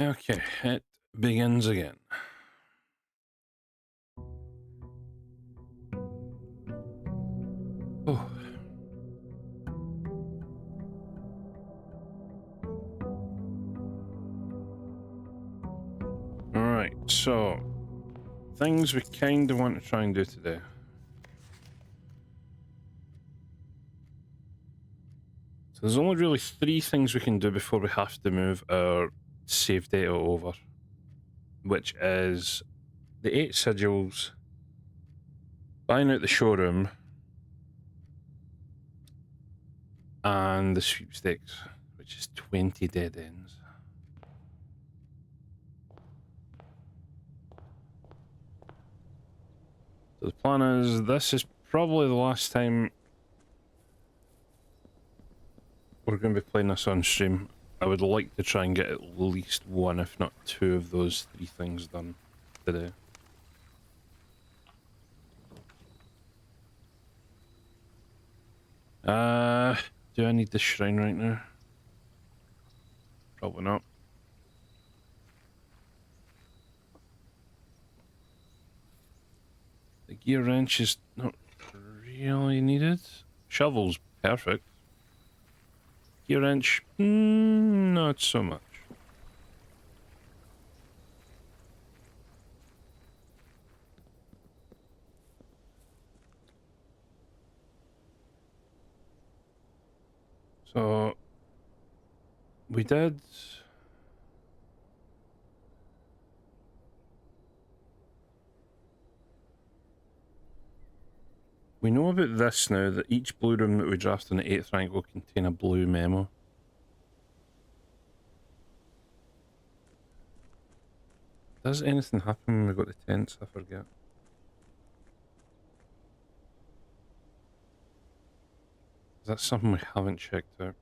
Okay, it begins again. Oh. Alright, so things we kind of want to try and do today. So there's only really 3 things we can do before we have to move our save data over, which is the 8 sigils, buying out the showroom, and the sweepstakes, which is 20 dead ends. So the plan is, this is probably the last time we're going to be playing this on stream. I would like to try and get at least 1, if not 2 of those 3 things done today. Do I need the shrine right now? Probably not. The gear wrench is not really needed. Shovel's perfect. Gear wrench, not so much. So we did. We know about this now, that each blue room that we draft in the 8th rank will contain a blue memo. Does anything happen when we got the tents? I forget. That's something we haven't checked out.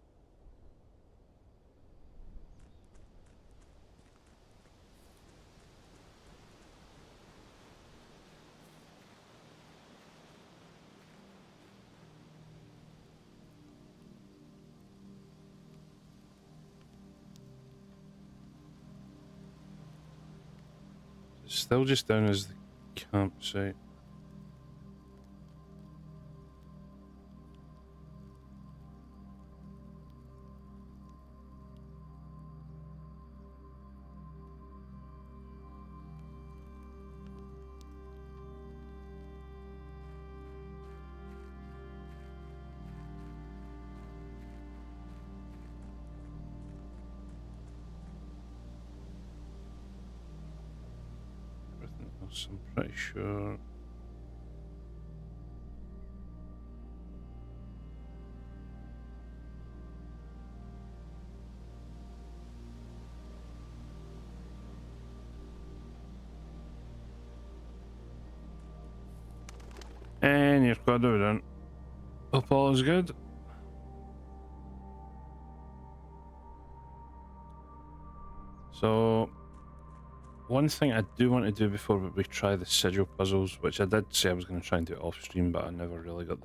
It's still just down as the campsite. Everything else, I'm pretty sure. And you're quite done. Hope all is good. So, one thing I do want to do before we try the sigil puzzles, which I did say I was going to try and do off stream, but I never really got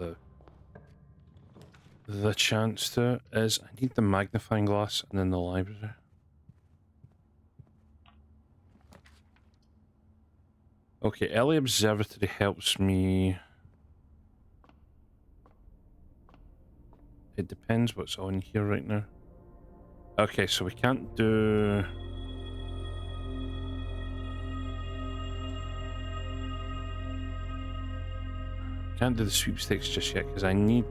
the chance to, is I need the magnifying glass and then the library. Okay, early observatory helps me. It depends what's on here right now. Okay, so we can't do. Can't do the sweepstakes just yet because I need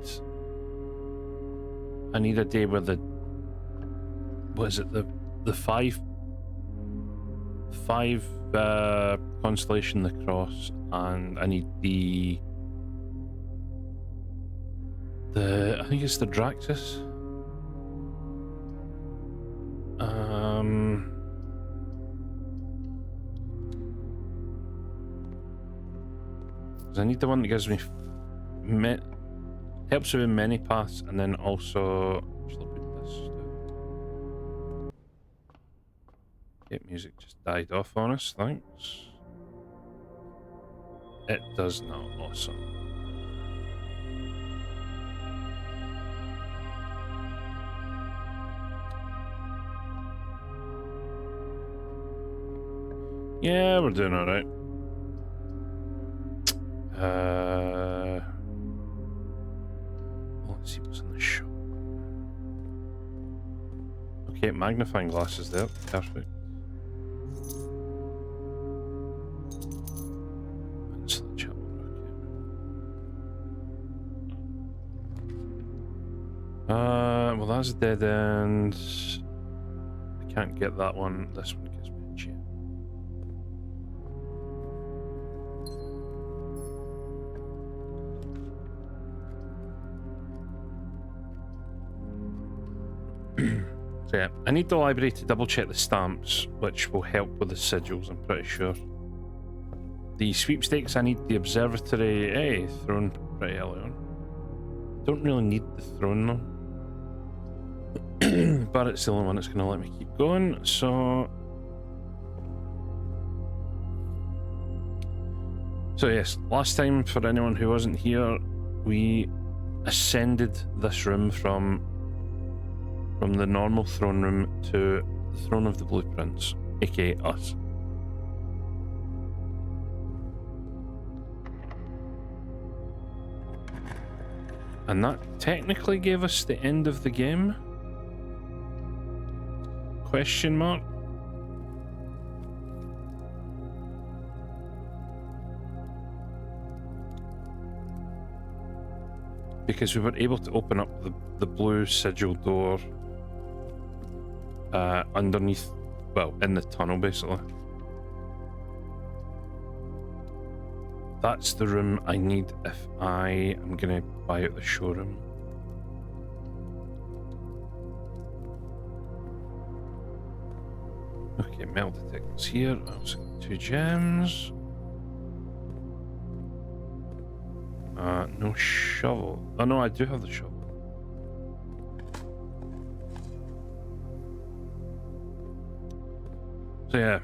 a day where the, what is it, the five constellation, the cross, and I need the I think it's the Draxus. I need the one that gives me helps with many paths, and then also actually I'll put this down. Okay, music just died off on us, thanks. It does now, awesome. Yeah, we're doing alright. Let's see what's in the shop. Okay, magnifying glasses there. Perfect. Well, that's a dead end. I can't get that one. This one gives me a gem. So yeah, I need the library to double check the stamps, which will help with the sigils, I'm pretty sure. The sweepstakes, I need the observatory, thrown pretty early on. Don't really need the throne though. But it's the only one that's going to let me keep going, so... So yes, last time, for anyone who wasn't here, we ascended this room from the normal throne room to the throne of the blueprints, aka us. And that technically gave us the end of the game? Question mark? Because we were able to open up the blue sigil door underneath, well, in the tunnel basically. That's the room I need if I am going to buy out the showroom. Okay, metal detectors here. Also 2 gems. No shovel. Oh no, I do have the shovel. So yeah,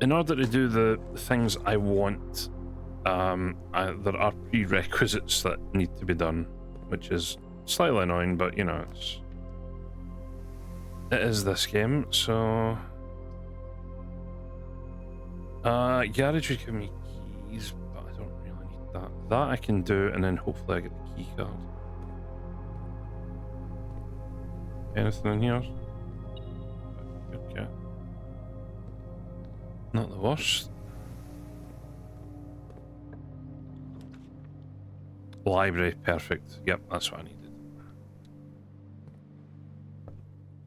in order to do the things I want, there are prerequisites that need to be done, which is slightly annoying, but you know, it is this game, so... Garage would give me keys, but I don't really need that. That I can do, and then hopefully I get the key card. Anything in here? Okay. Not the worst. Library, perfect. Yep, that's what I needed.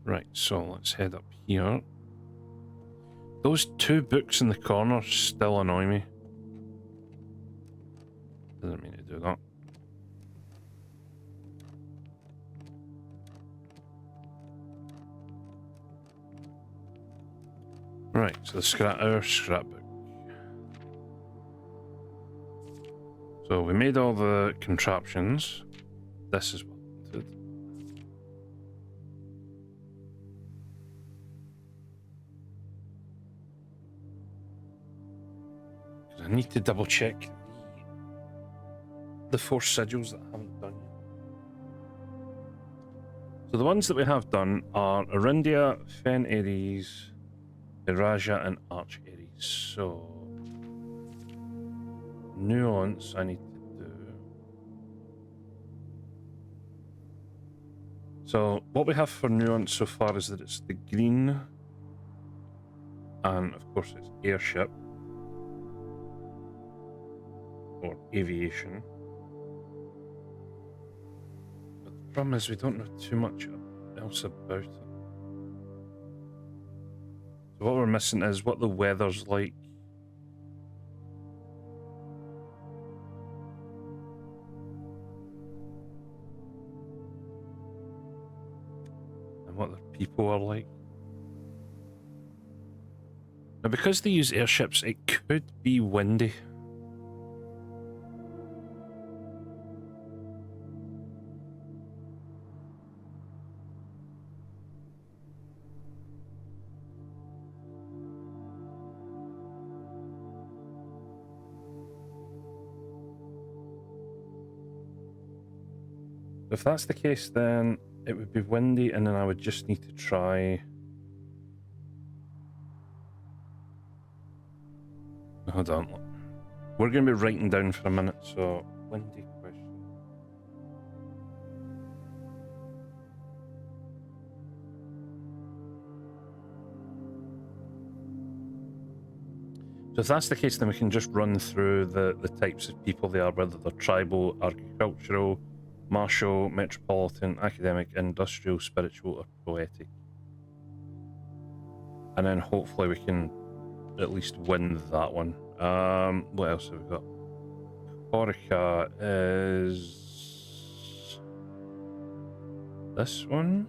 Right, so let's head up here. Those 2 books in the corner still annoy me. Doesn't mean to do that. Right, so our scrapbook. So we made all the contraptions. This is what I did. Because I need to double check the 4 sigils that I haven't done yet. So the ones that we have done are Arindia, Fen Ares, Iraja, and Arch Ares. So nuance I need to do. So what we have for nuance so far is that it's the green, and of course it's airship or aviation. But the problem is we don't know too much else about it. So what we're missing is what the weather's like. And what the people are like. Now because they use airships, it could be windy. If that's the case, then it would be windy, and then I would just need to try hold on. We're going to be writing down for a minute, so Wendy question. So if that's the case, then we can just run through the types of people they are, whether they're tribal, agricultural, martial, metropolitan, academic, industrial, spiritual, or poetic. And then hopefully we can at least win that one. What else have we got? Orica is this one.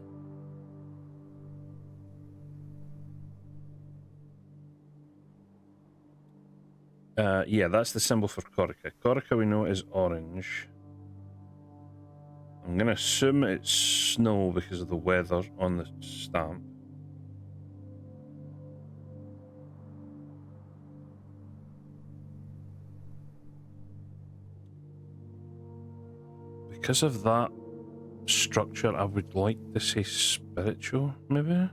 Yeah, that's the symbol for Corica. Corica we know is orange. I'm gonna assume it's snow because of the weather on the stamp. Because of that structure, I would like to say spiritual, maybe?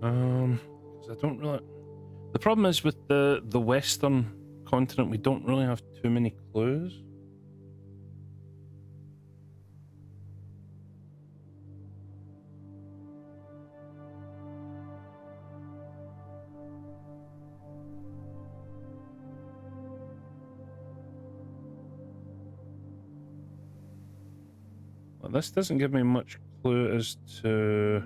Because I don't really... The problem is with the Western continent, we don't really have too many clues. Well, this doesn't give me much clue as to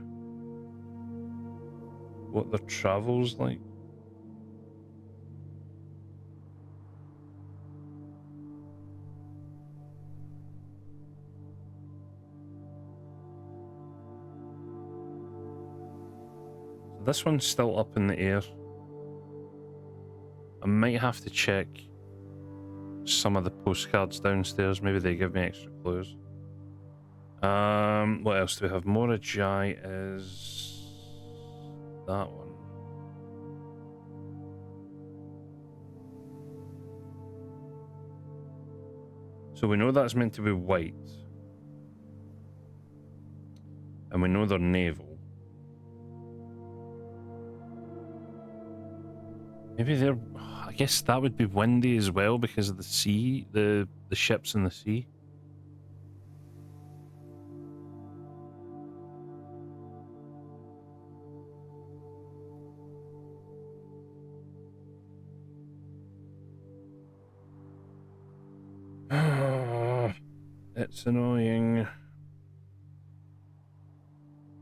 what their travel's like. So this one's still up in the air. I might have to check some of the postcards downstairs. Maybe they give me extra clues. What else do we have? Morajai is that one. So we know that's meant to be white. And we know they're naval. Maybe they're... I guess that would be windy as well because of the sea, the ships in the sea. It's annoying.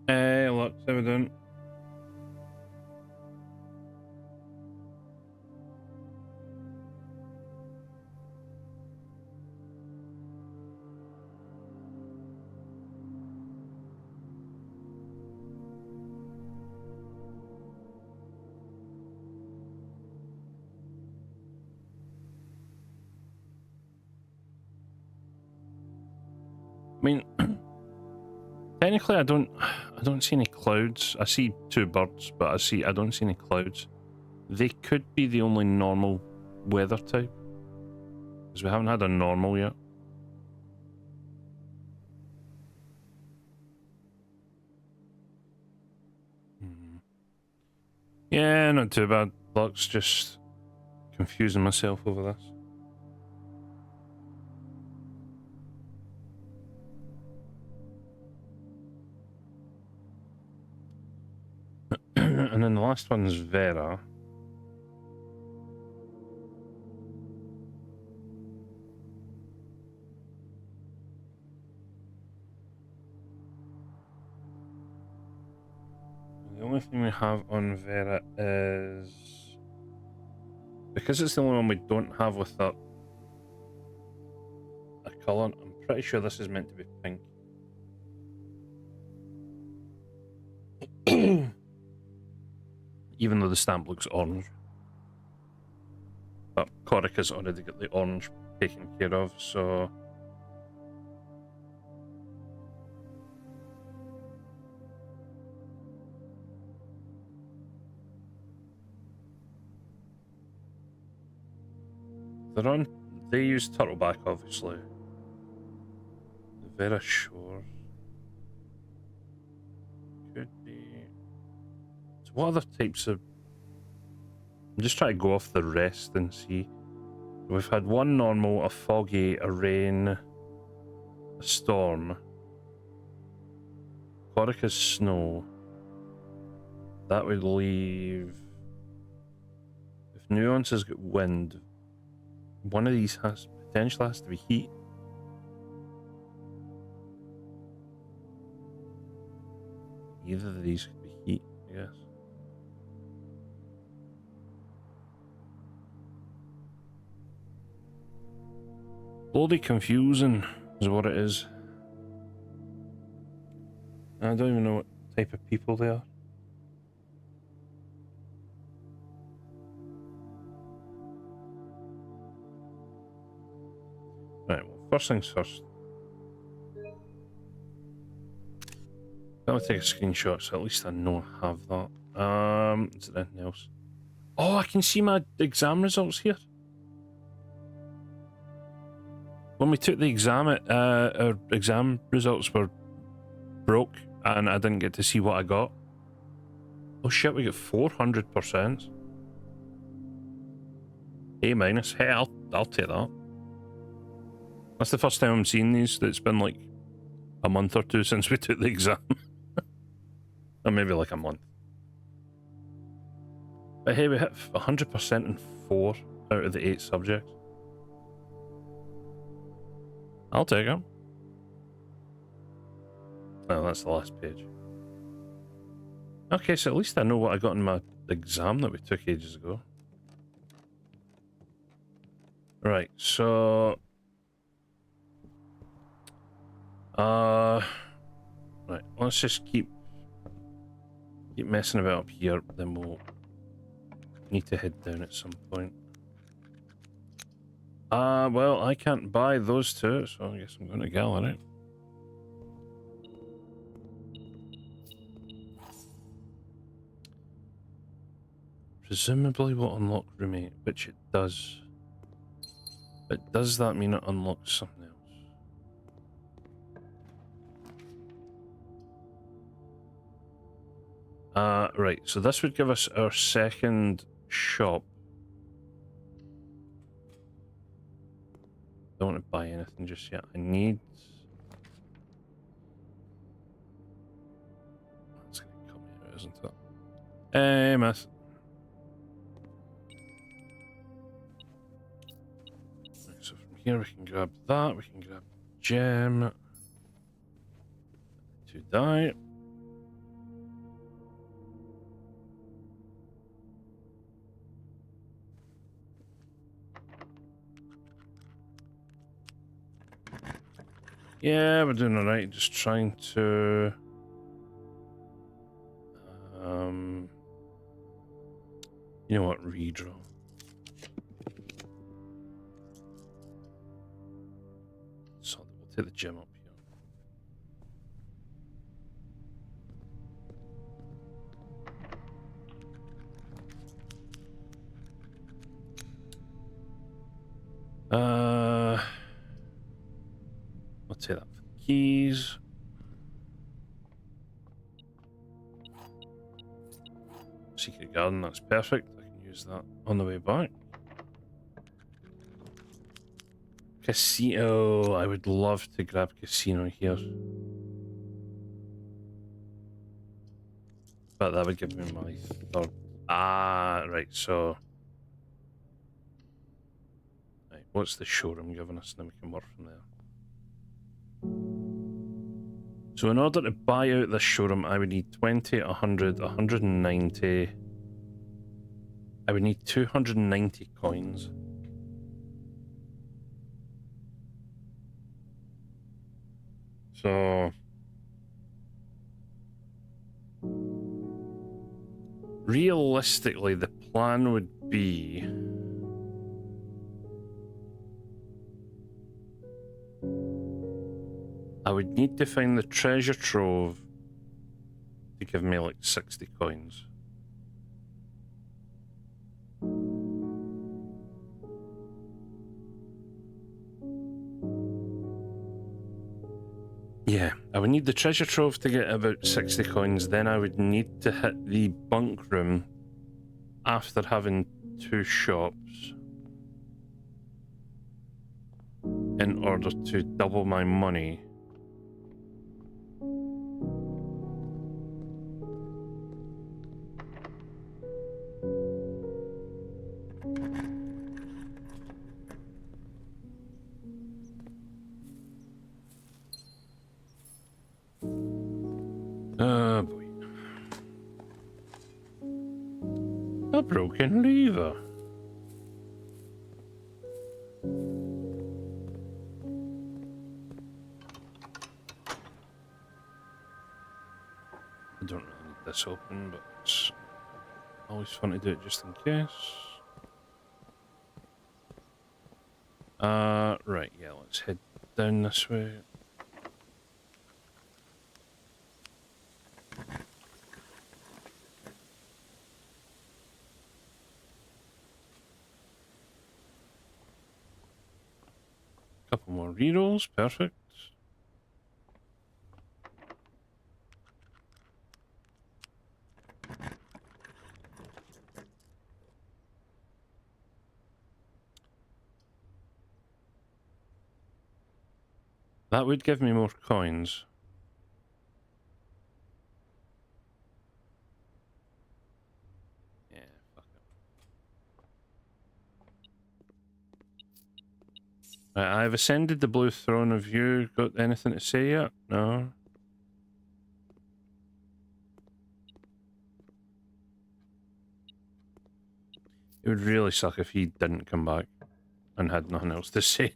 Look, how we doing? I mean, technically, I don't see any clouds. I see two birds, but I don't see any clouds. They could be the only normal weather type, because we haven't had a normal yet. Yeah, not too bad. Luck's just confusing myself over this. And then the last one's Vera. The only thing we have on Vera is... Because it's the only one we don't have with a colour, I'm pretty sure this is meant to be pink. Even though the stamp looks orange. But Corica's already got the orange taken care of, so... They're on They use turtleback, obviously. The Vera Shore. Could be. So what other types of... I'm just trying to go off the rest and see. We've had one normal, a foggy, a rain, a storm. Corica's snow. That would leave... If Nuance has got wind, one of these potentially has to be heat. Either of these could be heat, I guess. Bloody confusing is what it is. I don't even know what type of people they are. Right, well, first things first. I'll take a screenshot so at least I know I have that. Is there anything else? Oh, I can see my exam results here. When we took the exam, our exam results were broke and I didn't get to see what I got. Oh shit, we got 400%. A minus. Hey, I'll take that. That's the first time I'm seeing these. It's been like a month or two since we took the exam. Or maybe like a month. But hey, we hit 100% in 4 out of the 8 subjects. I'll take them. Oh, that's the last page. Okay, so at least I know what I got in my exam that we took ages ago. Right, so... Right, let's just keep messing about up here, then we'll need to head down at some point. Well, I can't buy those two, so I guess I'm going to gallery. Presumably will unlock roommate, which it does. But does that mean it unlocks something else? Right, so this would give us our second shop. Don't want to buy anything just yet. I need... That's going to come out, isn't it? Hey, miss. Right, so from here we can grab that, we can grab gem. To die. Yeah, we're doing alright, just trying to... You know what, redraw. So we'll take the gem up here. I'll take that for the keys. Secret garden, that's perfect. I can use that on the way back. Casino, I would love to grab casino here. But that would give me my third. Ah, right, so... Right, what's the showroom giving us? Then we can work from there. So in order to buy out this showroom, I would need 20, 100, 190. I would need 290 coins. So... Realistically, the plan would be... I would need to find the treasure trove to give me like 60 coins. Yeah, I would need the treasure trove to get about 60 coins, then I would need to hit the bunk room after having 2 shops in order to double my money. Oh boy. A broken lever. I don't really need this open, but it's always fun to do it just in case. Right, yeah, let's head down this way. Couple more rerolls, perfect. That would give me more coins. Yeah, fuck it. Right, I've ascended the blue throne. Have you got anything to say yet? No? It would really suck if he didn't come back and had nothing else to say.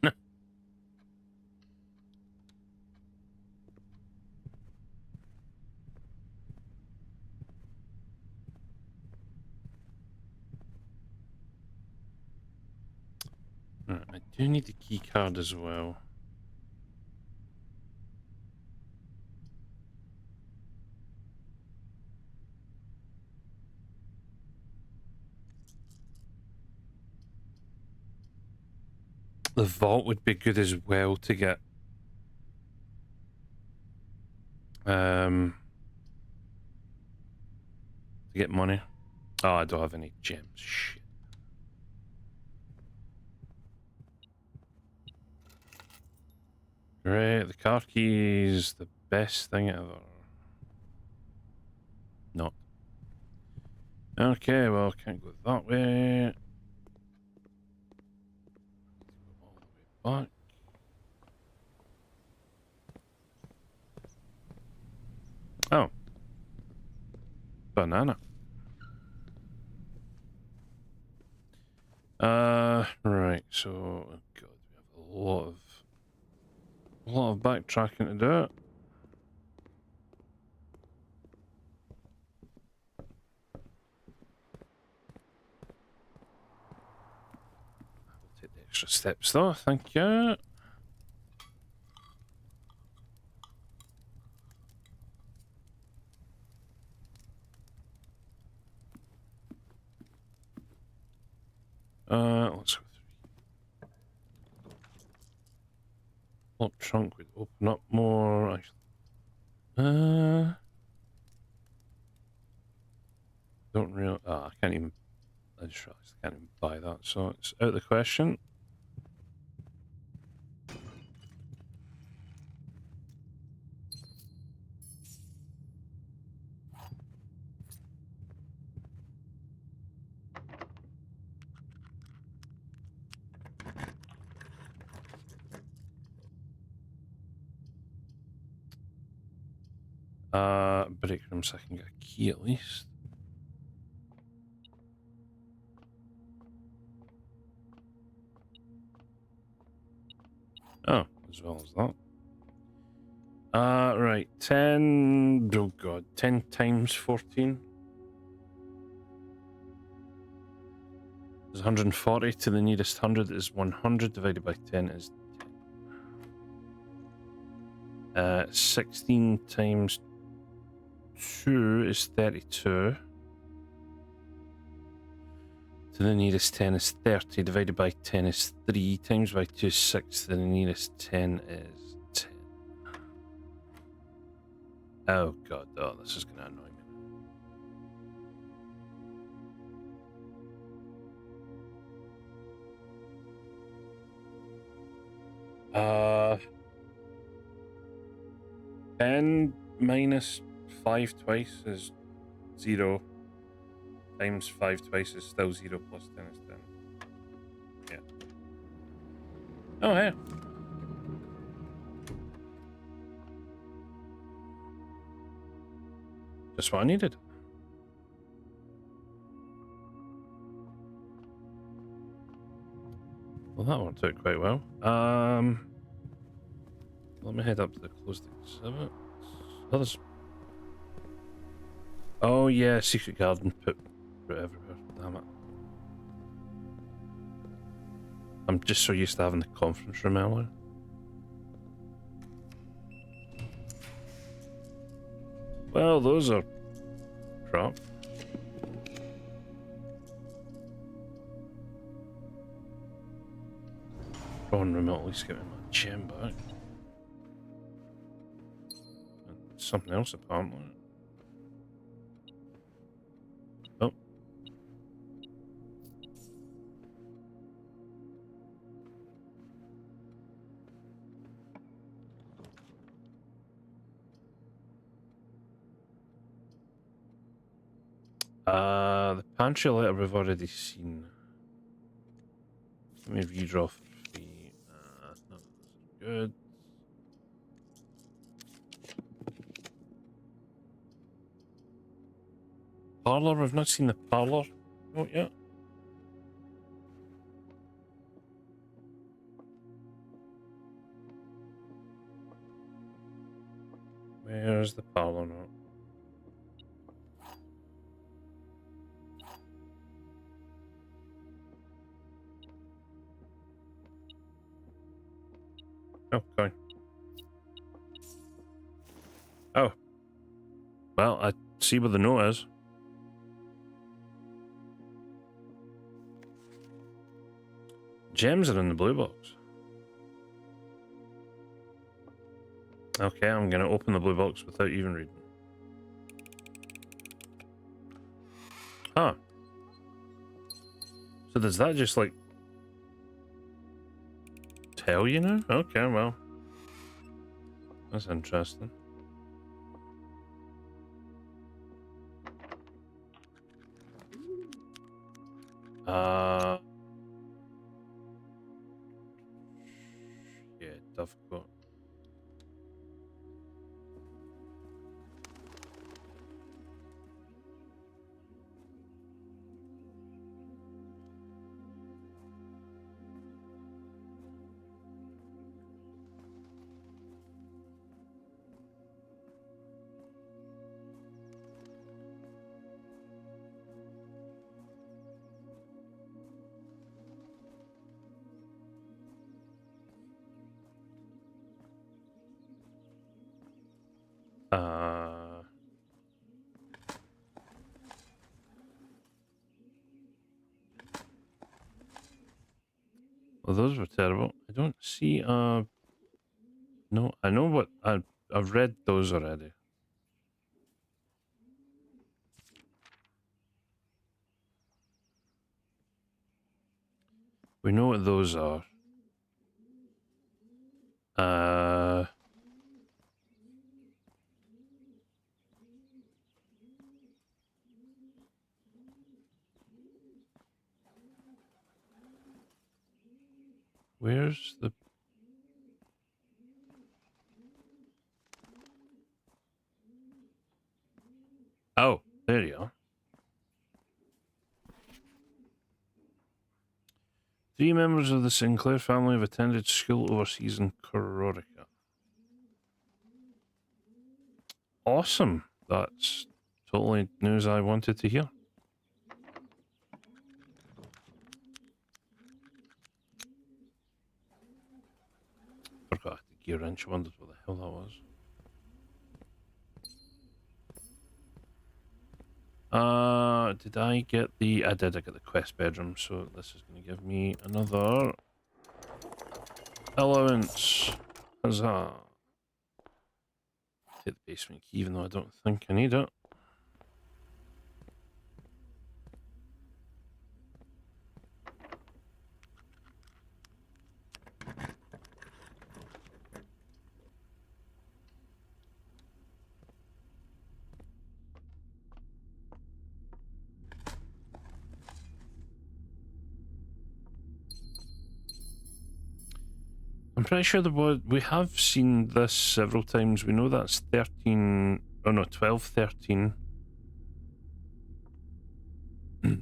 Right, I do need the key card as well. The vault would be good as well to get. To get money. Oh, I don't have any gems. Shit. Great, the car key is the best thing ever. Not. Okay, well, can't go that way. All the way back. Oh. Banana. Right, so oh God, we have a lot of backtracking to do. We'll take the extra steps though, thank you. Let's go through. Lock trunk would open up more. Actually. Don't really. I can't even. I just realized I can't even buy that, so it's out of the question. Break room so I can get a key at least. Oh, as well as that. Right, 10, oh God, 10 times 14. Is 140 to the nearest 100 is 100 divided by 10 is 10. 16 times 2 is 32. To the nearest 10 is 30, divided by 10 is 3, times by 2 is 6, to the nearest 10 is 10. Oh god, oh, this is gonna annoy me. Uh, 10 minus 5 twice is 0. Times 5 twice is still 0 plus 10 is 10. Yeah. Oh, hey. Just what I needed. Well, that worked out quite well. Let me head up to the closed exhibit. Oh, there's... Oh, yeah, secret garden put everywhere. Damn it. I'm just so used to having the conference room earlier. Well, those are crap. Prawn room at least get me my gem back. And something else apparently. Oh. The pantry letter we've already seen. Let me redraw for free. No, this is good. Parlor, we've not seen the parlor note yet. Where's the parlor note? Oh, going. Oh. Well, I see where the note is. Gems are in the blue box. Okay, I'm gonna open the blue box without even reading. Huh. So does that just like tell you now? Okay, well. That's interesting. Yeah, Dovecote. Well, those were terrible. I don't see, no, I know what, I've read those already. We know what those are. Where's the... Oh, there you are. 3 members of the Sinclair family have attended school overseas in Corotica. Awesome. That's totally news I wanted to hear. Forgot the gear wrench. Wondered what the hell that was. Did I get the... I did, I got the quest bedroom, so this is going to give me another allowance. Huzzah. take the basement key, even though I don't think I need it. I'm pretty sure we have seen this several times. We know that's 13, oh no, 12, 13. But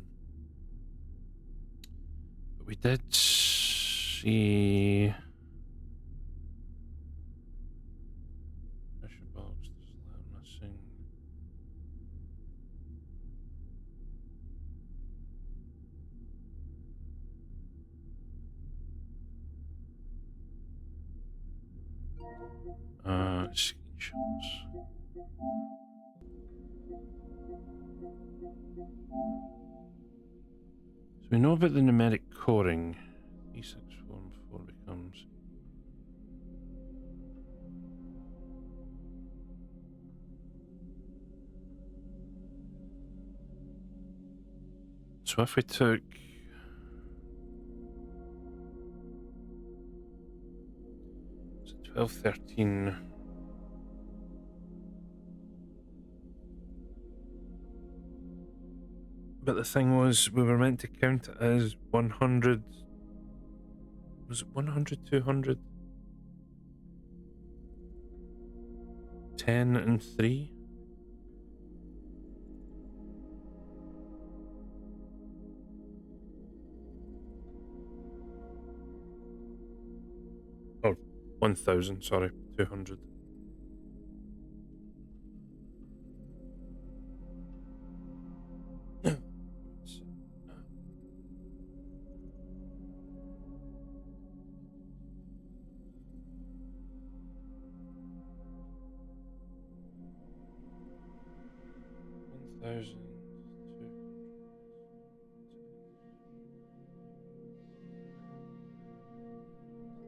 we did see... Pressure box, there's that missing. Screenshots. So we know about the numeric coring. 364 becomes... So if we took... So 12, 13... But the thing was, we were meant to count it as 100... Was it 100, 200? 10 and 3? Or 1,000, sorry, 200.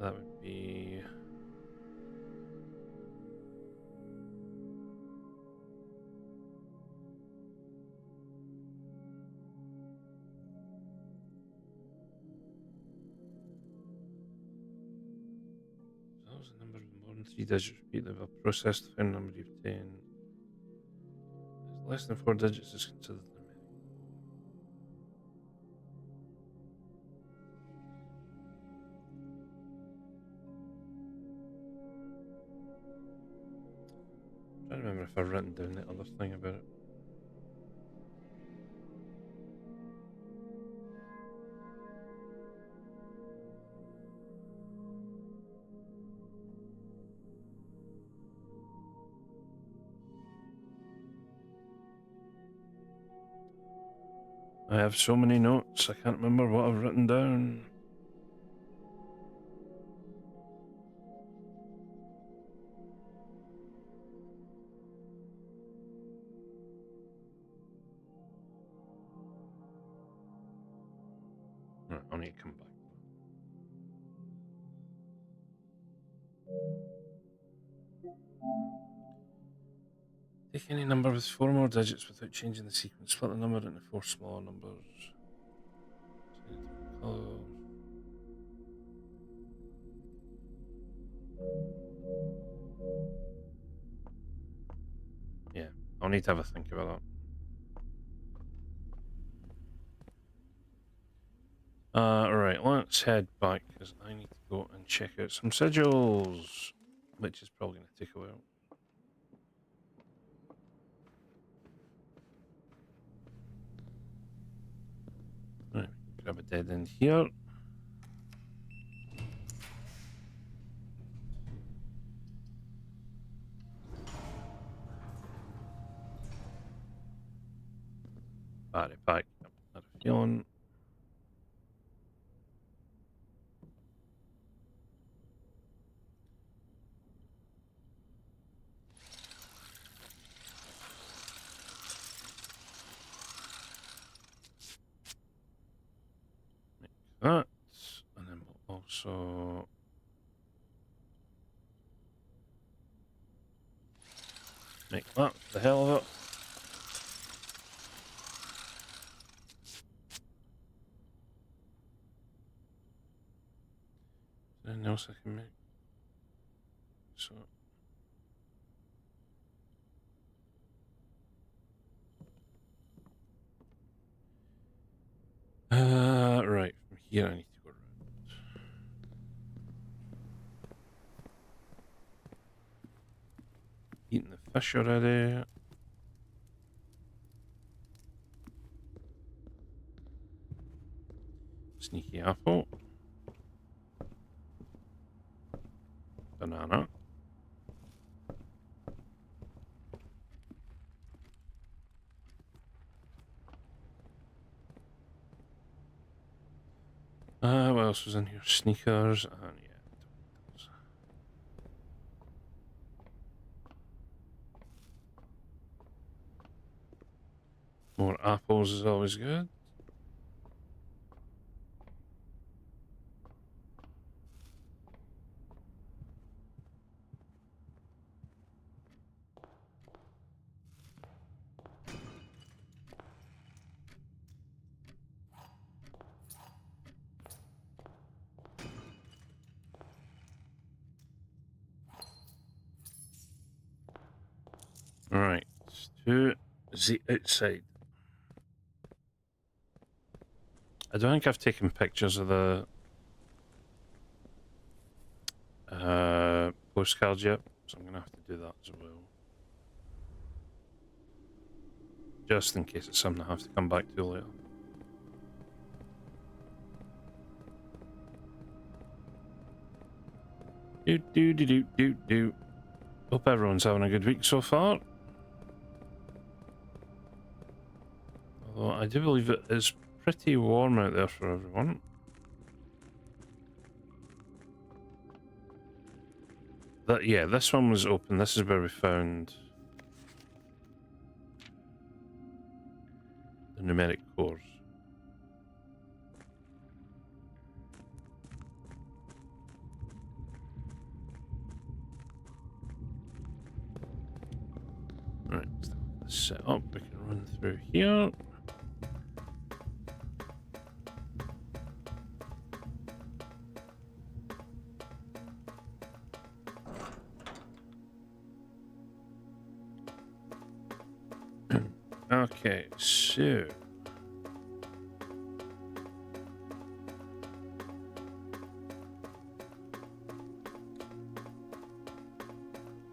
That would be... That was the number of more than 3 digits repeat of a processed found number you obtain. Less than 4 digits is considered numeric. I'm trying to remember if I've written down the other thing about it. I have so many notes, I can't remember what I've written down. Right, I'll need to come back. Take any number with 4 more digits without changing the sequence. Split the number into 4 smaller numbers. Yeah, I'll need to have a think about that. Alright, let's head back because I need to go and check out some sigils, which is probably going to take a while. Right, grab a dead end here. Battery pack. Had a feeling. That, and then we'll also Make that for the hell of it. Anything else I can make? So. Right. From here I need to go around. Eating the fish already. Sneaky apple. Banana. What else was in here? Sneakers and yeah. More apples is always good. Alright, to the outside. I don't think I've taken pictures of the postcards yet, so I'm gonna have to do that as well. Just in case it's something I have to come back to later. Do. Hope everyone's having a good week so far. Although I do believe it is pretty warm out there for everyone. Yeah, this one was open. This is where we found the numeric cores. Right, let's set up. We can run through here. Okay, so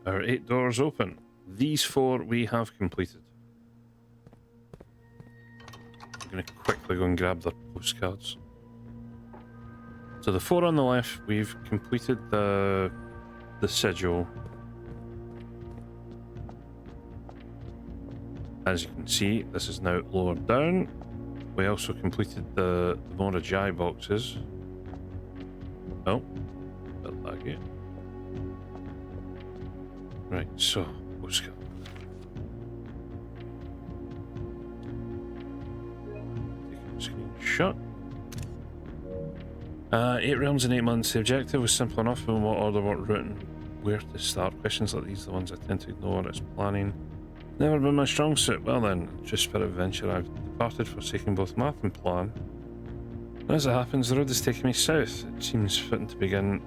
our 8 doors open. These 4 we have completed. I'm going to quickly go and grab the postcards. So the 4 on the left, we've completed the sigil. As you can see, this is now lowered down. We also completed the Mora Jai boxes. Oh, a bit laggy. Right, so postcard. Take a screenshot. 8 realms in 8 months. The objective was simple enough: in what order, what route, and where to start. Questions like these are the ones I tend to ignore. It's planning. Never been my strong suit. Well then, just spirit of adventure, I've departed, forsaking both map and plan. And as it happens, the road is taking me south. It seems fitting to begin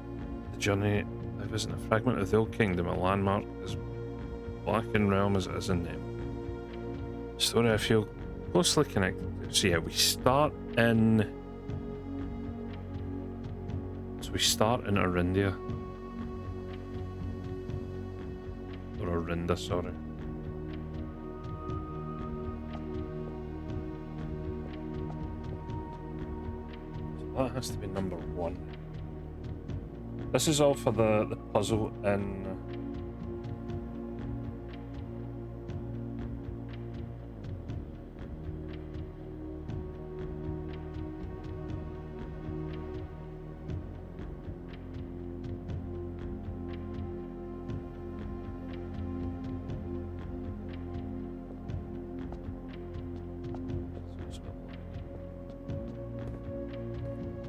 the journey. I visit a fragment of the old kingdom, a landmark as black in realm as it is in name. A story I feel closely connected to. So yeah, we start in Arindia. Or Arinda, sorry. That has to be number 1. This is all for the puzzle in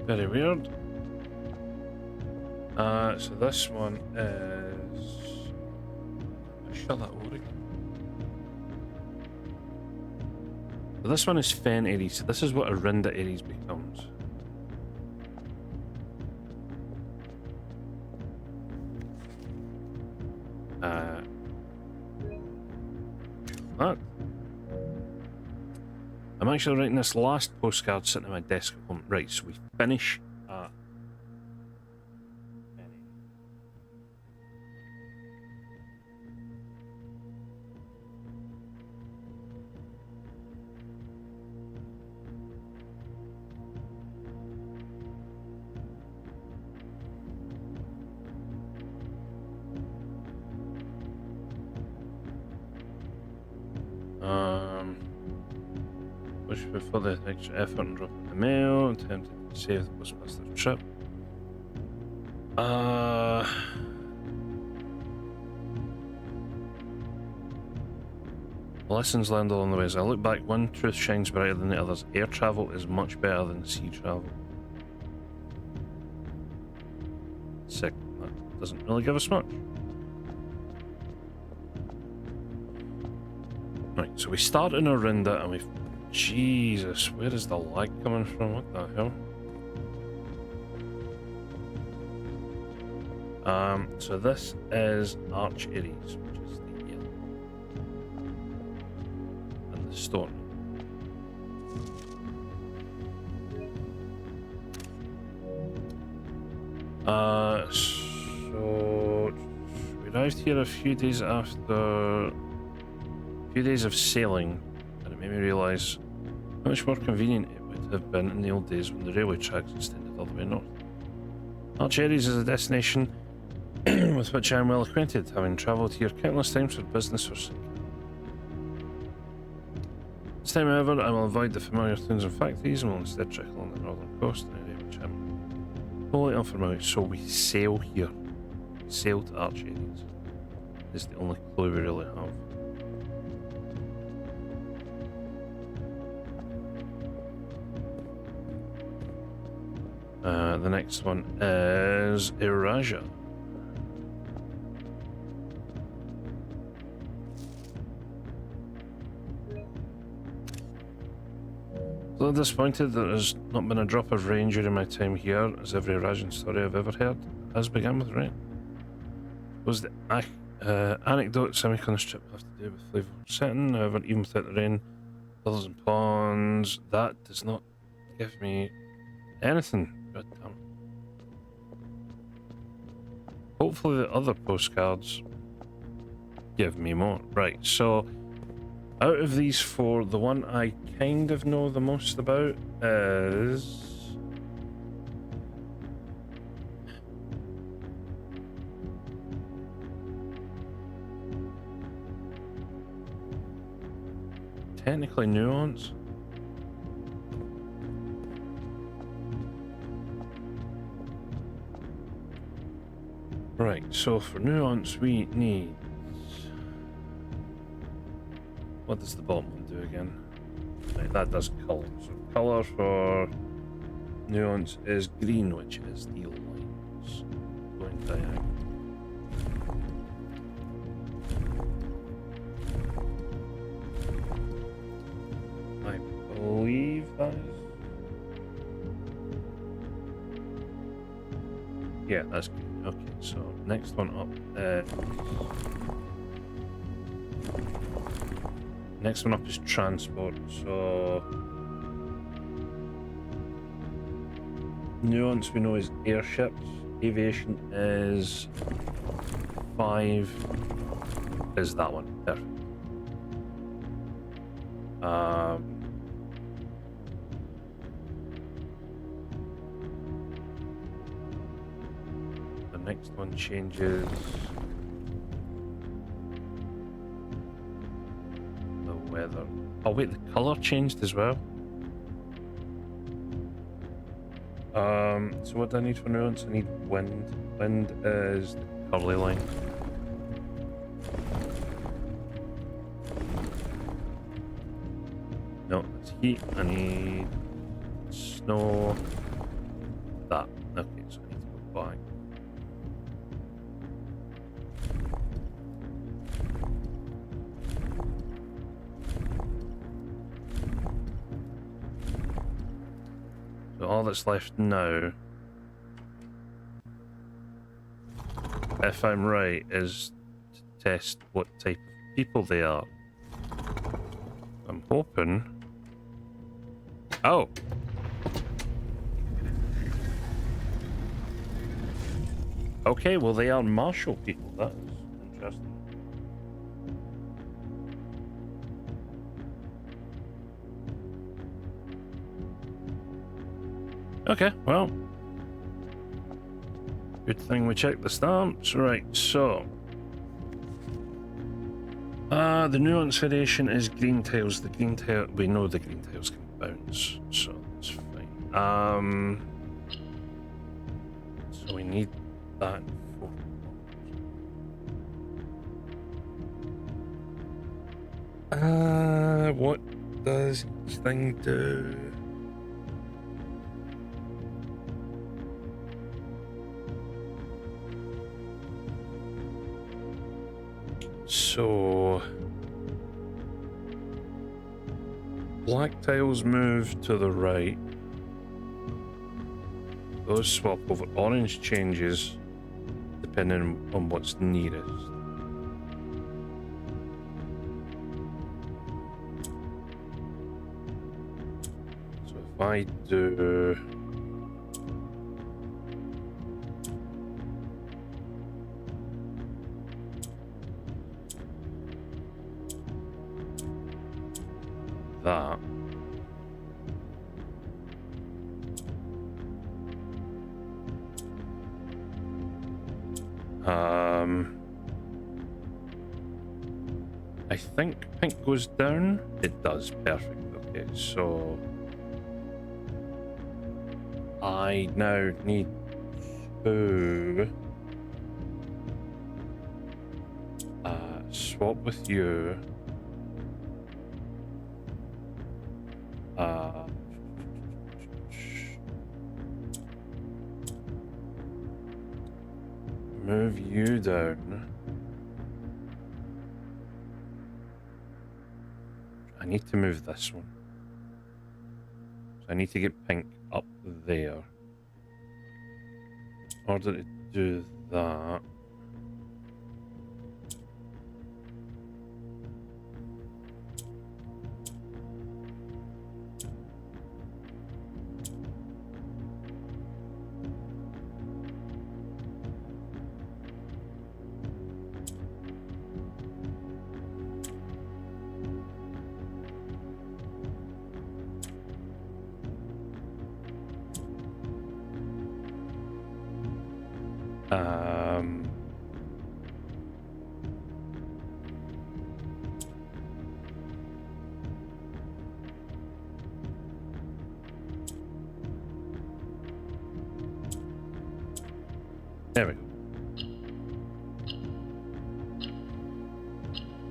very weird. So this one is Shala Oregon. So this one is Fen Aries. So this is what Arinda Aries becomes. That. I'm actually writing this last postcard sitting at my desk at home. Right, so we finish at wish for the extra effort and dropping the mail, attempted to save the postmaster trip. Lessons learned along the way. As I look back, one truth shines brighter than the others. Air travel is much better than sea travel. Sick. That doesn't really give us much. Right, so we start in Arinda and we've... Jesus, where is the lag coming from? What the hell? So this is Arch Aries, which is the yellow. And the stone. So we arrived here a few days after... few days of sailing, and it made me realise how much more convenient it would have been in the old days when the railway tracks extended all the way north. Arch Aries is a destination with which I am well acquainted, having travelled here countless times for business or sake. This time, however, I will avoid the familiar towns and factories and will instead trek along the northern coast, an area which I'm wholly unfamiliar. So we sail here. We sail to Arch Aries. This is the only clue we really have. The next one is Iraja. A little disappointed that there's not been a drop of rain during my time here, as every Irajan story I've ever heard has begun with rain. Was the anecdote semiconductor strip have to do with flavour setting? However, even without the rain, puddles and ponds, that does not give me anything. But hopefully the other postcards give me more. Right, so out of these four, the one I kind of know the most about is... technically Nuance. Right, so for Nuance we need... what does the bottom one do again? Right, that does colour. So colour for Nuance is green, which is the lines going diagonal. I believe that is... yeah, that's good. Okay, so next one up. Next one up is transport. So Nuance we know is airships. Aviation is 5. Is that one? Perfect. The next one changes the weather. Oh wait, the colour changed as well. So what do I need for Nuance? I need wind. Wind is the curly line. No, it's heat. I need snow. That. Okay, so I need to go back. all that's left now, if I'm right, is to test what type of people they are. I'm hoping. Oh! Okay, well they are martial people, that's interesting. Okay, well. Good thing we checked the stamps. Right, so. The nuance variation is green tiles. The green tile, we know the green tiles can bounce, so that's fine. So we need that. What does each thing do? So black tiles move to the right. Those swap over. Orange changes depending on what's nearest. So if I do that, I think pink goes down. It does. Perfect. Okay, so I now need to swap with you. Move you down. I need to move this one. So I need to get pink up there. In order to do that, there we go.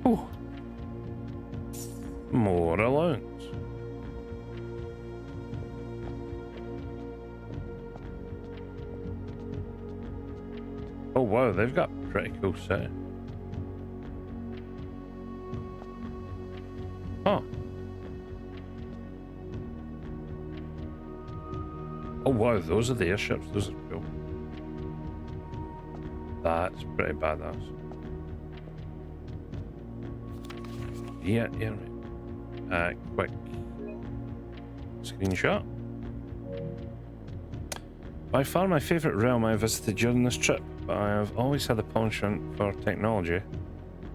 Oh, more allowance. Oh wow, they've got pretty cool set. Huh. Oh wow, those are the airships. Those are cool. That's pretty badass. Yeah, right. Quick screenshot. By far my favourite realm I visited during this trip, but I have always had a penchant for technology.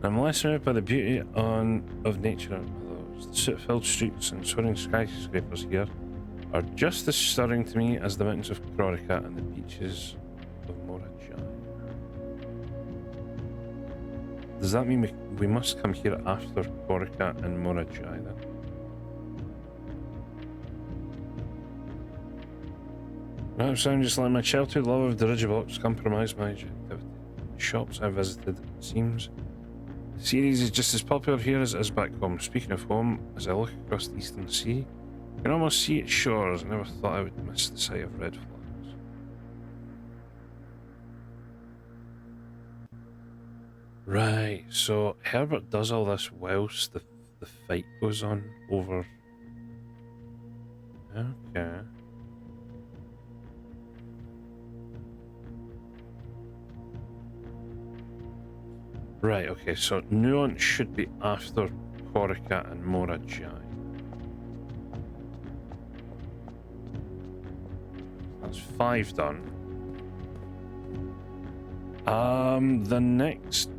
I'm less moved by the beauty of nature. The soot-filled streets and soaring skyscrapers here are just as stirring to me as the mountains of Corica and the beaches of Morajai. Does that mean we must come here after Corica and Morajai then? No, I'm just letting my childhood love of dirigibles compromise my activity. Shops I visited, it seems. The series is just as popular here as it is back home. Speaking of home, as I look across the eastern sea, I can almost see its shores. I never thought I would miss the sight of red flags. Right, so Herbert does all this whilst the fight goes on over. Okay. Right, okay, so Nuance should be after Corica and Morajai. That's 5 done. The next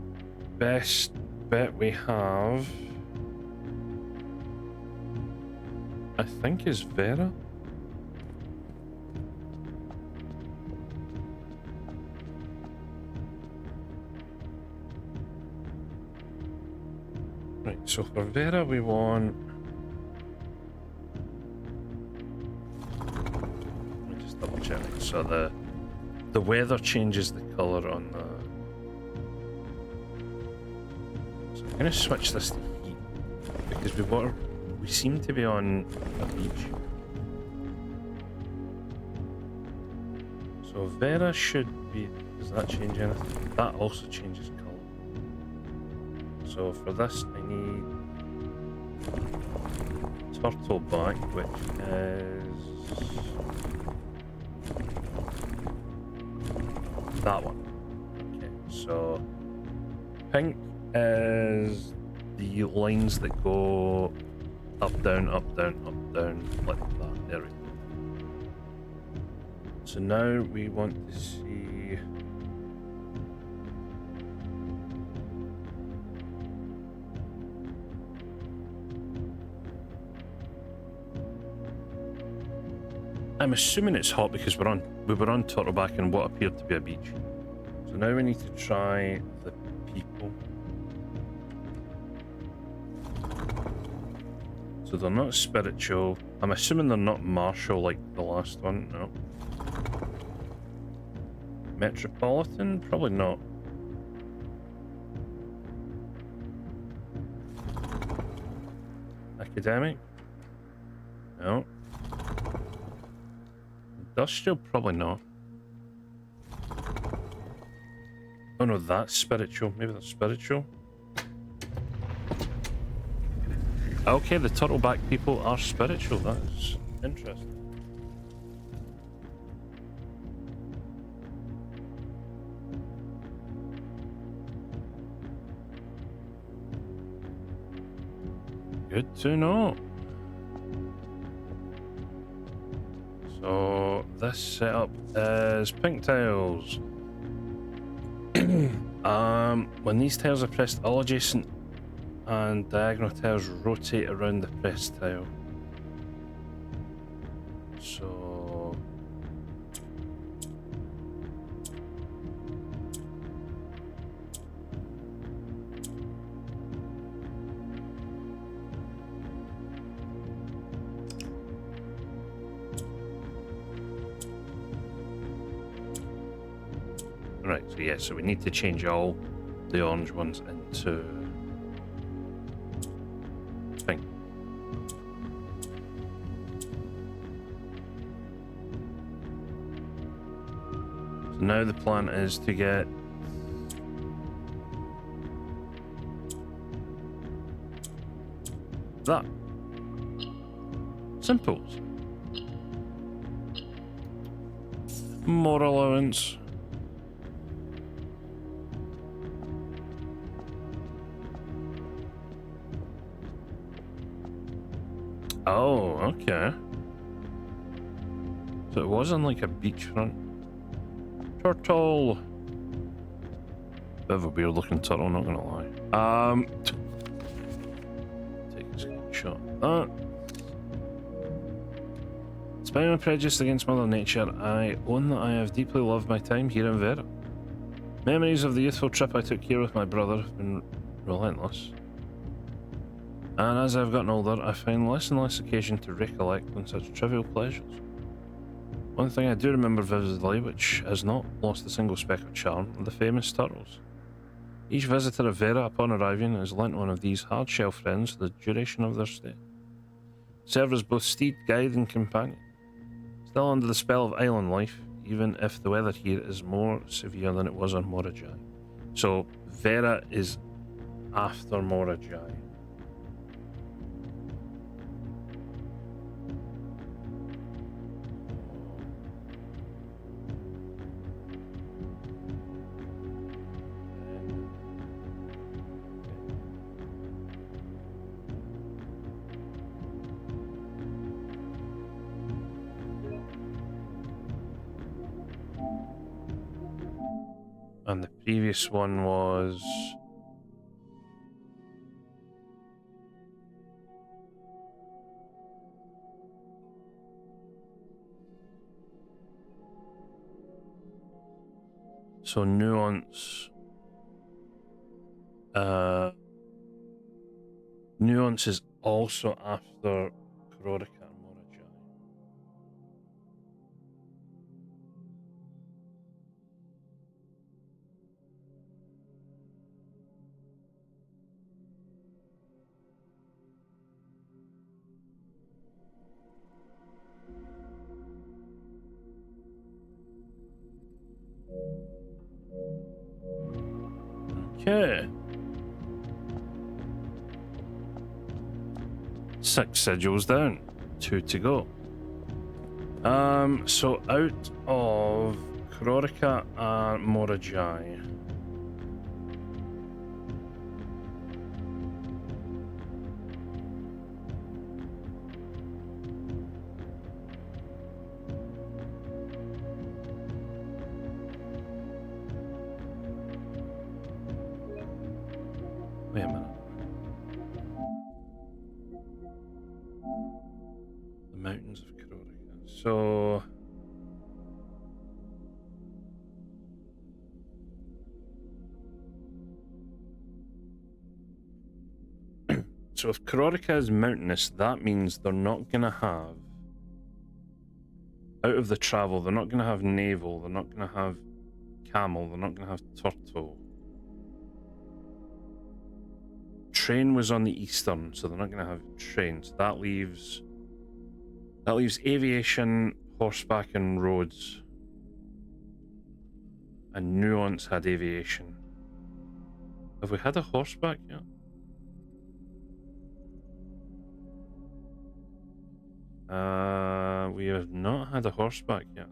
best bet we have, I think, is Vera. Right, so for Vera we want... Let me just double check. So the weather changes the colour on the... So I'm gonna switch this to heat because we seem to be on a beach. So Vera should be... Does that change anything? That also changes colour. So for this I need turtle back, which is that one. Okay, so pink is the lines that go up, down, up, down, up, down, like that. There we go. So now we want to see... I'm assuming it's hot because we were on Turtleback and what appeared to be a beach. So now we need to try the people. So they're not spiritual. I'm assuming they're not martial like the last one. No. Metropolitan? Probably not. Academic? No. Industrial? Probably not. Oh no, that's spiritual. Maybe that's spiritual. Okay, the turtleback people are spiritual. That's interesting. Good to know. So this setup is pink tiles. When these tiles are pressed, all adjacent and diagonal tiles rotate around the pressed tile. So right, so yeah, so we need to change all the orange ones into pink. So now the plan is to get that. Simples. More allowance. Oh, okay. So it was on like a beachfront. Turtle. Bit of a weird looking turtle, not gonna lie. Take a screenshot of that. Despite my prejudice against Mother Nature, I own that I have deeply loved my time here in Vera. Memories of the youthful trip I took here with my brother have been relentless. And as I've gotten older, I find less and less occasion to recollect on such trivial pleasures. One thing I do remember vividly, which has not lost a single speck of charm, are the famous turtles. Each visitor of Vera upon arriving is lent one of these hard-shell friends for the duration of their stay. Serve as both steed, guide and companion. Still under the spell of island life, even if the weather here is more severe than it was on Morajai. So Vera is after Morajai. Previous one was... So Nuance... Nuance is also after Kororika and Morajai. Okay. 6 sigils down, 2 to go. So out of Kororika and Morajai. Wait a minute. The mountains of Kororika. So... So if Kororika is mountainous, that means they're not going to have... Out of the travel, they're not going to have naval, they're not going to have camel, they're not going to have turtle. Train was on the eastern, so they're not going to have train. So that leaves aviation, horseback, and roads. And Nuance had aviation. Have we had a horseback yet? We have not had a horseback yet.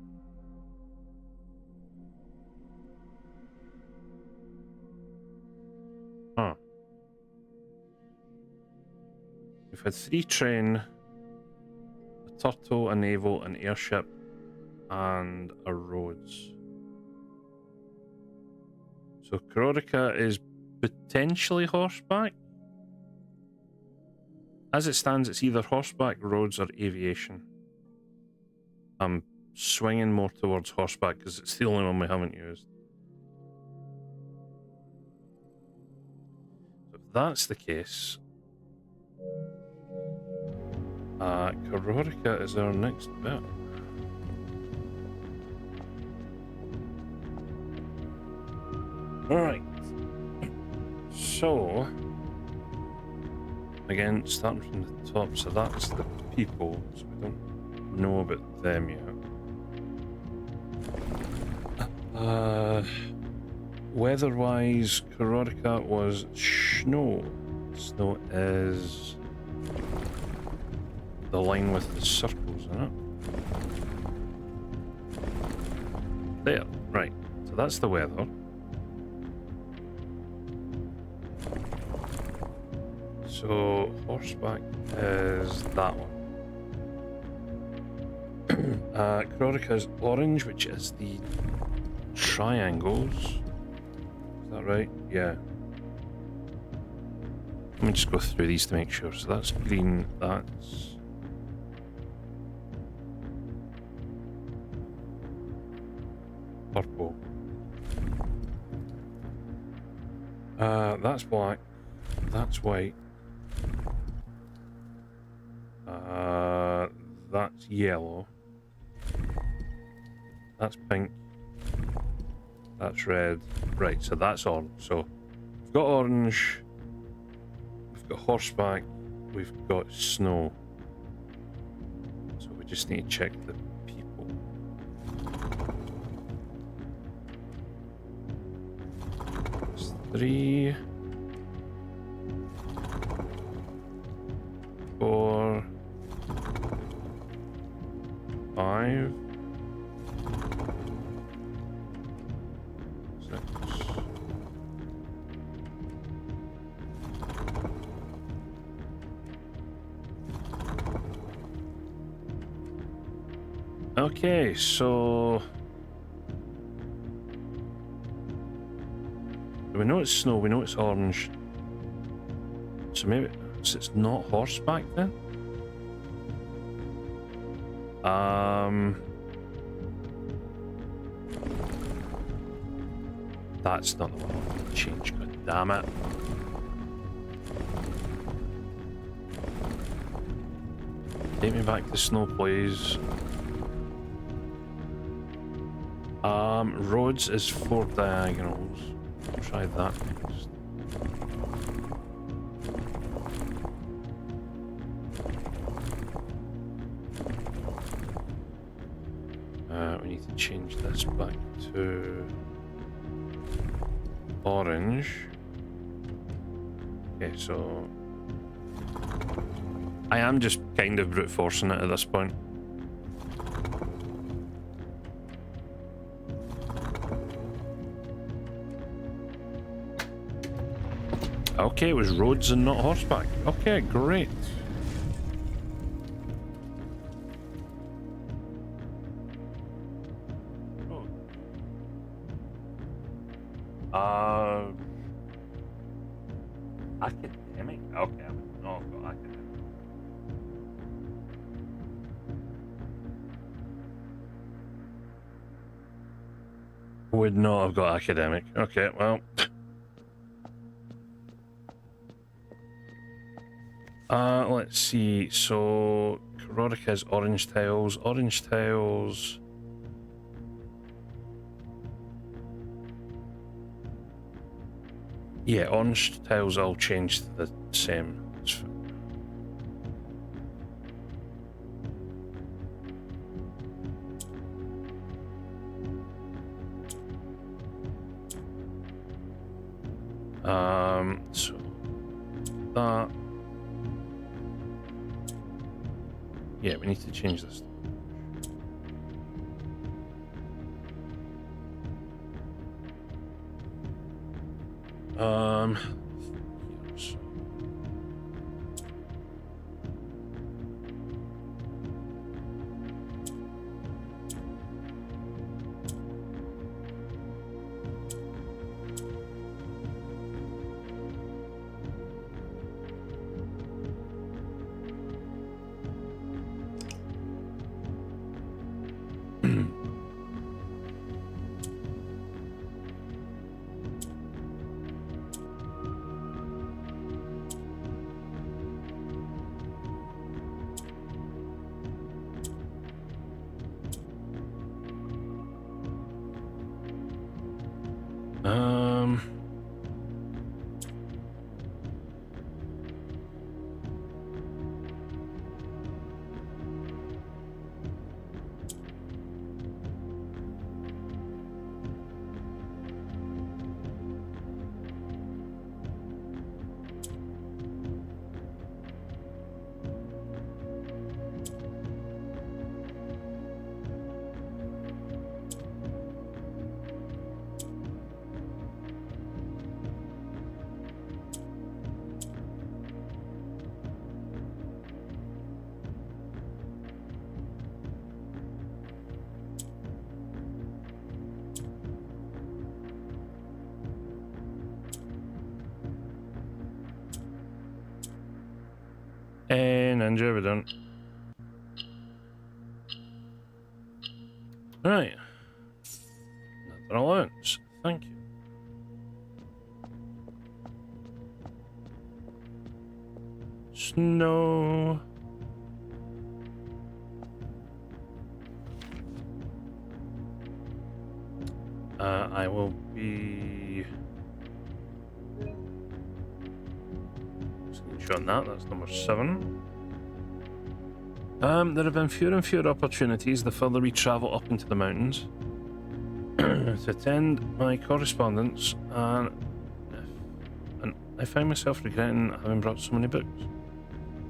Huh. We've had 3 train, a turtle, a naval, an airship, and a roads. So Kororika is potentially horseback. As it stands, it's either horseback, roads, or aviation. I'm swinging more towards horseback because it's the only one we haven't used. So if that's the case, Kororika is our next bit. Alright. So, again, starting from the top, so that's the people, so we don't know about them yet. Weather-wise, Kororika was snow. Snow is the line with the circles in it. There, right. So that's the weather. So horseback is that one. Kororika is orange, which is the triangles. Is that right? Yeah. Let me just go through these to make sure. So that's green, that's... purple. That's black. That's white. That's yellow. That's pink. That's red. Right, so that's orange. So we've got orange. We've got horseback. We've got snow. So we just need to check the people. That's 3, 4, 5, 6. Okay, so We know it's snow, we know it's orange. So maybe it's not horseback then? That's not the one I want to change, god damn it. Take me back to snow, please. Roads is 4 diagonals. Try that next. We need to change this back to orange. Okay, so I am just kind of brute forcing it at this point. Okay, it was roads and not horseback. Okay, great. Academic? Okay, no, I've got academic. Would not have got academic. Okay, well. Let's see. So, Korodic has orange tiles. Orange tiles. Yeah, orange tiles all change to the same. It's fine. So that. Yeah, we need to change this. Yes. And Ninja, we're done. Right. Another allowance. Thank you. Snow. I will be screenshot that. That's number 7. There have been fewer and fewer opportunities the further we travel up into the mountains to attend my correspondence, and I find myself regretting having brought so many books.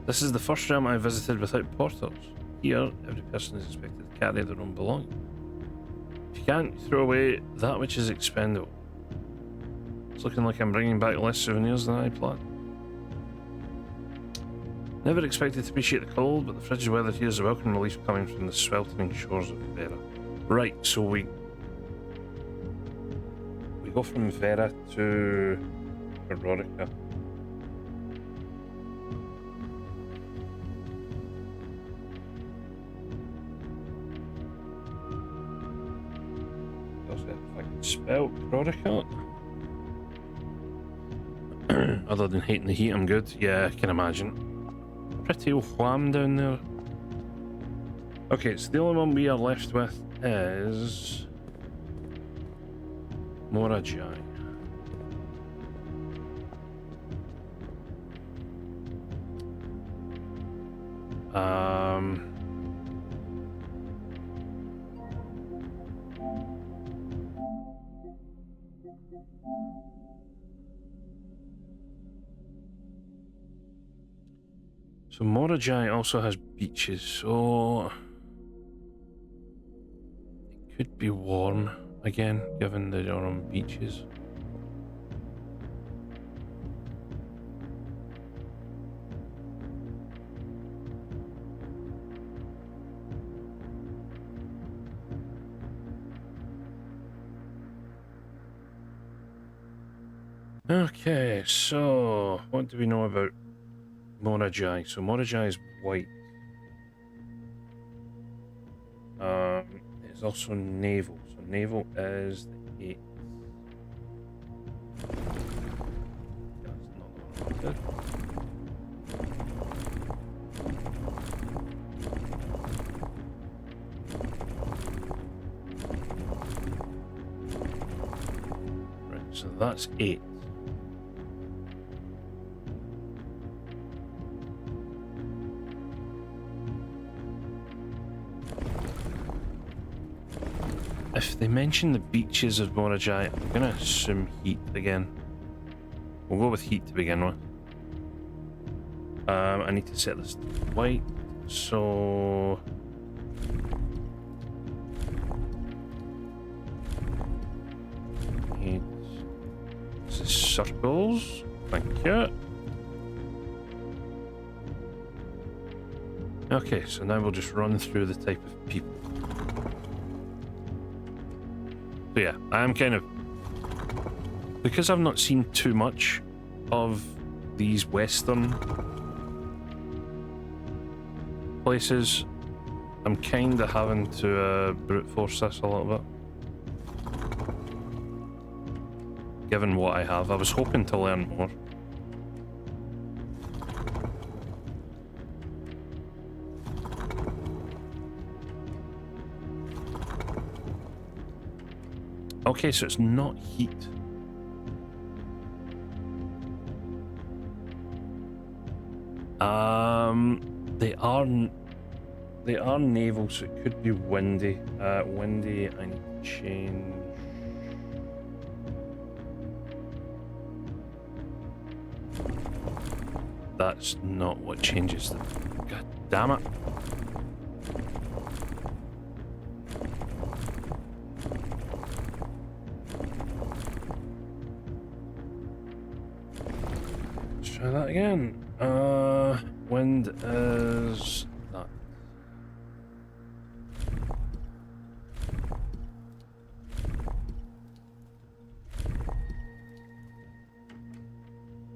This is the first realm I visited without portals. Here, every person is expected to carry their own belongings. If you can't, throw away that which is expendable. It's looking like I'm bringing back less souvenirs than I planned. Never expected to appreciate the cold, but the frigid weather here is a welcome relief coming from the sweltering shores of Vera. Right, so we go from Vera to Erotica. Does it if I can spell Erotica? Other than hating the heat, I'm good. Yeah, I can imagine. Pretty wham down there. Okay, so the only one we are left with is Morajai. So Morajai also has beaches, so it could be warm again, given that they're on beaches. Okay, so what do we know about Morajai? So Morajai is white. It's also naval. So naval is the 8th. That's not the one I wanted. Right, so that's 8. If they mention the beaches of Morajai, I'm gonna assume heat again. We'll go with heat to begin with. I need to set this to white, so this is circles. Thank you. Okay, so now we'll just run through the type of people. So yeah, I'm kind of, because I've not seen too much of these Western places, I'm kind of having to brute force this a little bit. Given what I have, I was hoping to learn more. Okay, so it's not heat. They are naval, so it could be windy. Windy, I need to change. That's not what changes them. God damn it. Let's try that again. Wind is that.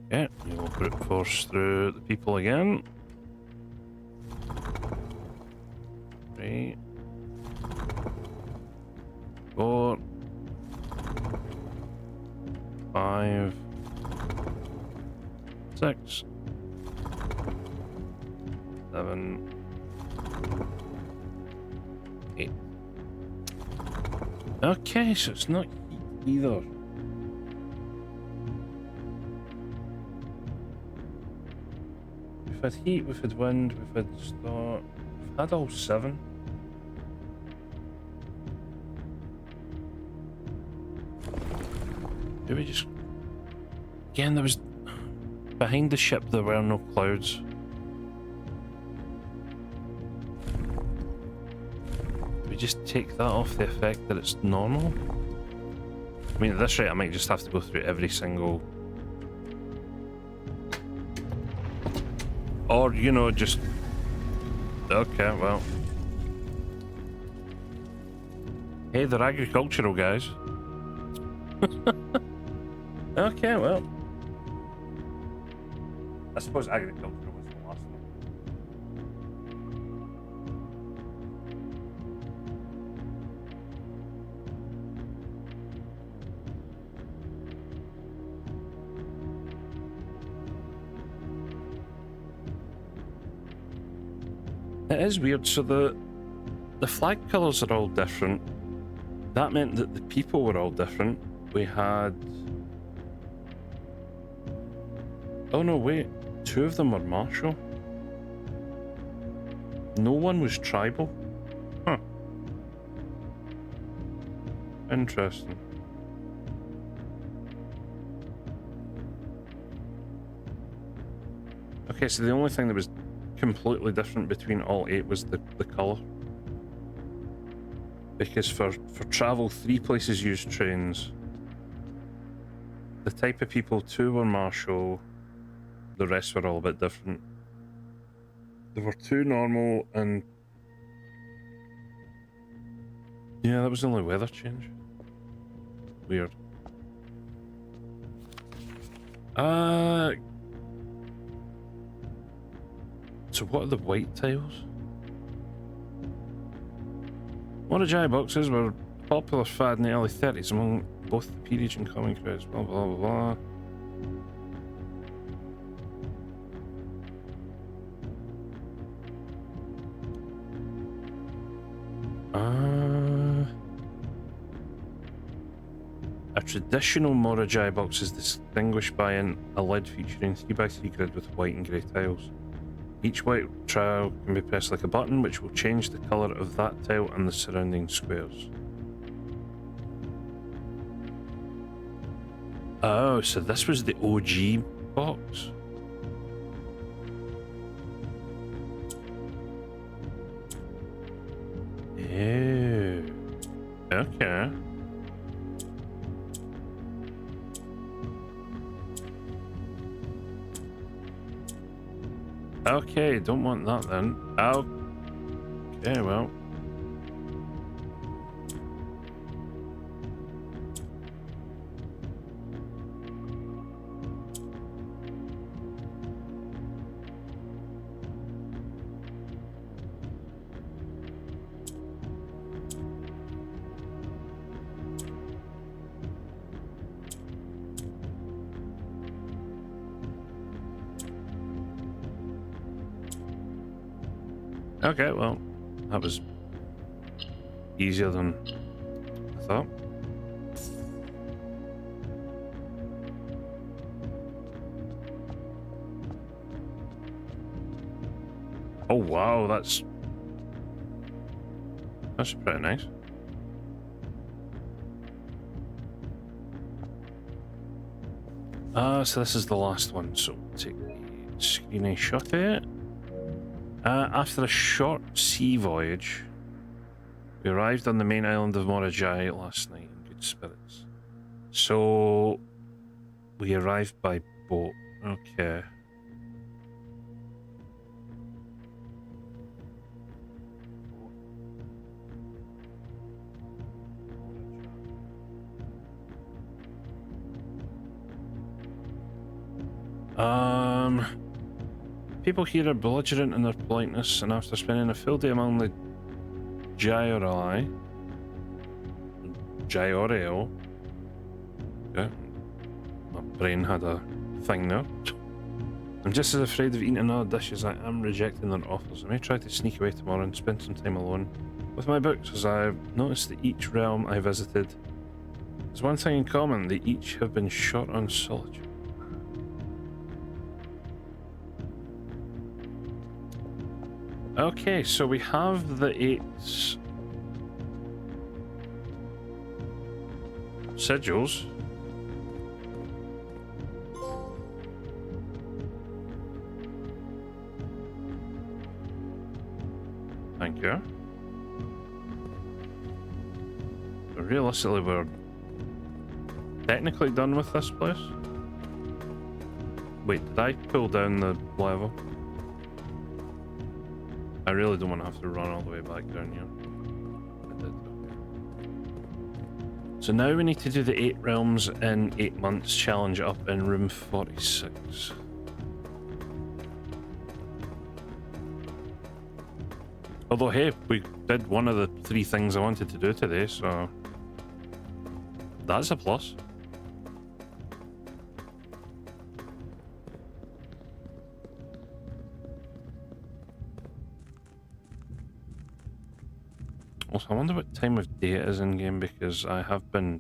Okay, you will brute force through the people again. 3, 4, 5, 6, 7, 8. Okay, so it's not heat either. We've had heat, we've had wind, we've had star. We've had all 7. Do we just... Again, there was... Behind the ship there were no clouds. We just take that off the effect that it's normal? I mean, at this rate I might just have to go through every single... Or, you know, just... Okay, well... Hey, they're agricultural guys. Okay, well. I suppose agriculture was the last one. It is weird. So the flag colours are all different. That meant that the people were all different. We had... Oh no, wait. 2 of them were martial. No one was tribal. Huh. Interesting. Okay, so the only thing that was completely different between all 8 was the colour. Because for travel, 3 places used trains. The type of people, 2 were martial, the rest were all a bit different. There were 2 normal and... Yeah, that was the only weather change. Weird. So what are the white tiles? Morajai boxes were a popular fad in the early 30s among both the peerage and common crowds. Blah blah blah blah. A traditional Morajai box is distinguished by a lid featuring 3x3 grid with white and grey tiles. Each white tile can be pressed like a button, which will change the colour of that tile and the surrounding squares. Oh, so this was the OG box? Ew. Okay. Okay, don't want that then. Okay, well. Okay, well, that was easier than I thought. Oh wow, that's pretty nice. So this is the last one, so we'll take the screening shot at it. After a short sea voyage, we arrived on the main island of Morajai last night in good spirits. So, we arrived by boat. Okay. People here are belligerent in their politeness, and after spending a full day among the Jaiorei, yeah, my brain had a thing there. I'm just as afraid of eating another dish as I am rejecting their offers. I may try to sneak away tomorrow and spend some time alone with my books, as I've noticed that each realm I visited has one thing in common: they each have been shot on solitude. Okay, so we have the 8 sigils. Thank you. But realistically, we're technically done with this place. Wait, did I pull down the level? I really don't want to have to run all the way back down here. I did, okay. So now we need to do the 8 realms in 8 months challenge up in room 46. Although, hey, we did one of the 3 things I wanted to do today, so that's a plus. Also, I wonder what time of day it is in game, because I have been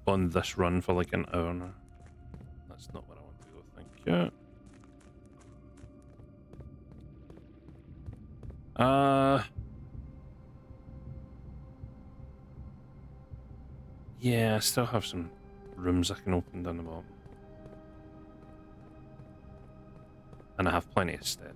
on this run for like an hour now. That's not where I want to go, thank you. Yeah, I still have some rooms I can open down the bottom. And I have plenty of steps.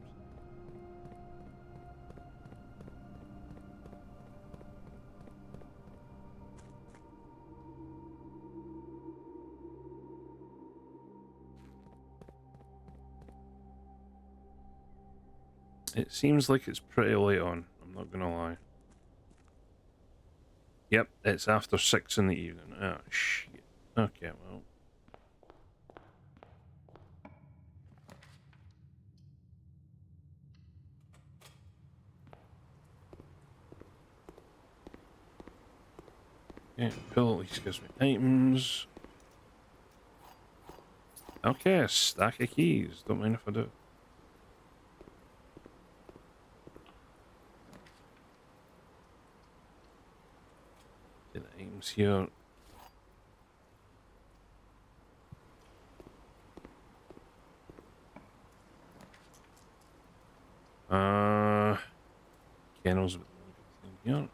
It seems like it's pretty late on, I'm not gonna lie. Yep, it's after 6 in the evening. Oh, shit. Okay, well. Yeah, cool, at least gives me items. Okay, a stack of keys. Don't mind if I do. Get the items here. Kennels with the only good thing here.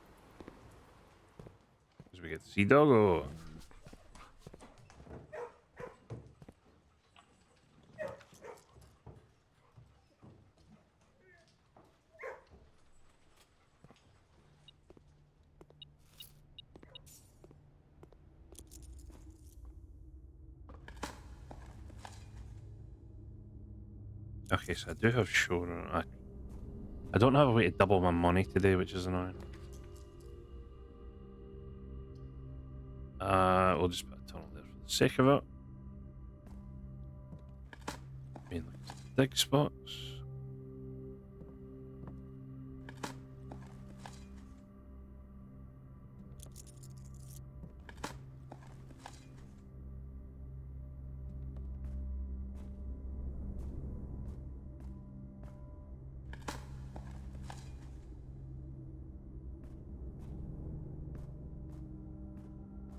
As we get to see Doggo. Okay, so I do have showroom. I don't have a way to double my money today, which is annoying. We'll just put a tunnel there for the sake of it. Main dig spots.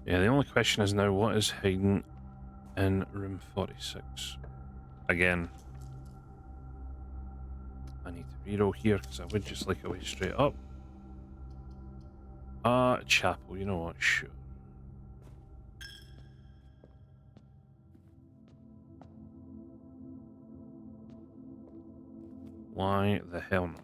Yeah, the only question is now, what is hiding in room 46? Again, I need to reroll here because I would just like a way straight up. Chapel, you know what? Sure. Why the hell not?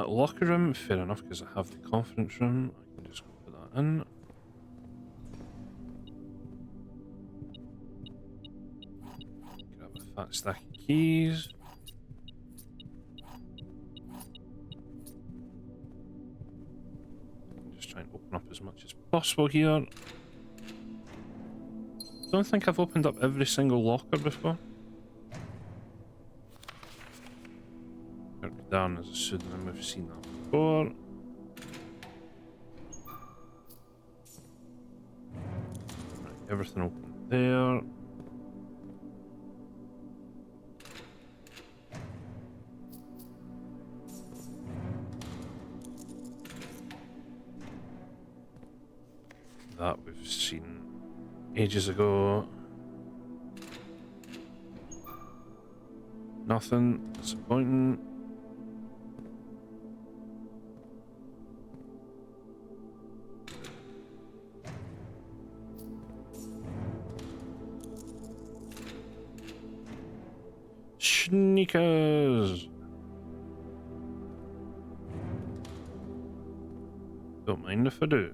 Locker room, fair enough, because I have the conference room. I can just go put that in. Grab a fat stack of keys. Just try and open up as much as possible here. Don't think I've opened up every single locker before. Down as a pseudonym, we've seen that before. Right, everything open there. That we've seen ages ago. Nothing disappointing. Sneakers. Don't mind if I do.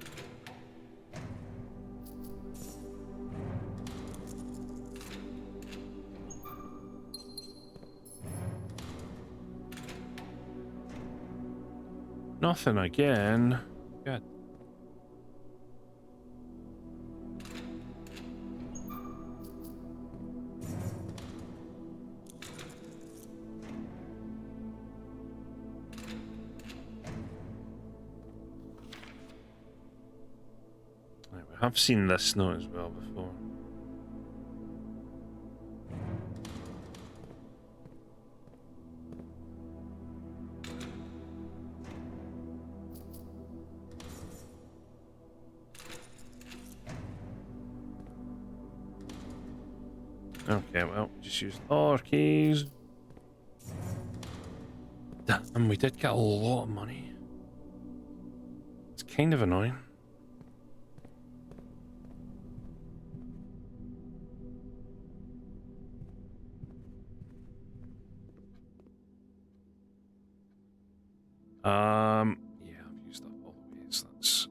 Nothing again. I've seen this note as well before. Okay, well, just use our keys. Damn, we did get a lot of money. It's kind of annoying. Yeah, I've used up all the ways. That's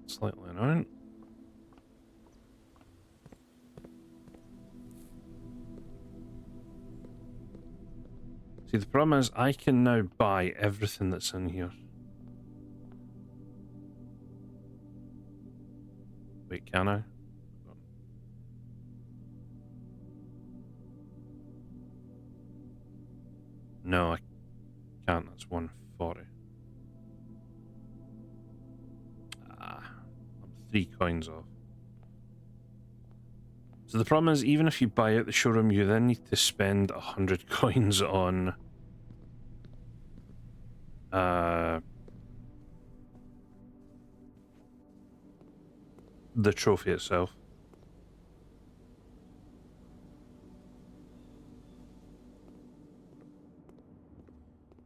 slightly annoying. See, the problem is I can now buy everything that's in here. Wait, can I? No, I can't. That's 140. I'm 3 coins off. So the problem is, even if you buy out the showroom, you then need to spend 100 coins on the trophy itself.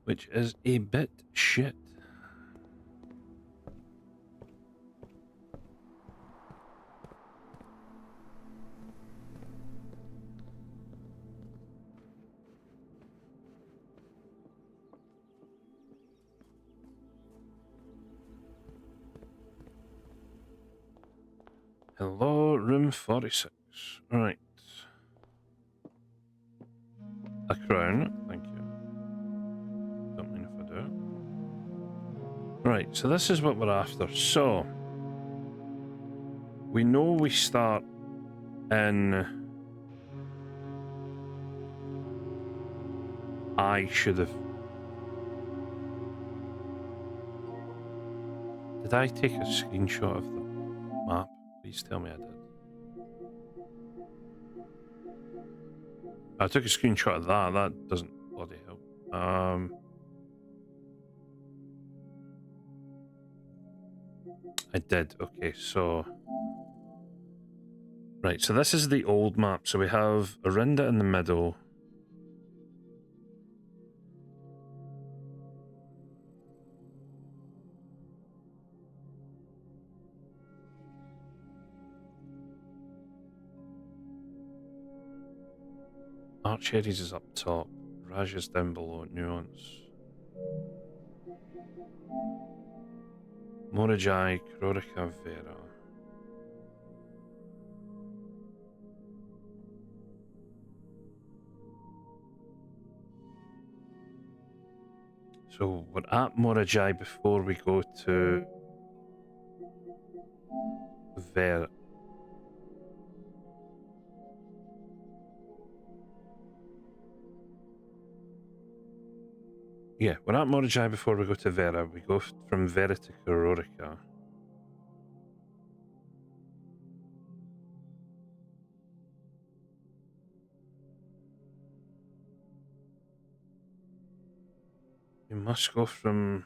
Which is a bit shit. Hello, room 46. Right. A crown, thank you. Don't mind if I do. Right, so this is what we're after. So, we know we start in... I should have... Did I take a screenshot of the map? Please tell me I did. I took a screenshot of that. That doesn't bloody help. I did. Okay, so... Right, so this is the old map. So we have Orinda in the middle. Archeries is up top. Raj is down below. Nuance. Morajai, Krorika, Vera. So we're at Morajai before we go to Vera. Yeah, we're at Morajai before we go to Vera. We go from Vera to Krorika. You must go from...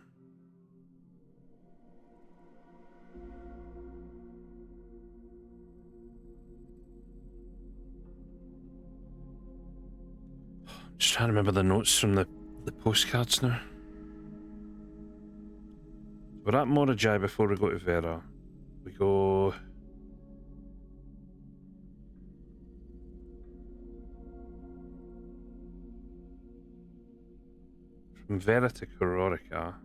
I'm just trying to remember the notes from the postcards now. We're at Morajai before we go to Vera. We go... From Vera to Krorika.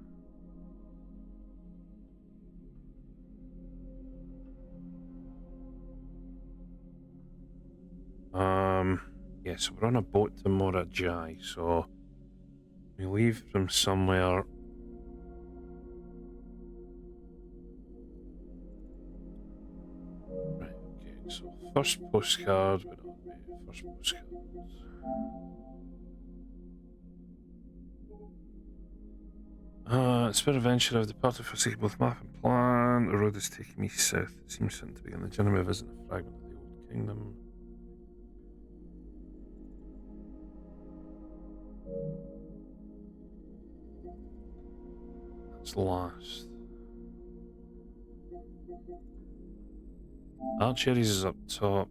Yeah, so we're on a boat to Morajai, so we leave from somewhere. Right, okay, so first postcard, where are we? First postcard. Spirit Adventure have departed for sake of both map and plan. The road is taking me south. It seems certain to begin the journey of visiting a fragment of the old kingdom. That's last. Archeries is up top.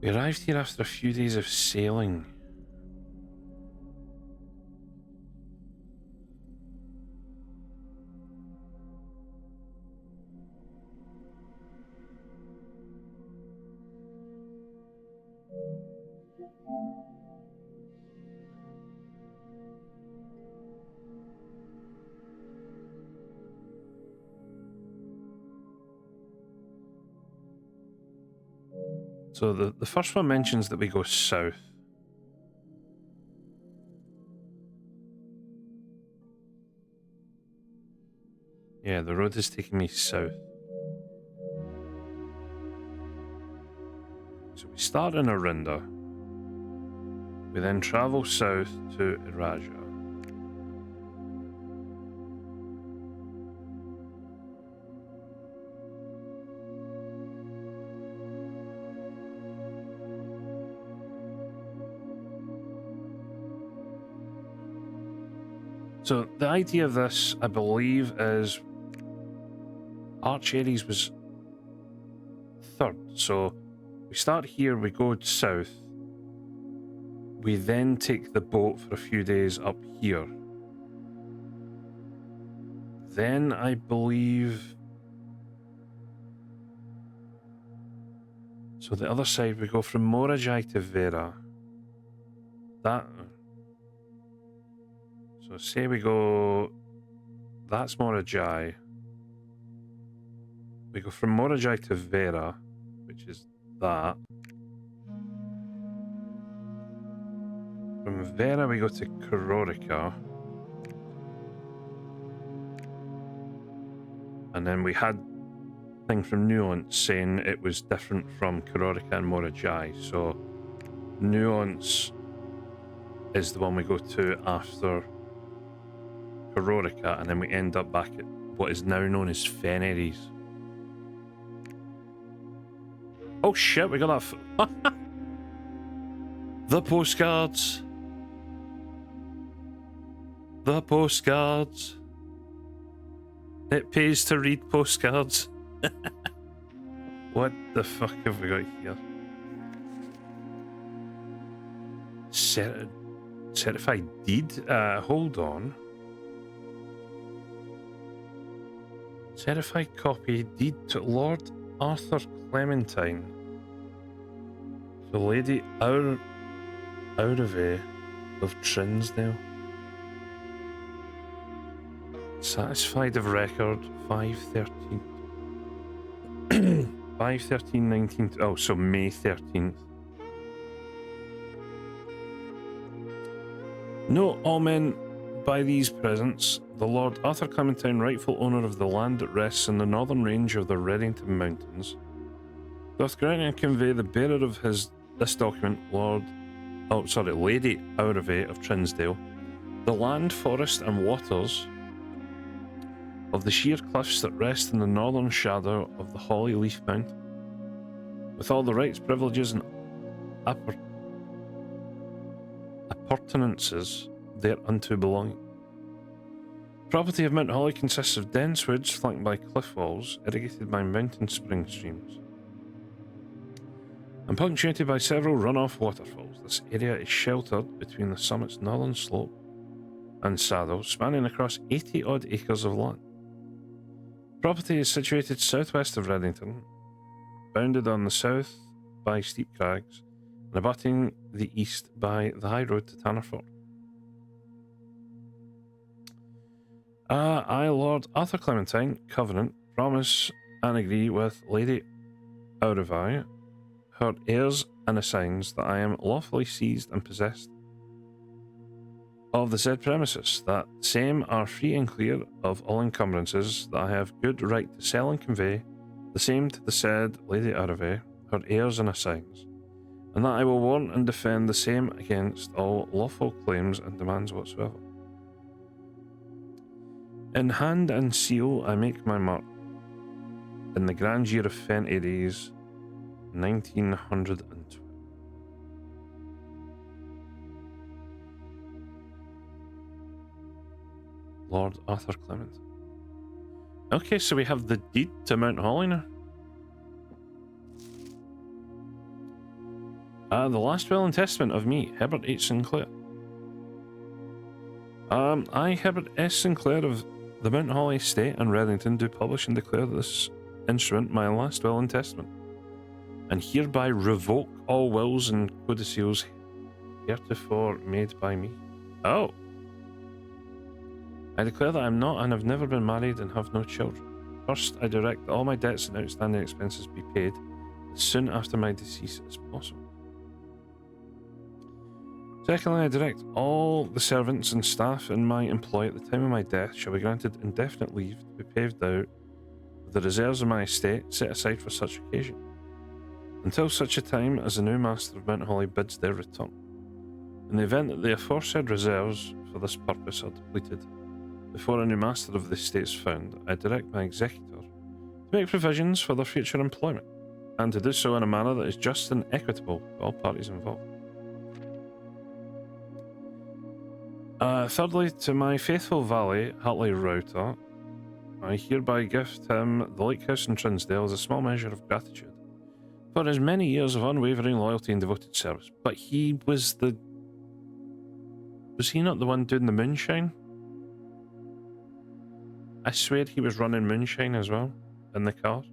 We arrived here after a few days of sailing. So the first one mentions that we go south. Yeah, the road is taking me south. So we start in Arinda. We then travel south to Iraja. So the idea of this, I believe, is Archeries was third. So we start here, we go south. We then take the boat for a few days up here. Then I believe... So the other side, we go from Morajai to Vera. That... So say we go... That's Morajai. We go from Morajai to Vera, which is that. From Vera we go to Kororica. And then we had a thing from Nuance saying it was different from Kororica and Morajai. So Nuance is the one we go to after Kororica, and then we end up back at what is now known as Fenris. Oh shit, we got that. The postcards. The postcards. It pays to read postcards. What the fuck have we got here? Certified deed? Hold on. Certified copy deed to Lord Arthur Clementine. The Lady Aurave of Trinsdale. Satisfied of record 5/13. 5/13/19. Oh, so May 13th. No, all men by these presents, the Lord Arthur Clementine, rightful owner of the land that rests in the northern range of the Reddington Mountains, doth grant and convey the bearer of this document, Lady Aurave of Trinsdale, the land, forest, and waters of the sheer cliffs that rest in the northern shadow of the Holly Leaf Mountain, with all the rights, privileges, and appurtenances thereunto belonging. Property of Mount Holly consists of dense woods flanked by cliff walls, irrigated by mountain spring streams, and punctuated by several run-off waterfalls. This area is sheltered between the summit's northern slope and saddle, spanning across 80-odd acres of land. Property is situated southwest of Reddington, bounded on the south by steep crags, and abutting the east by the high road to Tannerford. I, Lord Arthur Clementine, covenant, promise, and agree with Lady Aurave, her heirs and assigns, that I am lawfully seized and possessed of the said premises, that same are free and clear of all encumbrances, that I have good right to sell and convey the same to the said Lady Aurave, her heirs and assigns, and that I will warrant and defend the same against all lawful claims and demands whatsoever. In hand and seal, I make my mark. In the grand year of Fenty days, 1912. Lord Arthur Clement. Okay, so we have the deed to Mount Holly now. The last will and testament of me, Herbert H. Sinclair. I, Herbert S. Sinclair of the Mount Holly Estate and Redington, do publish and declare this instrument my last will and testament, and hereby revoke all wills and codicils heretofore made by me. Oh. I declare that I am not and have never been married and have no children. First, I direct that all my debts and outstanding expenses be paid as soon after my decease as possible. Secondly, I direct all the servants and staff in my employ at the time of my death shall be granted indefinite leave to be paved out of the reserves of my estate set aside for such occasion, until such a time as the new master of Mount Holly bids their return. In the event that the aforesaid reserves for this purpose are depleted before a new master of the estate is found, I direct my executor to make provisions for their future employment, and to do so in a manner that is just and equitable to all parties involved. Thirdly, to my faithful valet, Hartley Router, I hereby gift him the Lake House in Trinsdale as a small measure of gratitude for his many years of unwavering loyalty and devoted service. But he was the... Was he not the one doing the moonshine? I swear he was running moonshine as well, in the car.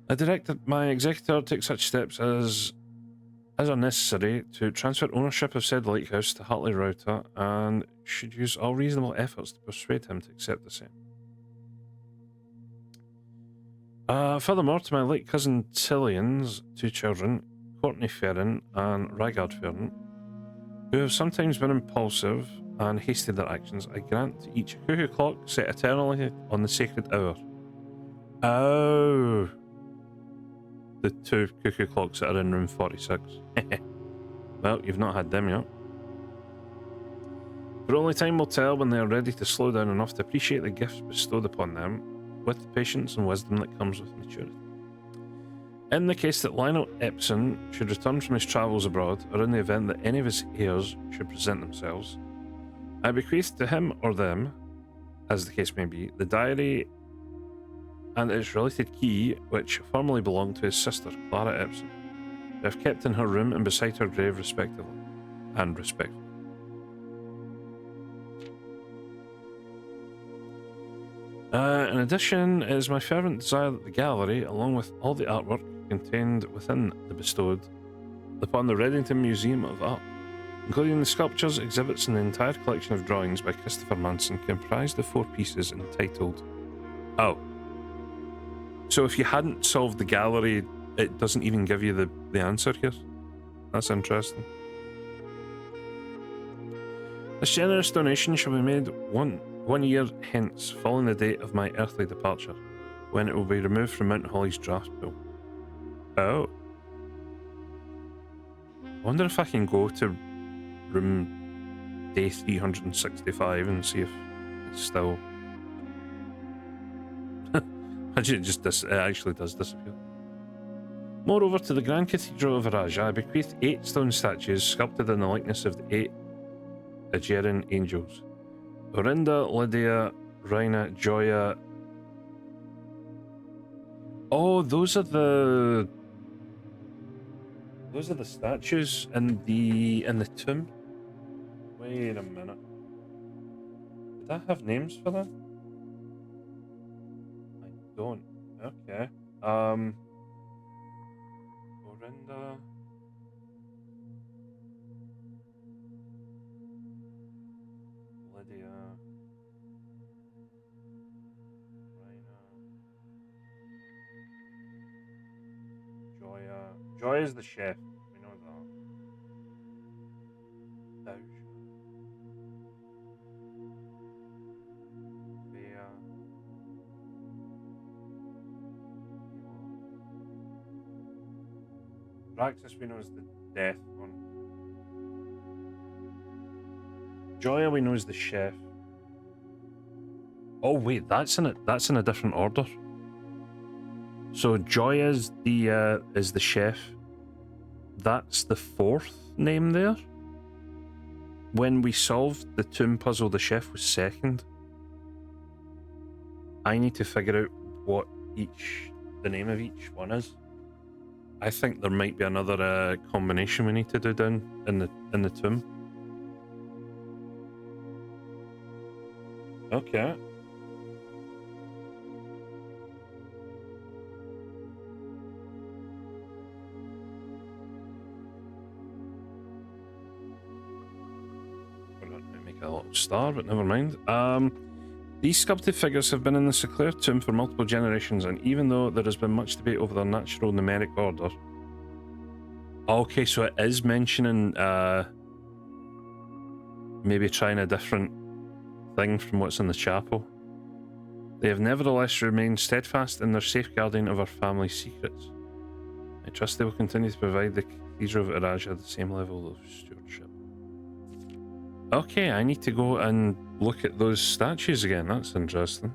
I direct that my executor take such steps as are necessary to transfer ownership of said Lake House to Hartley Router, and should use all reasonable efforts to persuade him to accept the same. Furthermore, to my late cousin Tillian's 2 children, Courtney Ferrin and Rygard Ferrin, who have sometimes been impulsive and hasty in their actions, I grant to each a cuckoo clock set eternally on the sacred hour. Oh, the 2 cuckoo clocks that are in room 46. Well, you've not had them yet. For only time will tell when they are ready to slow down enough to appreciate the gifts bestowed upon them, with the patience and wisdom that comes with maturity. In the case that Lionel Epson should return from his travels abroad, or in the event that any of his heirs should present themselves, I bequeath to him or them, as the case may be, the diary and its related key, which formerly belonged to his sister, Clara Epson, they have kept in her room and beside her grave respectively, and respectfully. In addition, it is my fervent desire that the gallery, along with all the artwork contained within the bestowed upon the Redington Museum of Art, including the sculptures, exhibits, and the entire collection of drawings by Christopher Manson, comprised of 4 pieces entitled... Oh. So if you hadn't solved the gallery, it doesn't even give you the answer here? That's interesting. This generous donation shall be made one year hence, following the date of my earthly departure, when it will be removed from Mount Holly's draft pool. Oh. I wonder if I can go to room day 365 and see if it's still... it actually does disappear. Moreover, to the Grand Cathedral of Raja, I bequeath 8 stone statues sculpted in the likeness of the 8 Aegean angels. Orinda, Lydia, Raina, Joya. Oh, those are the statues in the tomb. Wait a minute. Did I have names for them? I don't. Okay. Orinda. Lydia. Raina. Joya. Joya is the chef. We know that. Douche. Thea. Raxus we know is the death one. Joya we know is the chef. Oh wait, that's in a different order. So Joy is the chef. That's the fourth name there. When we solved the tomb puzzle, the chef was second. I need to figure out what the name of each one is. I think there might be another combination we need to do down in the tomb. Okay. Make a little star, but never mind. These sculpted figures have been in the Seclair tomb for multiple generations, and even though there has been much debate over their natural numeric order. Okay, so it is mentioning maybe trying a different thing from what's in the chapel. They have nevertheless remained steadfast in their safeguarding of our family's secrets. I trust they will continue to provide the Cathedral of Iraja the same level of stewardship. Okay, I need to go and look at those statues again. That's interesting.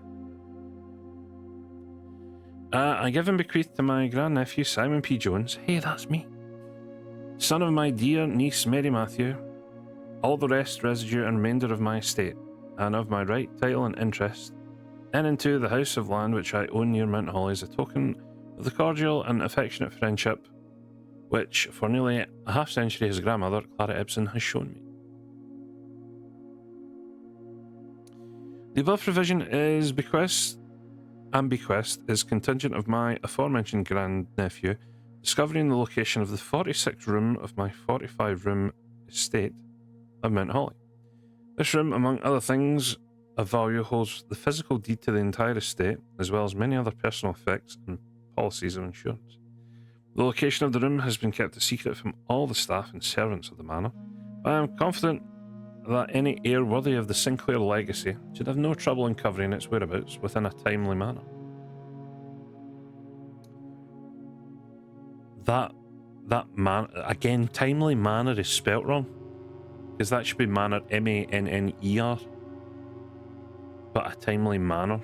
I give and bequeath to my grandnephew Simon P. Jones. Hey, that's me. Son of my dear niece Mary Matthew, all the rest, residue, and remainder of my estate, and of my right, title, and interest, and into the house of land which I own near Mount Holly as a token of the cordial and affectionate friendship which, for nearly a half-century, his grandmother, Clara Ibsen, has shown me. The above provision is bequest is contingent of my aforementioned grandnephew discovering the location of the 46th room of my 45-room estate of Mount Holly. This room, among other things of value, holds the physical deed to the entire estate, as well as many other personal effects and policies of insurance. The location of the room has been kept a secret from all the staff and servants of the manor, but I am confident that any heir worthy of the Sinclair legacy should have no trouble in covering its whereabouts within a timely manner. Again, timely manner is spelt wrong, because that should be manner, M-A-N-N-E-R, but a timely manner.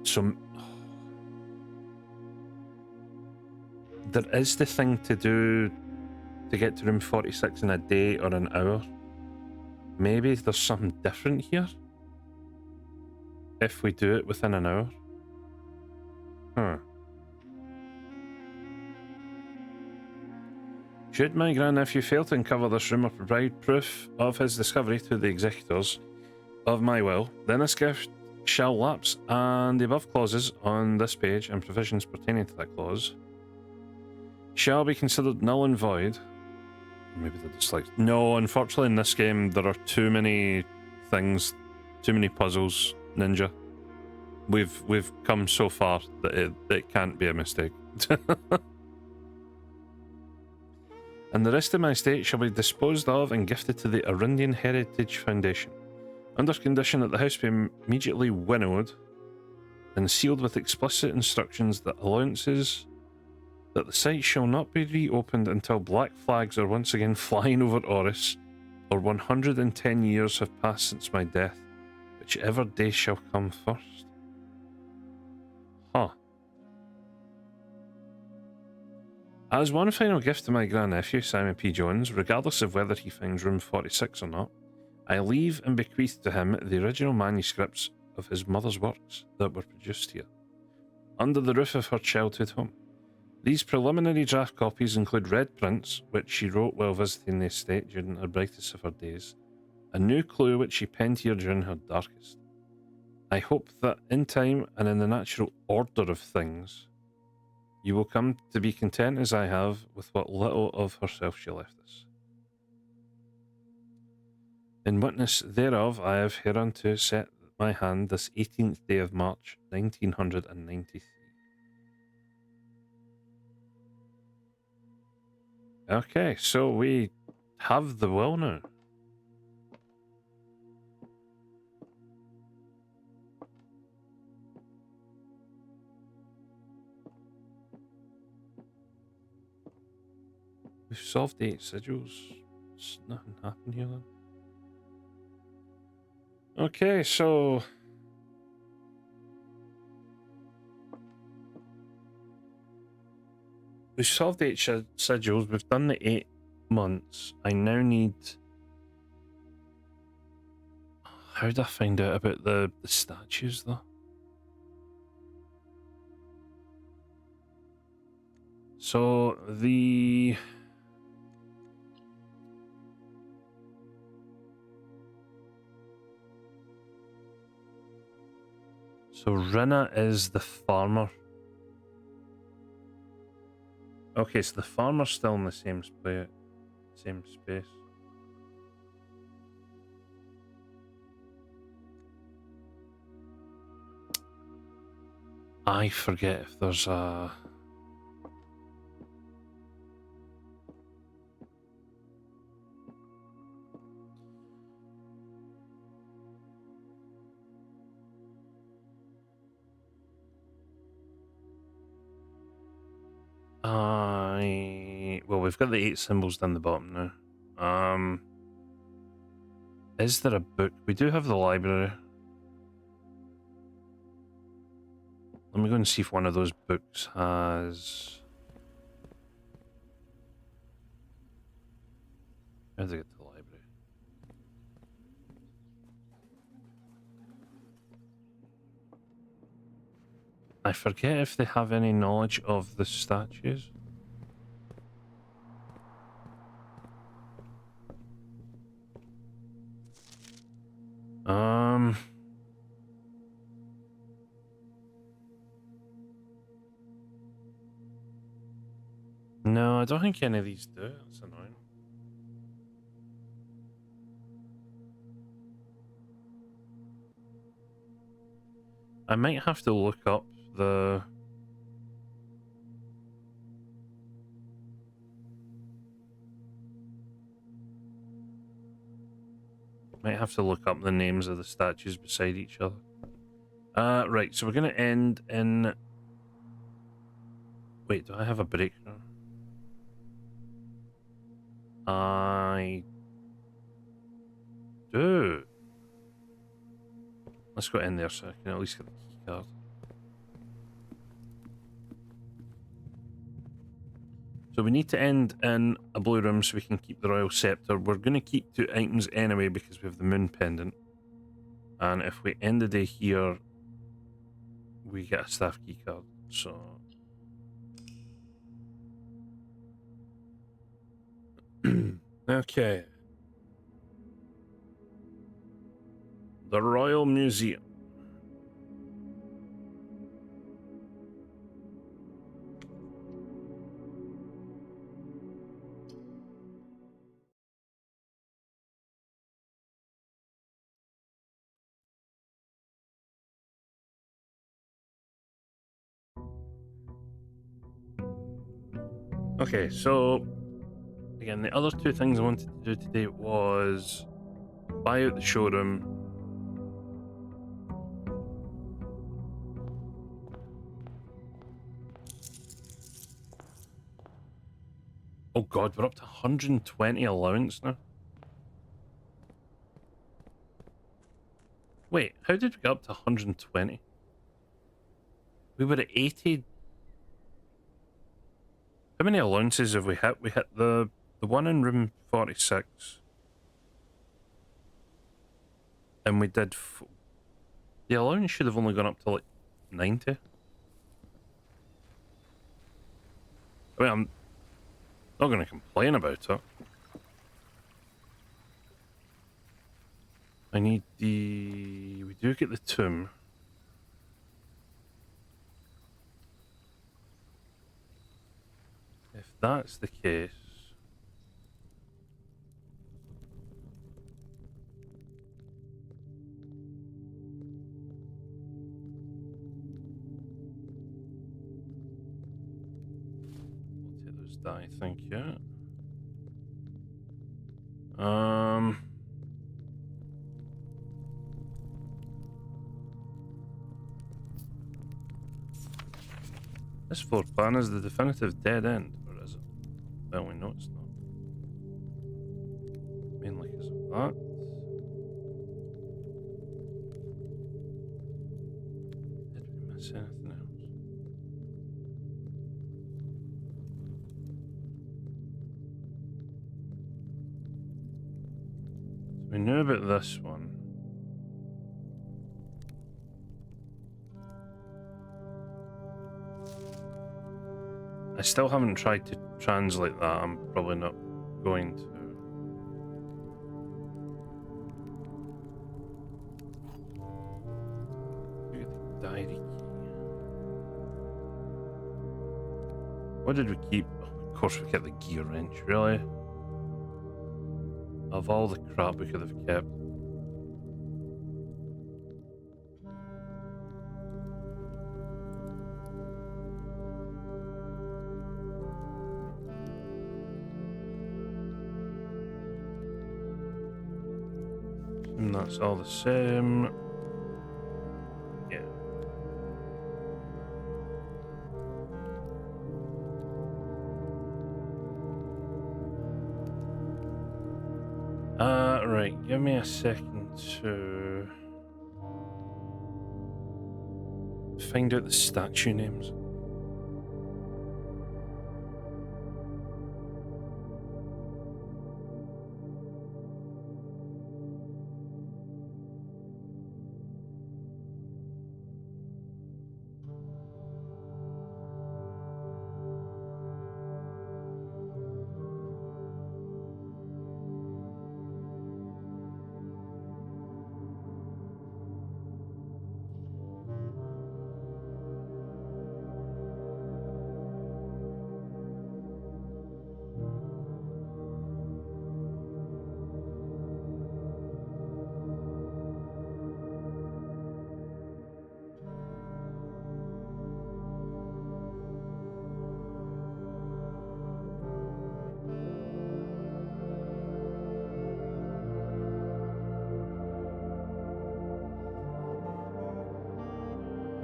So there is the thing to do to get to room 46 in a day or an hour. Maybe there's something different here if we do it within an hour. Should my grandnephew fail to uncover this room or provide proof of his discovery to the executors of my will, then this gift shall lapse, and the above clauses on this page and provisions pertaining to that clause shall be considered null and void. Maybe they're just like, no, unfortunately in this game there are too many things, too many puzzles, Ninja. We've come so far that it can't be a mistake. And the rest of my estate shall be disposed of and gifted to the Arindian Heritage Foundation, under condition that the house be immediately winnowed and sealed with explicit instructions that the site shall not be reopened until black flags are once again flying over Oris, or 110 years have passed since my death, whichever day shall come first. Huh. As one final gift to my grandnephew, Simon P. Jones, regardless of whether he finds room 46 or not, I leave and bequeath to him the original manuscripts of his mother's works that were produced here, under the roof of her childhood home. These preliminary draft copies include red prints, which she wrote while visiting the estate during her brightest of her days, a new clue which she penned here during her darkest. I hope that in time and in the natural order of things, you will come to be content as I have with what little of herself she left us. In witness thereof, I have hereunto set my hand this 18th day of March, 1993. Okay, so we have the will now. We've solved 8 sigils. Nothing happened here then. Okay, so we solved the 8 sigils. We've done the 8 months. I now need. How did I find out about the statues though? So the Rina is the farmer. Okay, so the farmer's still in the same space. I forget if there's a. Well, we've got the 8 symbols down the bottom now. Is there a book? We do have the library. Let me go and see if one of those books has. How do I get to the library? I forget if they have any knowledge of the statues. No, I don't think any of these do. That's annoying. I might have to look up the. Might have to look up the names of the statues beside each other. Right, so we're gonna end in. Wait, do I have a break now? I do. Let's go in there so I can at least get the key card. So we need to end in a blue room so we can keep the Royal Scepter. We're going to keep 2 items anyway because we have the Moon Pendant. And if we end the day here, we get a staff key card. So... okay. The Royal Museum. Okay, so again, the other 2 things I wanted to do today was buy out the showroom. Oh god, we're up to 120 allowance now. Wait, how did we get up to 120? We were at 80. How many allowances have we hit? We hit the one in room 46. And we did... the allowance should have only gone up to like 90. I mean, I'm not going to complain about it. I need the... we do get the tomb. If that's the case... we'll take those die, thank you. This floor plan is the definitive dead end, or is it? Well, we know it's not. Mainly because of that. miss anything else? So we knew about this one. I still haven't tried to translate that. I'm probably not going to. Look at the diary key. What did we keep? Oh, of course, we kept the gear wrench, really. Of all the crap we could have kept. And that's all the same. Yeah. Right, give me a second to find out the statue names.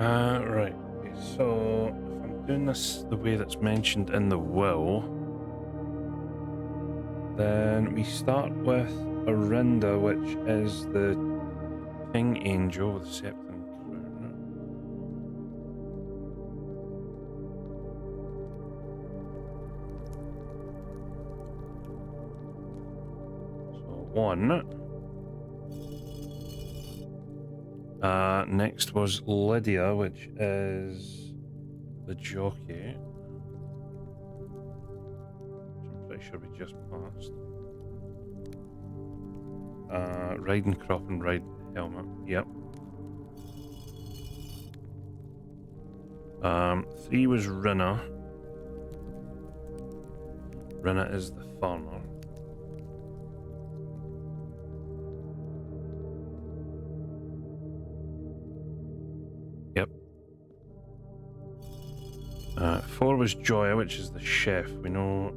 Right. Okay, so if I'm doing this the way that's mentioned in the will, then we start with Arinda, which is the King Angel with the Scepter and Crown. So one. Next was Lydia, which is the jockey. Which I'm pretty sure we just passed. Riding crop and riding helmet. Yep. 3 was Rinna. Rinna is the farmer. Yep. 4 was Joya, which is the chef. We know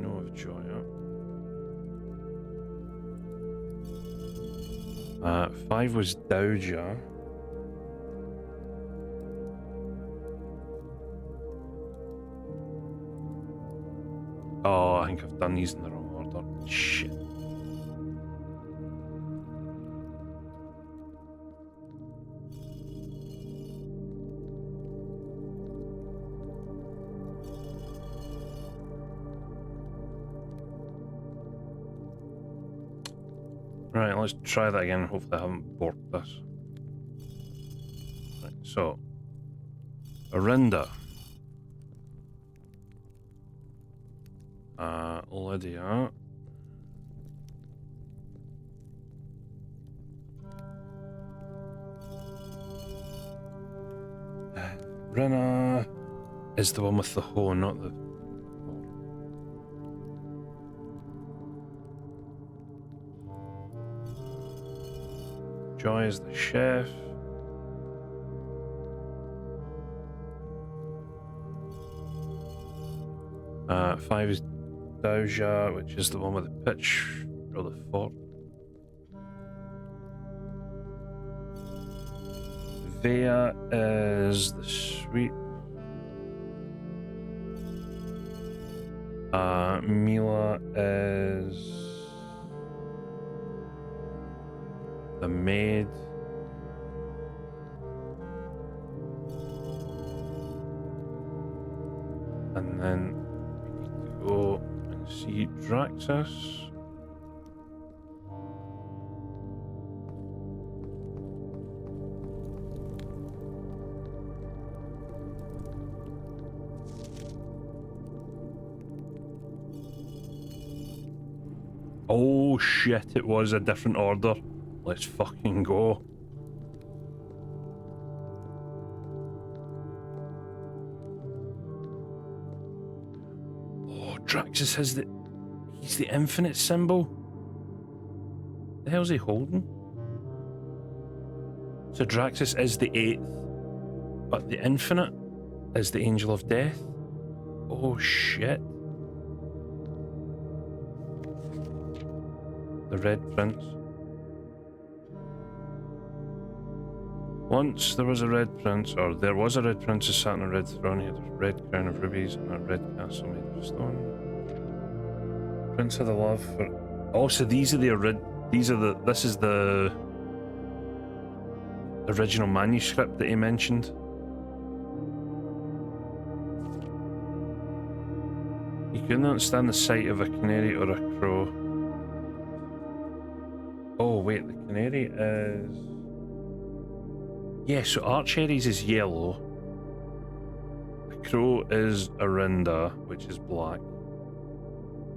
of Joya. 5 was Dowager. Oh, I think I've done these in the wrong order. Shit. Right, let's try that again. Hopefully I haven't borked this. Right, so Arinda. Lydia. Rinna is the one with the hoe, not the... Joy is the chef. Five is Dowager, which is the one with the pitch or the fort. Vea is the sweet. Mila is the maid. then we need to go and see Draxus. Oh shit, it was a different order. Let's fucking go. Oh, Draxus has the... He's the infinite symbol. The hell's he holding? So Draxus is the 8th, but the infinite is the angel of death. Oh shit. The Red Prince. Once there was a Red Prince, or there was a Red Prince who sat on a red throne. He had a red crown of rubies and a red castle made of stone. Prince had a love for... Oh, so these are the... This is the original manuscript that he mentioned. He couldn't understand the sight of a canary or a crow. Oh wait, the canary is... Yeah, so Archaeries is yellow. The crow is Arinda, which is black.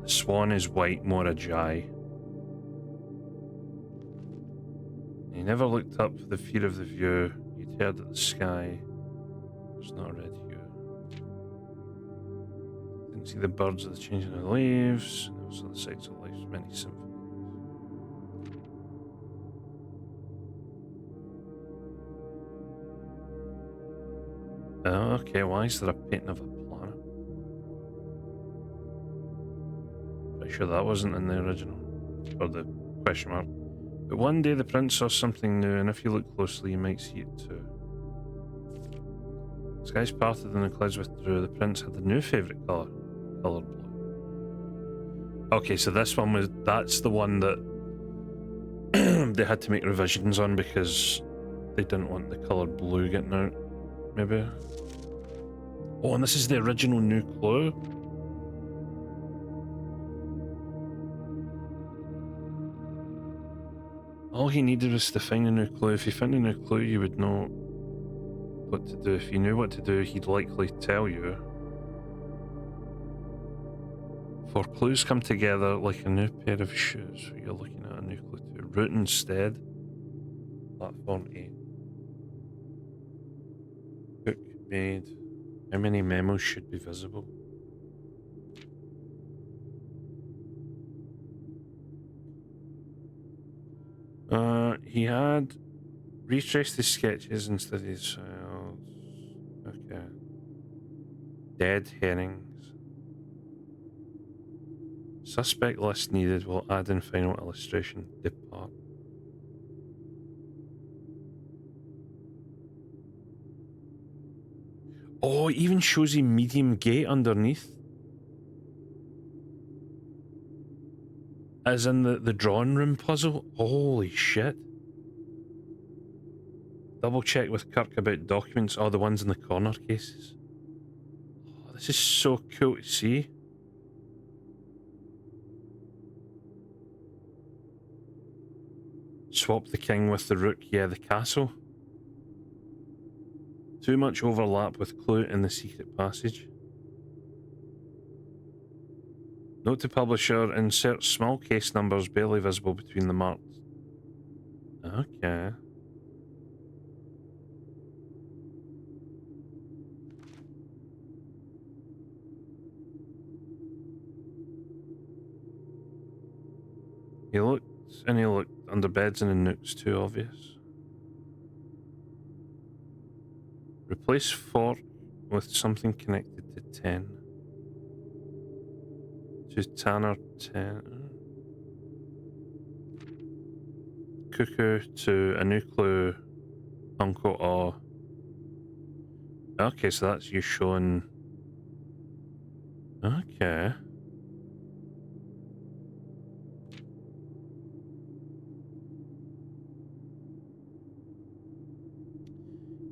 The swan is white, Morajai. He never looked up for the fear of the view. He stared at the sky. It's not a red hue. Didn't see the birds or the changing of the leaves. Never saw the sights of life's many symphonies. Oh, okay, why is there a painting of a planet? Pretty sure that wasn't in the original. Or the question mark. But one day the prince saw something new, and if you look closely, you might see it too. The skies parted and the clouds withdrew. The prince had a new favourite colour. Colour blue. Okay, so this one was... That's the one that they had to make revisions on because they didn't want the colour blue getting out. Maybe. Oh, and this is the original new clue. All he needed was to find a new clue. If you found a new clue, you would know what to do. If you knew what to do, he'd likely tell you. For clues come together like a new pair of shoes. You're looking at a new clue too. Route instead. Platform 8. Book made. How many memos should be visible? He had retraced his sketches and studied his files. Okay. Dead herrings. Suspect list needed. Will add in final illustration. Depart. Oh, it even shows you medium gate underneath. As in the drawing room puzzle. Holy shit. Double check with Kirk about documents. Oh, the ones in the corner cases. Oh, this is so cool to see. Swap the king with the rook. Yeah, the castle. Too much overlap with clue in the secret passage. Note to publisher, insert small case numbers barely visible between the marks. Okay. He looked and he looked under beds and in nooks, too obvious. Replace fork with something connected to 10. To Tanner 10. Cuckoo to a new clue. Uncle O. Okay, so that's you showing. Okay.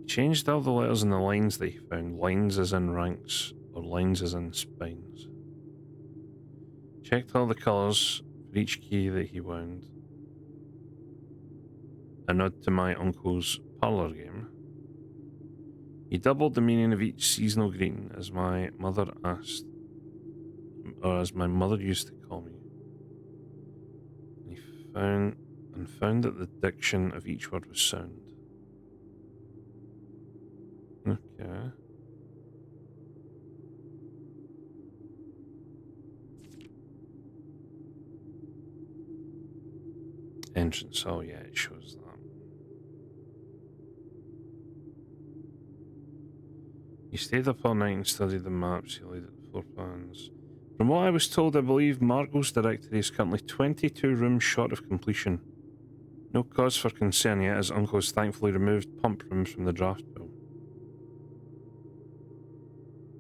Changed all the letters in the lines that he found. Lines as in ranks or lines as in spines. Checked all the colours for each key that he wound. A nod to my uncle's parlour game. He doubled the meaning of each seasonal greeting as my mother asked, or as my mother used to call me. He found that the diction of each word was sound. Okay. Entrance, oh yeah, it shows that. He stayed up all night and studied the maps. He laid out the floor plans. From what I was told, I believe Margot's directory is currently 22 rooms short of completion. No cause for concern yet, as Uncle has thankfully removed pump rooms from the draft bill.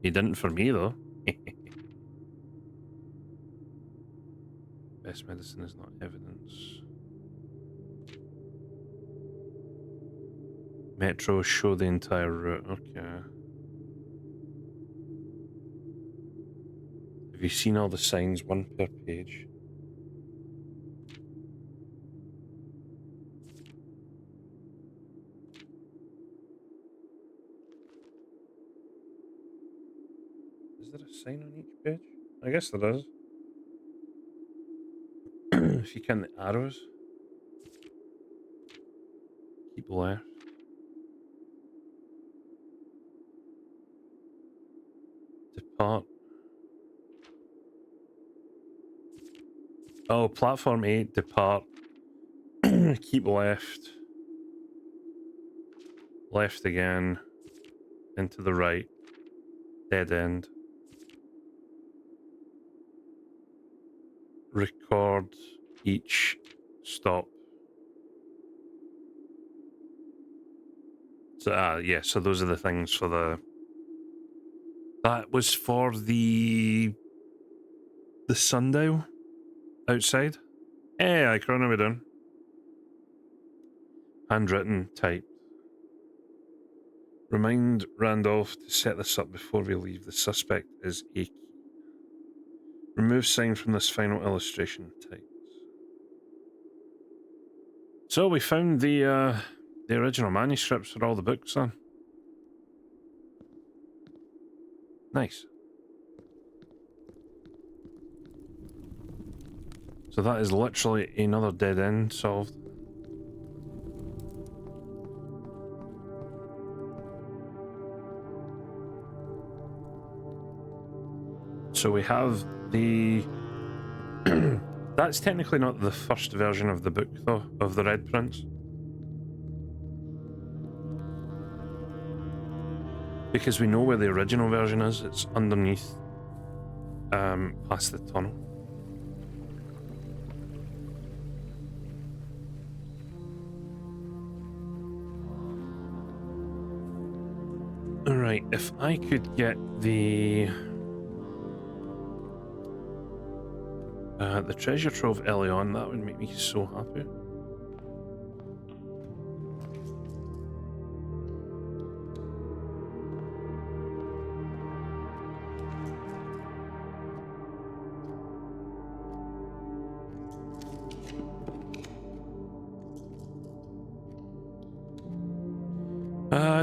He didn't for me, though. Best medicine is not evidence. Metro show the entire route. Okay. Have you seen all the signs? One per page. Is there a sign on each page? I guess there is. If you count the arrows. Keep left. Depart. Oh, platform 8, depart. Keep left. Left again. Into the right. Dead end. Record each stop. So, yeah, so those are the things for the... That was for the sundial outside. Hey, I chrono me down. Handwritten, typed. Remind Randolph to set this up before we leave. The suspect is a key. Remove sign from this final illustration. Types. So we found the original manuscripts for all the books then. Nice. So that is literally another dead end solved. So we have the... That's technically not the first version of the book, though, of the Red Prince. Because we know where the original version is. It's underneath, past the tunnel. Alright, if I could get the treasure trove early on, that would make me so happy.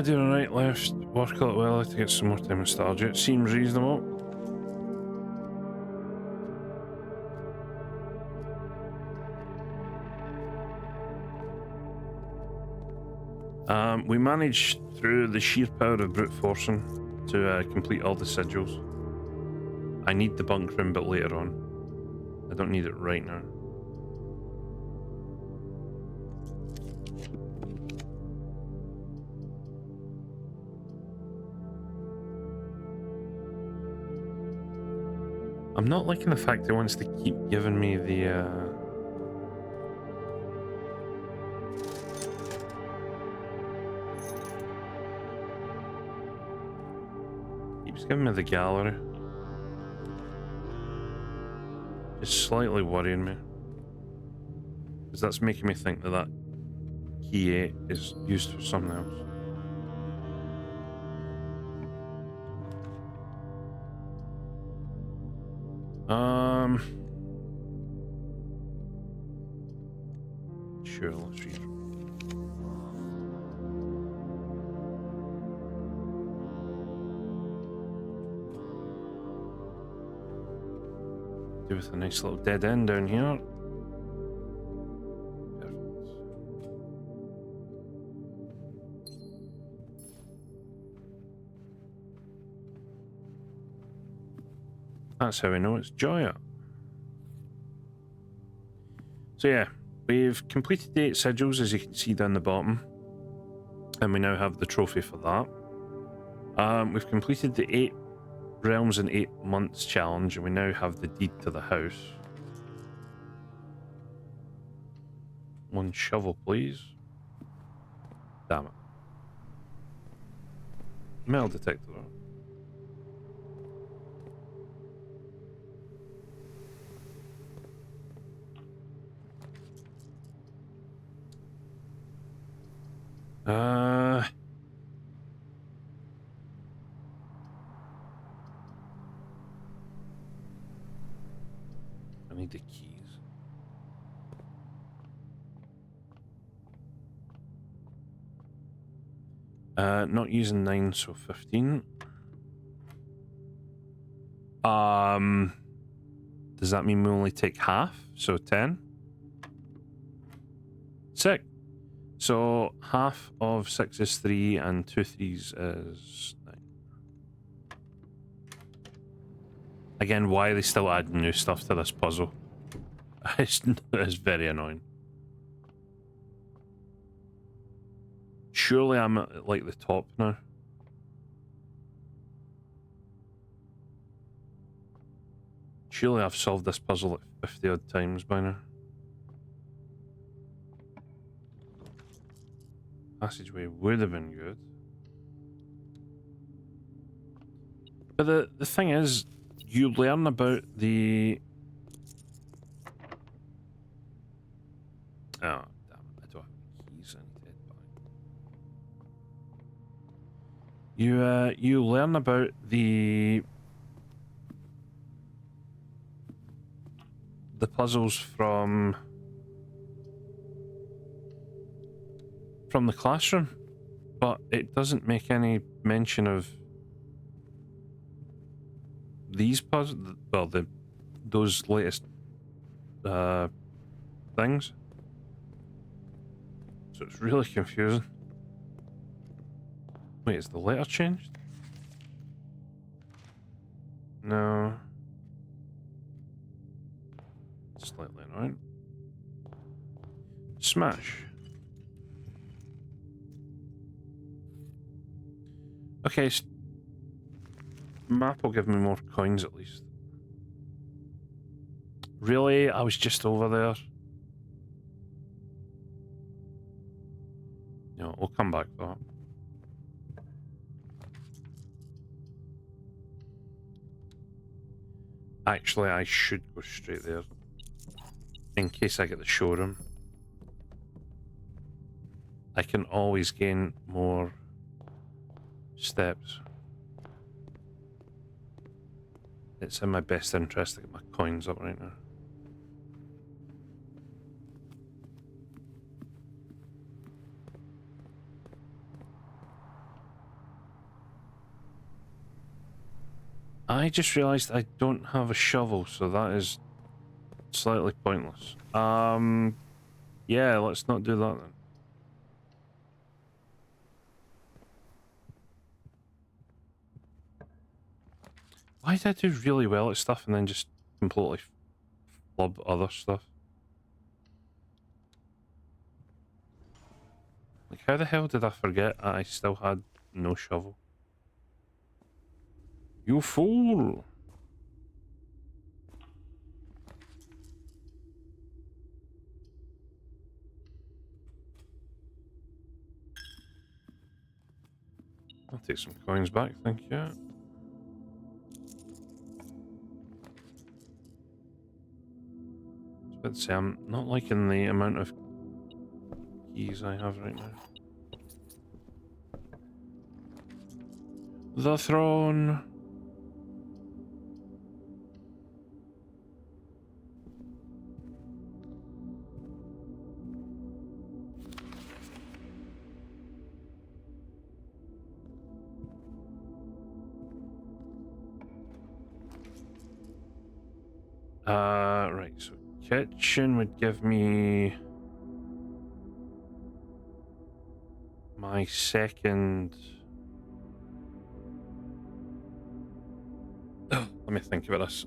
Doing alright, left. Work a little while to get some more time nostalgia. It seems reasonable. We managed, through the sheer power of brute forcing, to complete all the sigils. I need the bunk room, but later on. I don't need it right now. I'm not liking the fact it wants to keep giving me the keeps giving me the gallery. It's slightly worrying me. Because that's making me think that that key 8 is used for something else. Sure, let's read. Do with a nice little dead end down here. Perfect. That's how we know it's Joya. So yeah, we've completed the 8 sigils, as you can see down the bottom, and we now have the trophy for that. We've completed the 8 realms in 8 months challenge, and we now have the deed to the house. 1 shovel, please. Damn it. Metal detector. I need the keys. Not using 9, so 15. Does that mean we only take half? So 10? Sick. So half of 6 is 3 and 2 threes is 9. Again, why are they still adding new stuff to this puzzle? It's very annoying. Surely I'm at like the top now. Surely I've solved this puzzle like 50 odd times by now. Passageway would have been good. But the thing is, you learn about the... Oh, damn it, I don't have any keys. I need to head back. You learn about the puzzles from the classroom, but it doesn't make any mention of these puzzles. Well, those latest things. So it's really confusing. Wait, is the letter changed? No. Slightly annoying. Smash. Okay, map will give me more coins at least. Really? I was just over there. No, we'll come back for that. Actually, I should go straight there. In case I get the showroom. I can always gain more steps. It's in my best interest to get my coins up right now. I just realized I don't have a shovel, so that is slightly pointless. Yeah, let's not do that then. Why did I do really well at stuff and then just completely flub other stuff? Like, how the hell did I forget I still had no shovel? You fool! I'll take some coins back, thank you. I was about to say, I'm not liking the amount of keys I have right now. The throne! Right, so kitchen would give me my second. Oh, let me think about this.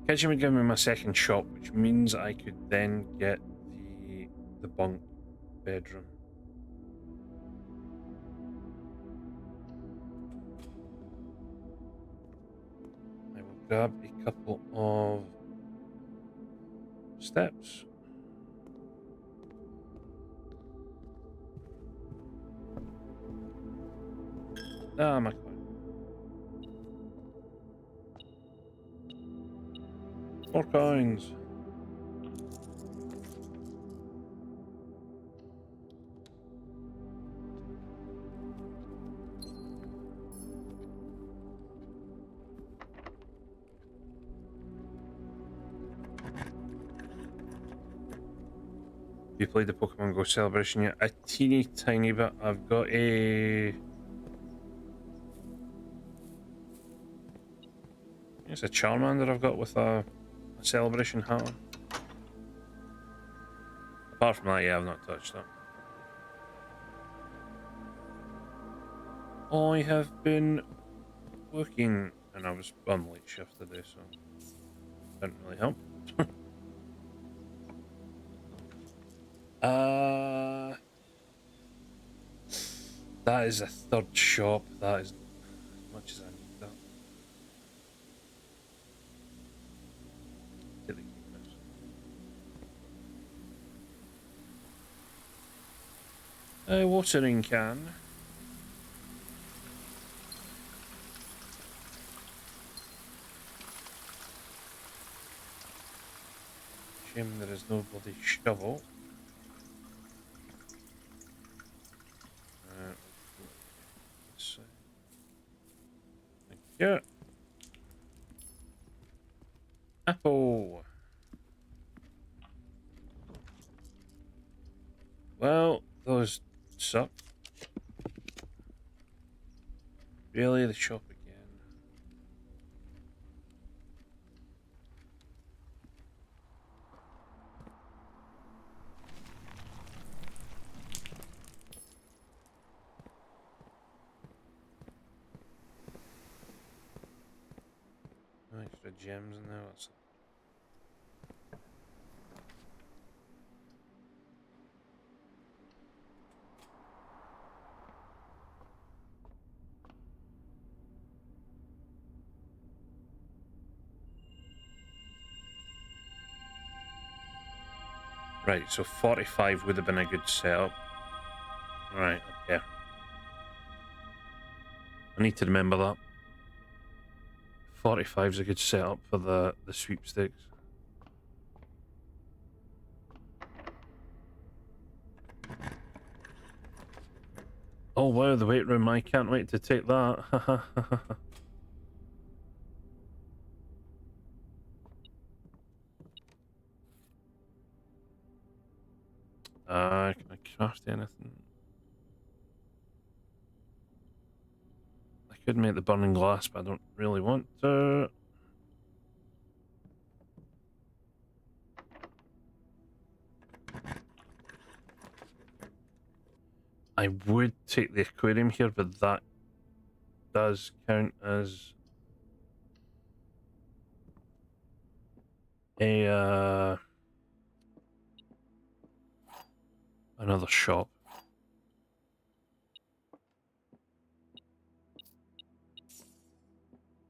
Kitchen would give me my second shop, which means I could then get the bunk bedroom. I will grab a couple of steps. Ah, my coin. More coins. You played the Pokemon Go celebration yet? A teeny tiny bit. I've got a. It's a Charmander I've got with a celebration hat on. Apart from that, yeah, I've not touched that. I have been working, and I was on late shift today, so didn't really help. That is a third shop. That is as much as I need that. Take the keepers. A watering can. Shame there is no bloody shovel. Thank you. Apple. Well, those suck. Really, the shop again. No extra gems in there. What's that? Right, so 45 would have been a good setup. Right, okay. I need to remember that. 45 is a good setup for the sweepstakes. Oh wow, the weight room, I can't wait to take that. Can I craft anything? I could make the burning glass, but I don't really want to. I would take the aquarium here, but that does count as a another shop.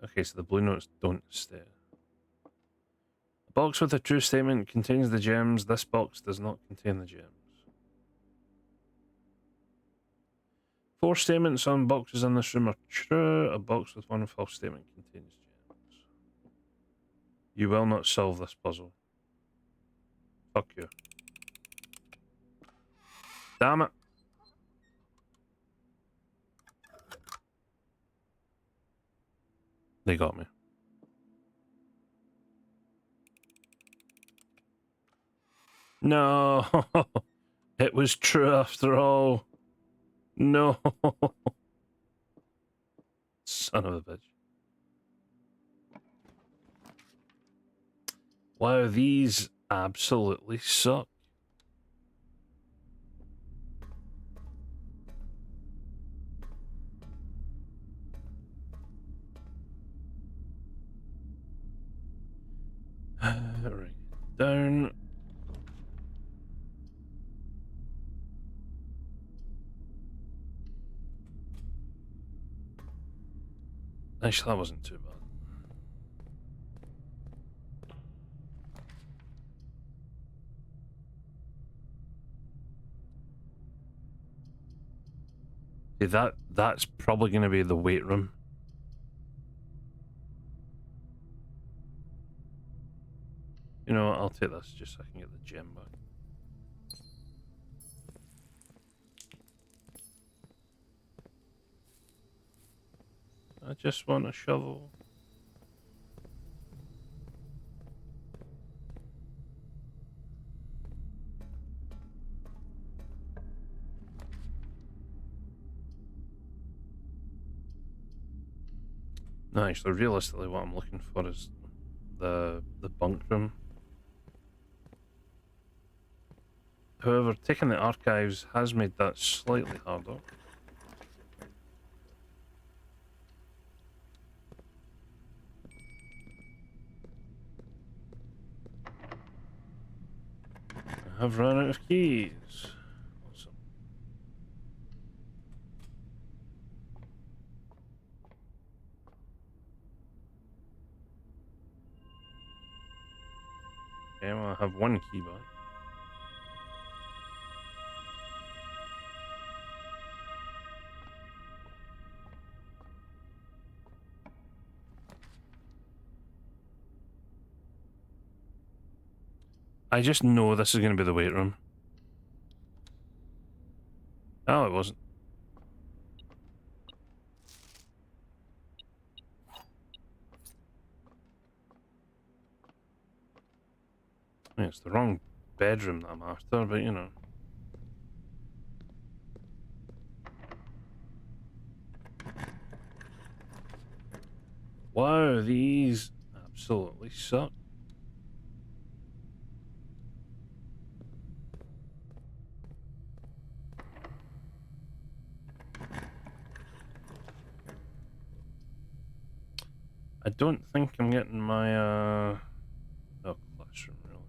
Okay, so the blue notes don't stay. A box with a true statement contains the gems. This box does not contain the gems. 4 statements on boxes in this room are true. A box with one false statement contains gems. You will not solve this puzzle. Fuck you. Damn it. They got me. No. It was true after all. No. Son of a bitch. Wow, these absolutely suck. Right, down. Actually, that wasn't too bad. See, that's probably going to be the weight room. You know what, I'll take this just so I can get the gem back. I just want a shovel. No, actually, realistically, what I'm looking for is the bunk room. However, taking the archives has made that slightly harder. I have run out of keys. Awesome. Okay, well, I have one key back. I just know this is going to be the weight room. Oh, it wasn't. I mean, it's the wrong bedroom that I'm after, but you know. Wow, these absolutely suck. I don't think I'm getting my, oh, classroom, really.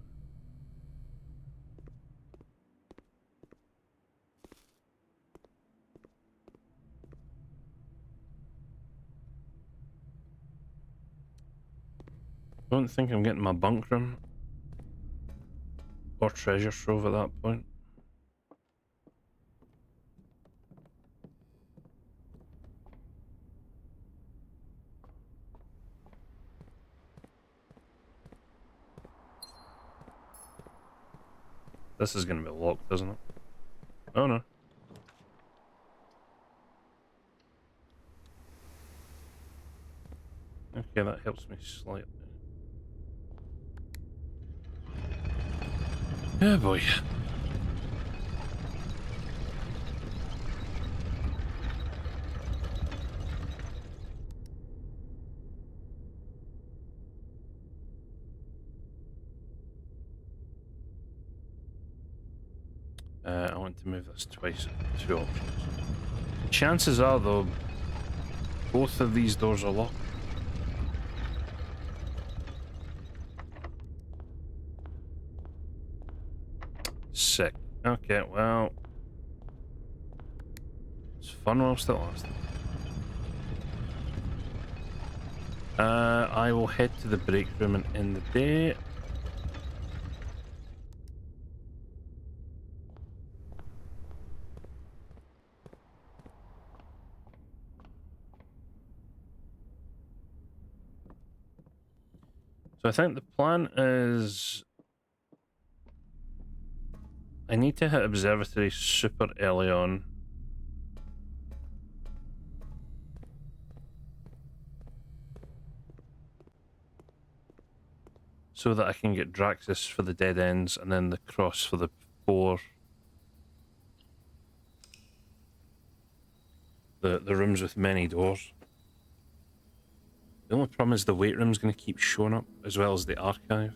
Don't think I'm getting my bunk room. Or treasure trove at that point. This is going to be locked, isn't it? Oh no. Okay, that helps me slightly. Oh boy. I want to move this twice. Two options. Chances are, though, both of these doors are locked. Sick. Okay, well, it's fun whilst it lasts. I will head to the break room and end the day. So I think the plan is I need to hit observatory super early on. So that I can get Draxus for the dead ends and then the cross for the 4. The rooms with many doors. The only problem is the weight room's going to keep showing up as well as the archive.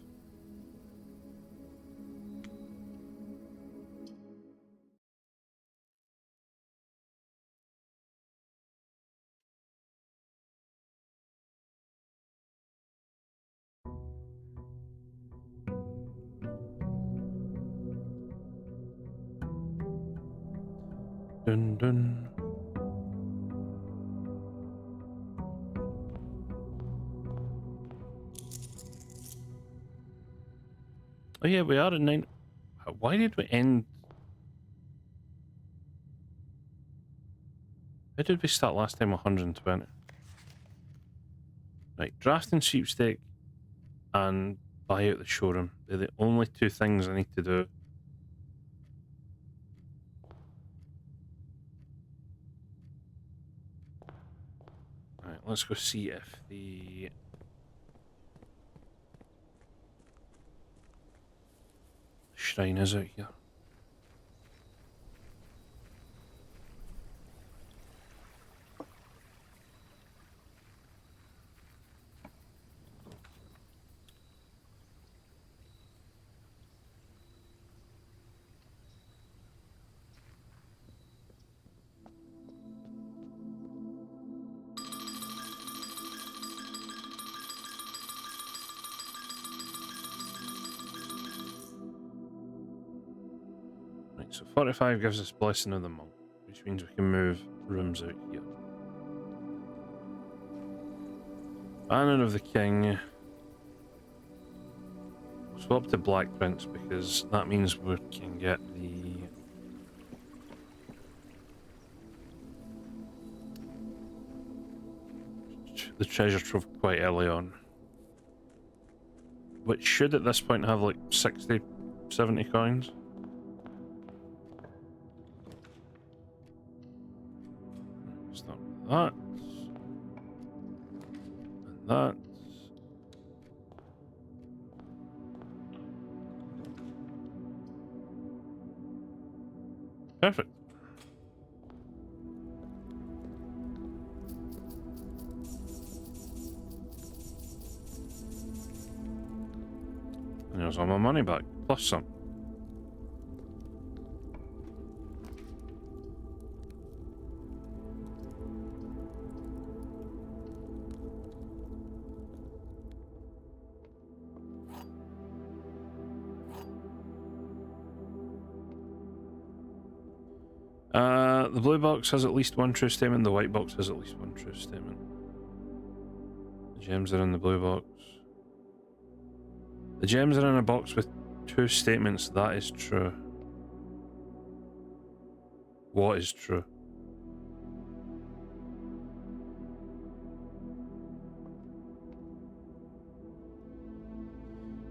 Dun dun. Oh yeah, we are at 9. Why did we end? How did we start last time? 120. Right, drafting sweepstake and buy out the showroom. They're the only two things I need to do. Right, let's go see if the shrine is out here. Right, so 45 gives us Blessing of the Monk, which means we can move rooms out here. Banner of the King. Swap to Black Prince because that means we can get the treasure trove quite early on. Which should at this point have like 60, 70 coins. Start with that. And that. Perfect. And there's all my money back, plus some. The blue box has at least one true statement, the white box has at least one true statement. The gems are in the blue box. The gems are in a box with two statements, that is true. What is true?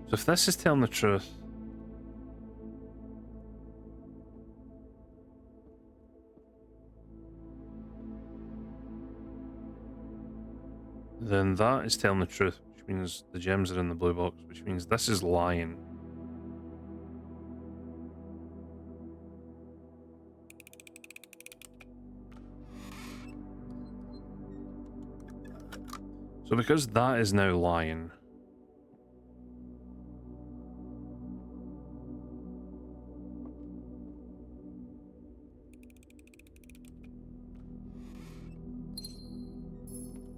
So if this is telling the truth, then that is telling the truth, which means the gems are in the blue box, which means this is lying. So because that is now lying,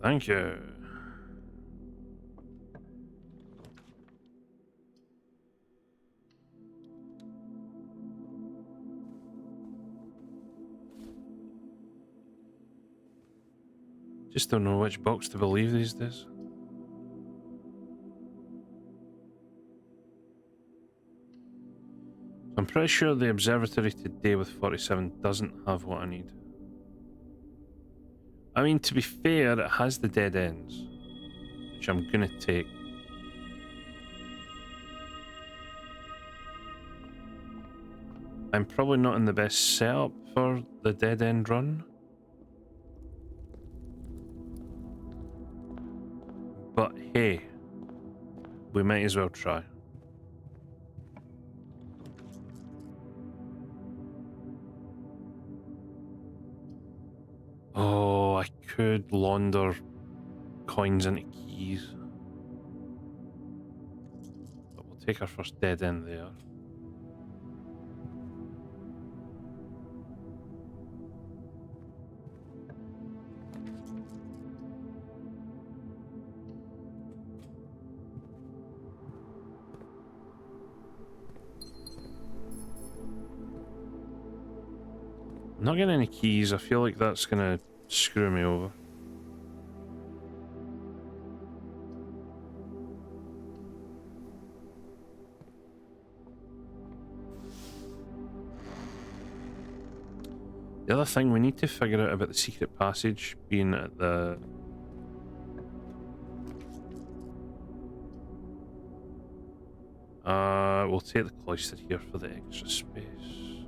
thank you. Just don't know which box to believe these days. I'm pretty sure the observatory today with 47 doesn't have what I need. I mean, to be fair, it has the dead ends, which I'm gonna take. I'm probably not in the best setup for the dead end run. But hey, we might as well try. Oh, I could launder coins into keys. But we'll take our first dead end there. I'm not getting any keys. I feel like that's gonna screw me over. The other thing, we need to figure out about the secret passage being at the... we'll take the cloister here for the extra space.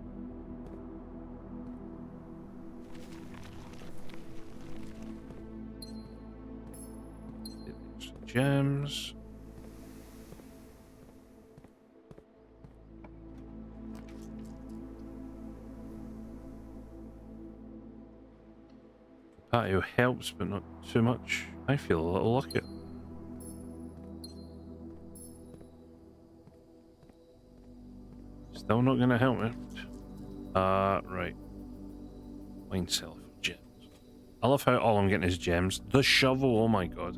Take the extra gems. Patio helps, but not too much. I feel a little lucky. Still not gonna help me. Right. Wine cellar for gems. I love how all I'm getting is gems. The shovel, oh my god.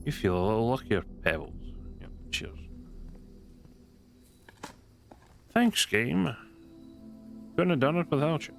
You feel a little luckier, Pebbles. Yep, cheers. Thanks, game. Couldn't have done it without you.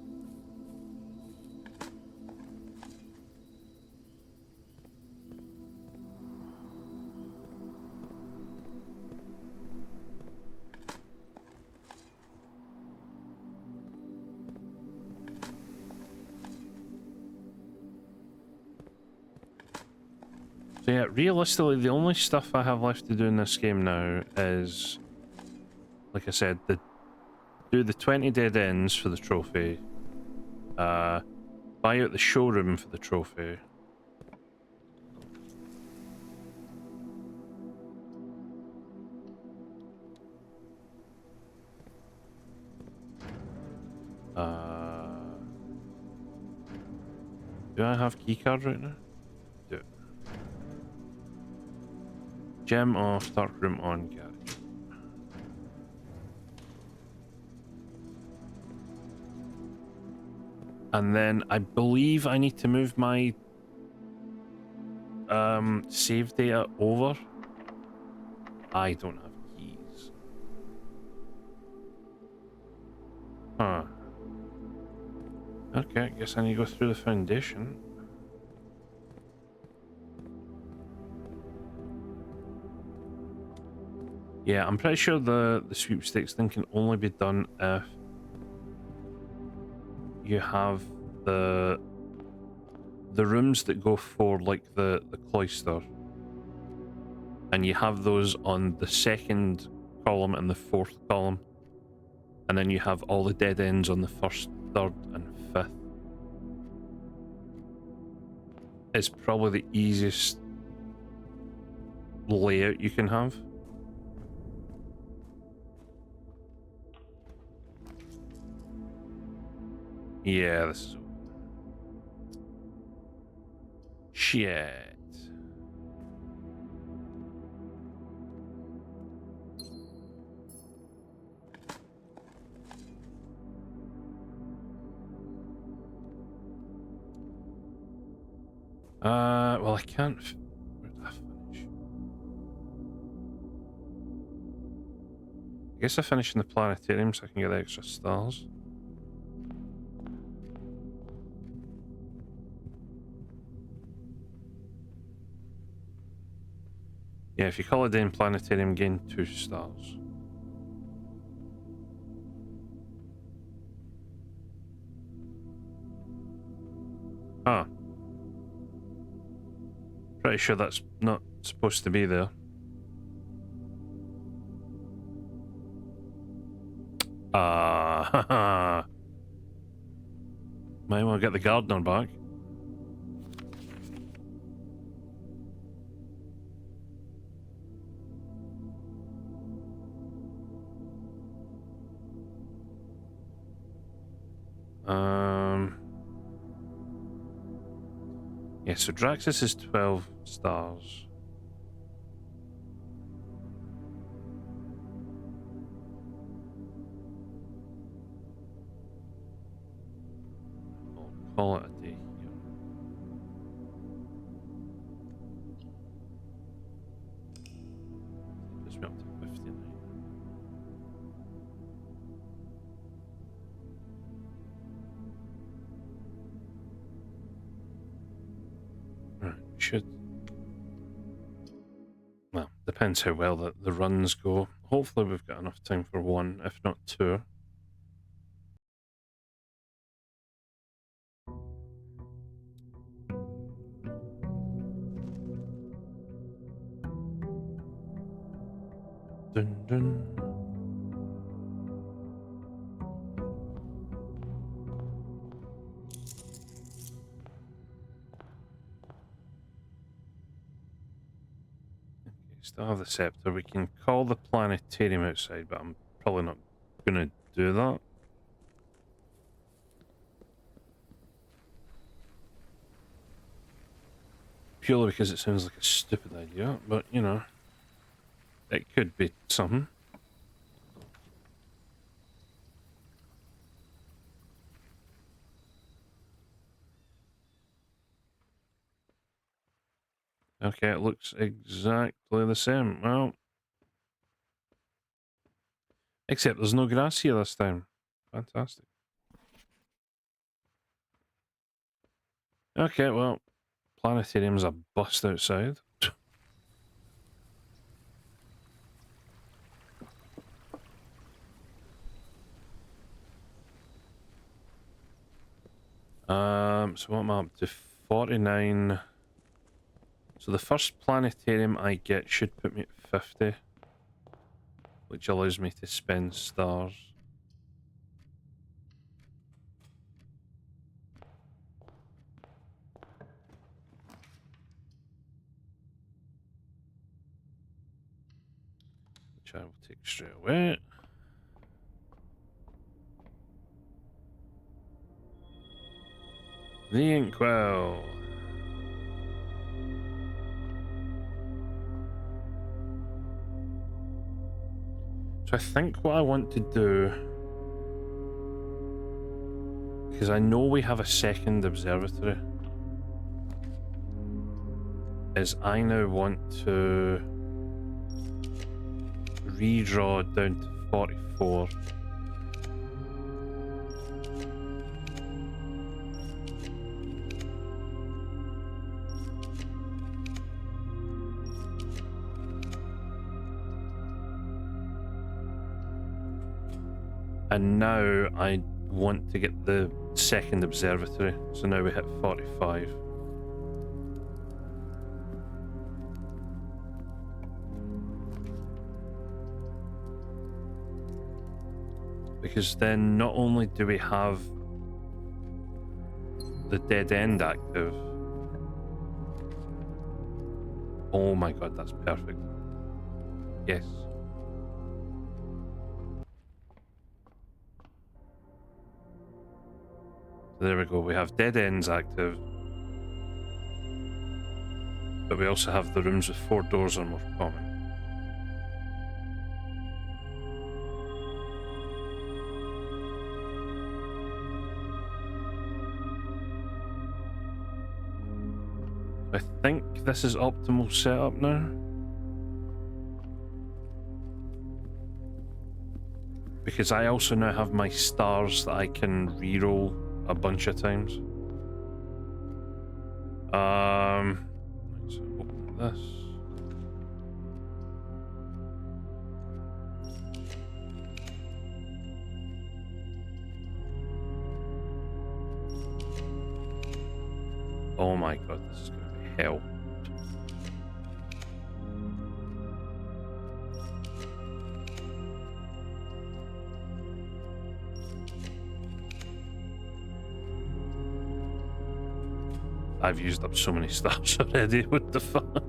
So yeah, realistically, the only stuff I have left to do in this game now is, like I said, do the 20 dead ends for the trophy, buy out the showroom for the trophy, do I have keycard right now? Do it. Gem off, dark room on, garage. And then I believe I need to move my save data over. I don't have keys. Huh. Okay, I guess I need to go through the foundation. Yeah, I'm pretty sure the sweepstakes thing can only be done if you have the rooms that go for like the cloister, and you have those on the second column and the fourth column, and then you have all the dead ends on the first, third, and fifth. It's probably the easiest layout you can have. Yeah, this is shit. Well, I can't. Where did I finish? I guess I finished in the planetarium so I can get extra stars. Yeah, if you call it day in planetarium, gain 2 stars. Huh. Pretty sure that's not supposed to be there. Might want to get the gardener back. Yeah, so Draxus is 12 stars. I'll call it a day here. me up to 59. Right, should. Well, depends how well the runs go. Hopefully we've got enough time for one, if not two. Dun dun. Still have the scepter. We can call the planetarium outside, but I'm probably not going to do that. Purely because it sounds like a stupid idea, but you know, it could be something. Okay, it looks exactly the same. Well, except there's no grass here this time. Fantastic. Okay, well, planetarium's a bust outside. So what am I up to? 49. So the first planetarium I get should put me at 50, which allows me to spend stars. Which I will take straight away. The Inkwell. So I think what I want to do, because I know we have a second observatory, is I now want to redraw down to 44. And now I want to get the second observatory, so now we hit 45. Because then not only do we have the dead end active. Oh my god, that's perfect. Yes. So there we go, we have dead ends active. But we also have the rooms with 4 doors are more common. I think this is optimal setup now. Because I also now have my stars that I can reroll a bunch of times. Let's open this. Oh my god, this is gonna be hell. I've used up so many stars already, what the fuck?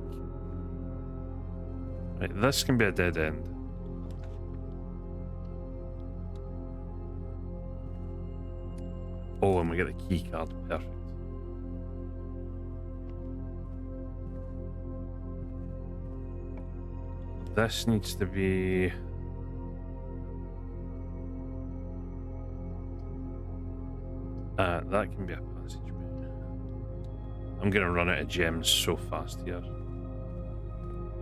Right, this can be a dead end. Oh, and we get the key card, perfect. This needs to be... that can be a passageway. I'm gonna run out of gems so fast here.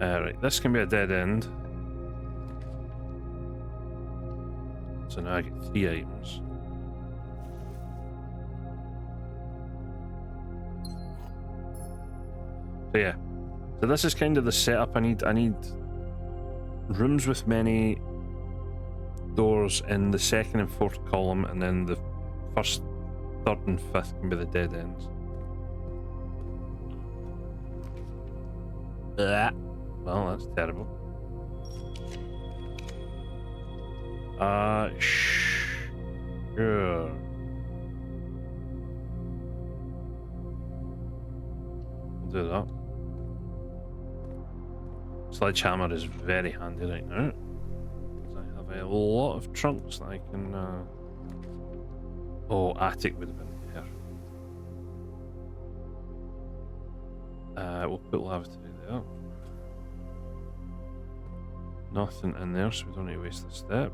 Right, this can be a dead end. So now I get 3 items. So yeah. So this is kind of the setup I need. I need rooms with many doors in the second and fourth column, and then the first, third, and fifth can be the dead ends. Blah. Well, that's terrible. Sure. We'll do that. Sledgehammer is very handy right now. I have a lot of trunks that I can. Oh, attic would have been there. We'll put lavatory there. Nothing in there, so we don't need to waste the step.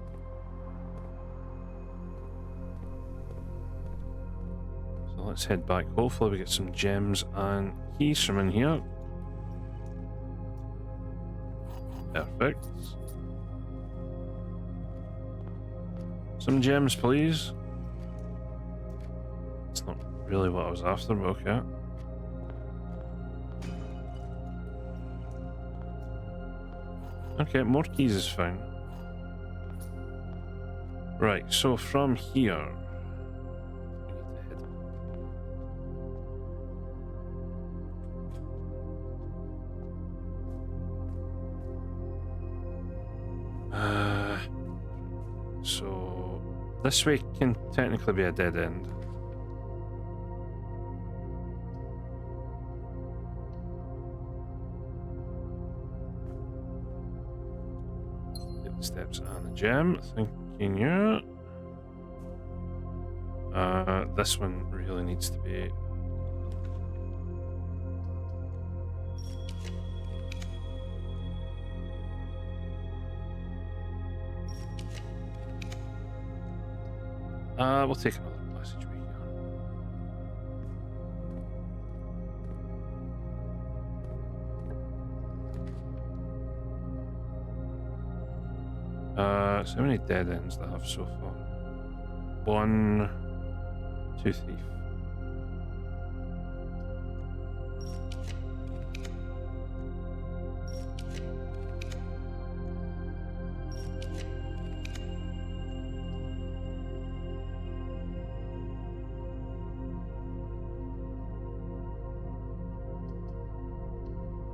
So let's head back. Hopefully we get some gems and keys from in here. Perfect. Some gems, please. It's not really what I was after, but okay. Okay, more keys is fine. Right, so from here, we need to head. So this way can technically be a dead end. Get the steps and the gem. Thanking you. This one really needs to be. We'll take another passageway here. So many dead ends that I have so far. 1, 2, 3.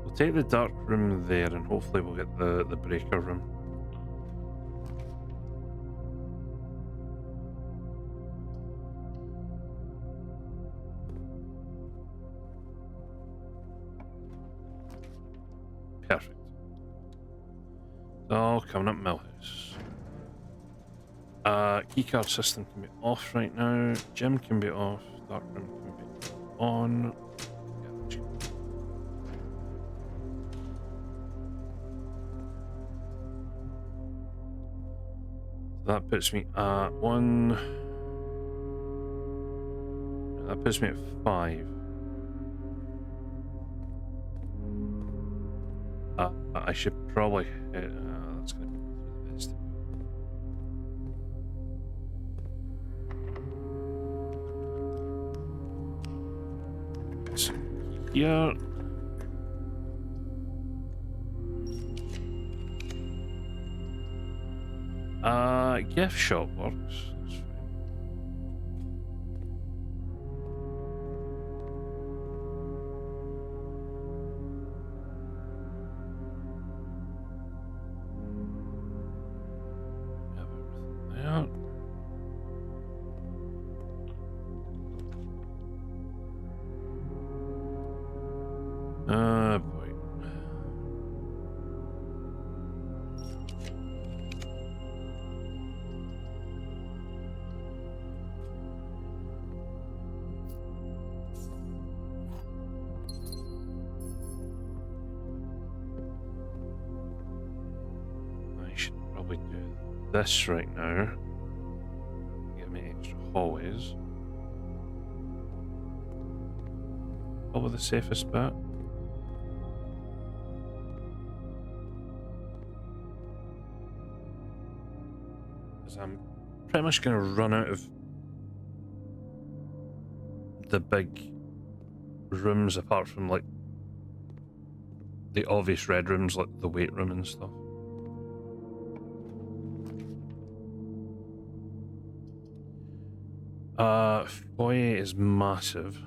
We'll take the dark room there, and hopefully we'll get the breaker room. Perfect. So, coming up Millhouse. Keycard system can be off right now. Gym can be off. Dark room can be on. That puts me at 1. That puts me at 5. I should probably hit. That's going to be the best. So here. Gift shop works. That's fine. Have everything there. Boy. I should probably do this right now. Get me extra hallways. Probably the safest bet. Because I'm pretty much going to run out of the big rooms, apart from like the obvious red rooms like the weight room and stuff. Foyer is massive.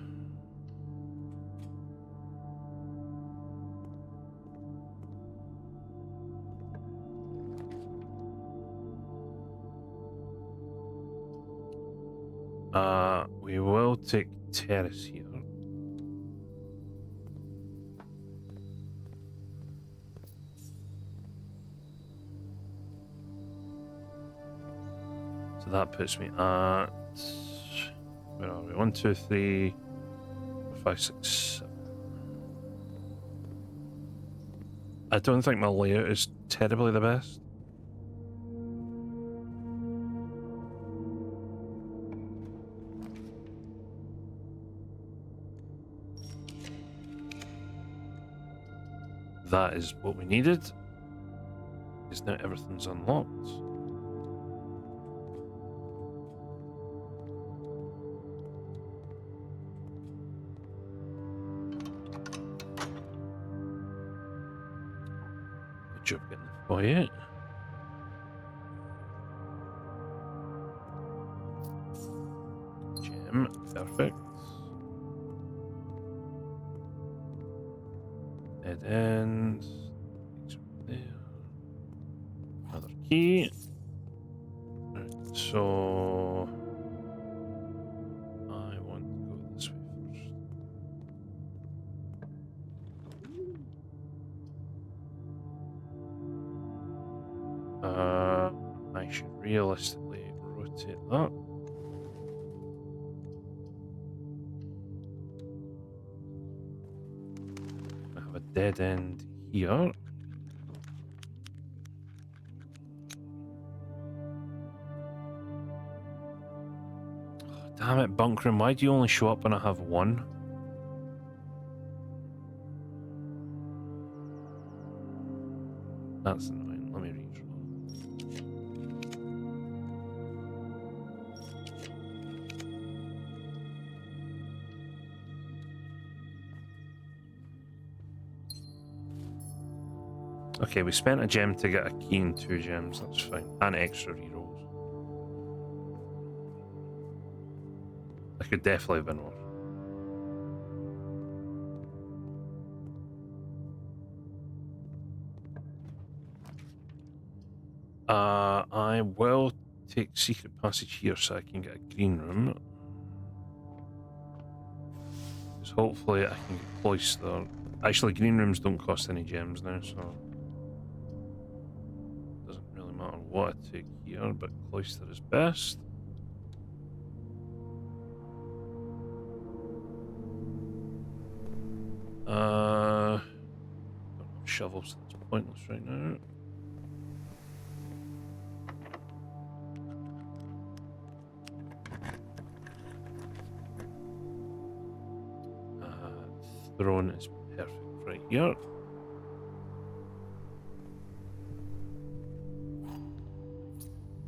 We will take terrace here. So that puts me at, where are we? 1, 2, 3, 4, 5, 6, 7. I don't think my layout is terribly the best. That is what we needed. Because now everything's unlocked. Good job getting the foyer. Gem, perfect. Dead end. There. Another key. Right, so I want to go this way first. I should realistically rotate that. I have a dead end here. Damn it, Bunkroom, why do you only show up when I have one? That's annoying. Let me redraw. Okay, we spent a gem to get a key and 2 gems, that's fine. And extra rerolls. I could definitely have been worse. I will take secret passage here so I can get a green room. Because hopefully I can get cloister. Actually, green rooms don't cost any gems now, so it doesn't really matter what I take here, but cloister is best. Don't have shovels, so it's pointless right now. Throne is perfect right here.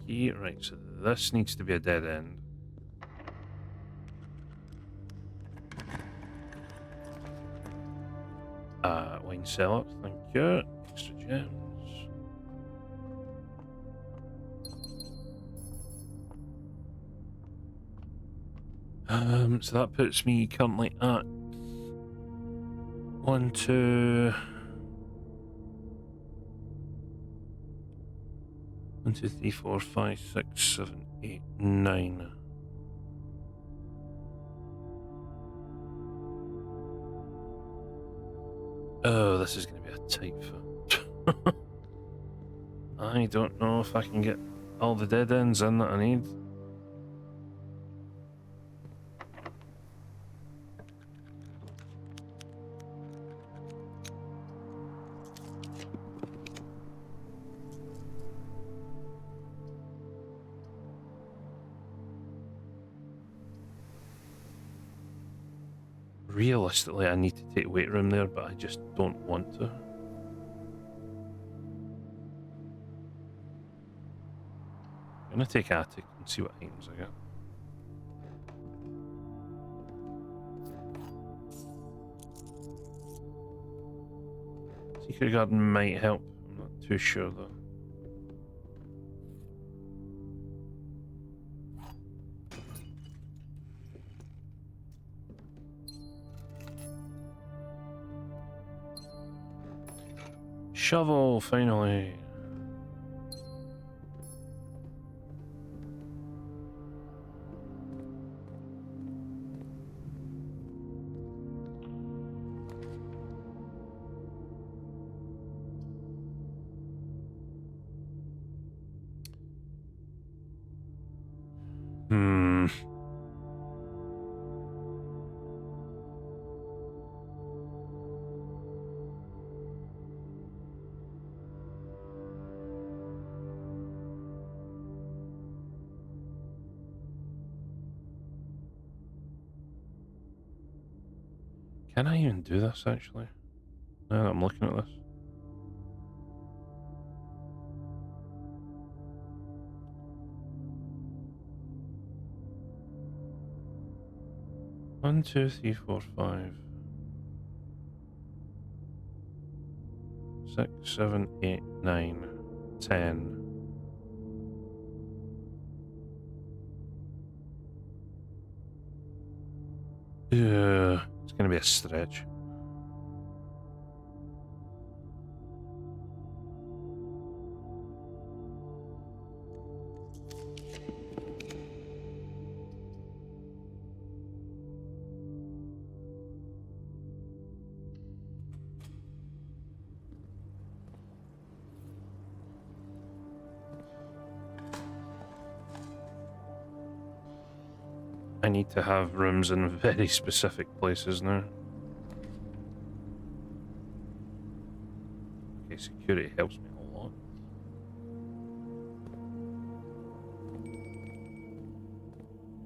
Key, right, so this needs to be a dead end. Wine cellar, thank you. Extra gems. So that puts me currently at 1, 2, 1, 2, 3, 4, 5, 6, 7, 8, 9. Oh, this is going to be a tight fit. I don't know if I can get all the dead ends in that I need. Realistically, I need to take weight room there, but I just don't want to. I'm gonna take attic and see what items I get. Secret garden might help. I'm not too sure though. Shovel, finally. Hmm. Can I even do this actually? Now that I'm looking at this. One, two, three, four, 5, 6, 7, 8, 9, 10. Yeah, it's gonna be a stretch. I need to have rooms in very specific places now. Okay, security helps me a lot.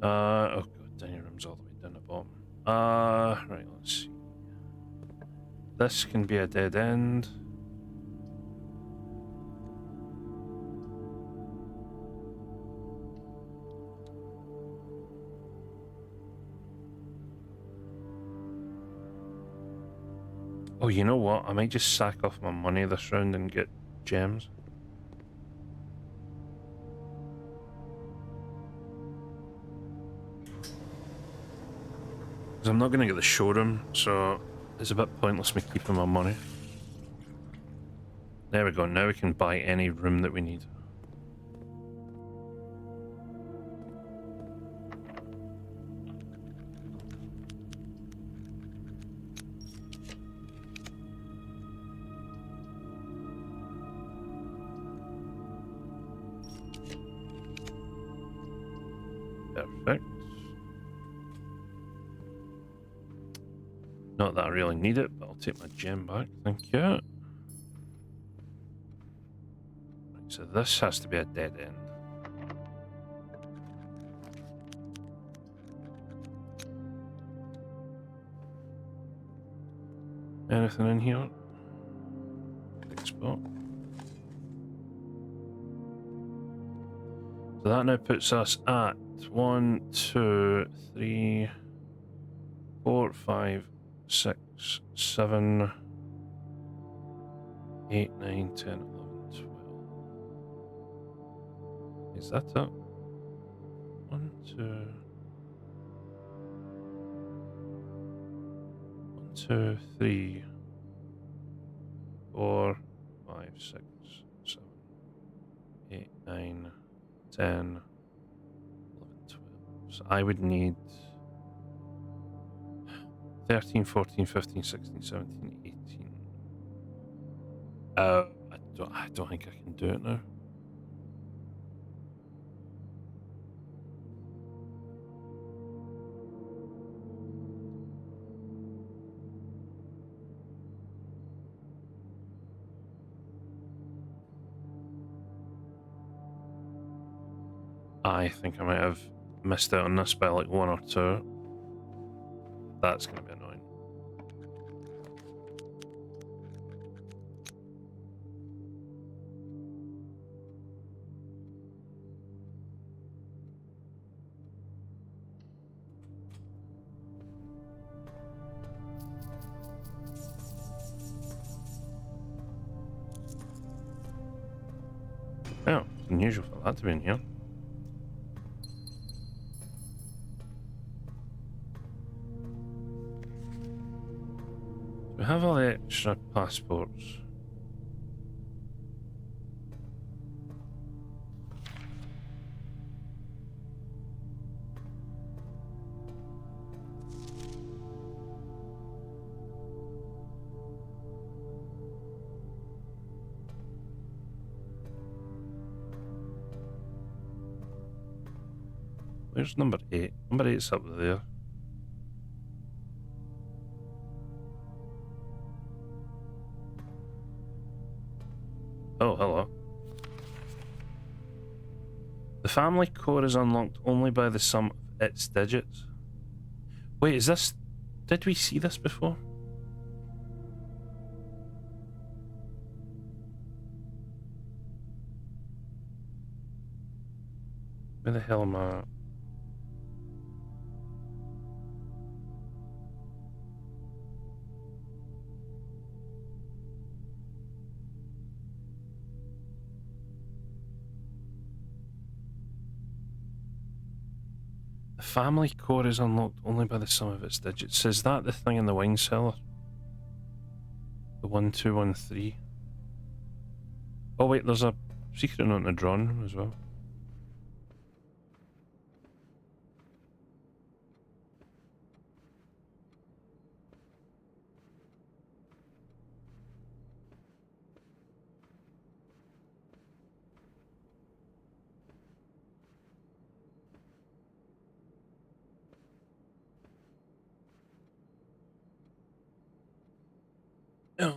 Oh god, dining room's all the way down the bottom. Right, let's see. This can be a dead end. Oh, you know what? I might just sack off my money this round and get gems. Because I'm not going to get the showroom, so it's a bit pointless me keeping my money. There we go, now we can buy any room that we need. Perfect. Not that I really need it, but I'll take my gem back, thank you. Right, so this has to be a dead end. Anything in here? Big spot. So that now puts us at 1, 2, 3, 4, 5, 6, 7, 8, 9, 10, 11, 12. Is that it? 1, 2, 1, 2, 3, 4, 5, 6, 7, 8, 9, 10, 11, 12. So I would need 13, 14, 15, 16, 17, 18. I don't think I can do it now. I think I might have missed out on this by like 1 or 2. That's going to be annoying. Oh, it's unusual for that to be in here. We have all the extra passports. Where's number 8? Number 8's up there. Oh, hello. The family core is unlocked only by the sum of its digits. Wait, is this... Did we see this before? Where the hell am I? The family core is unlocked only by the sum of its digits. Is that the thing in the wine cellar? The 1213. Oh wait, there's a secret note in the drawing room as well. Oh.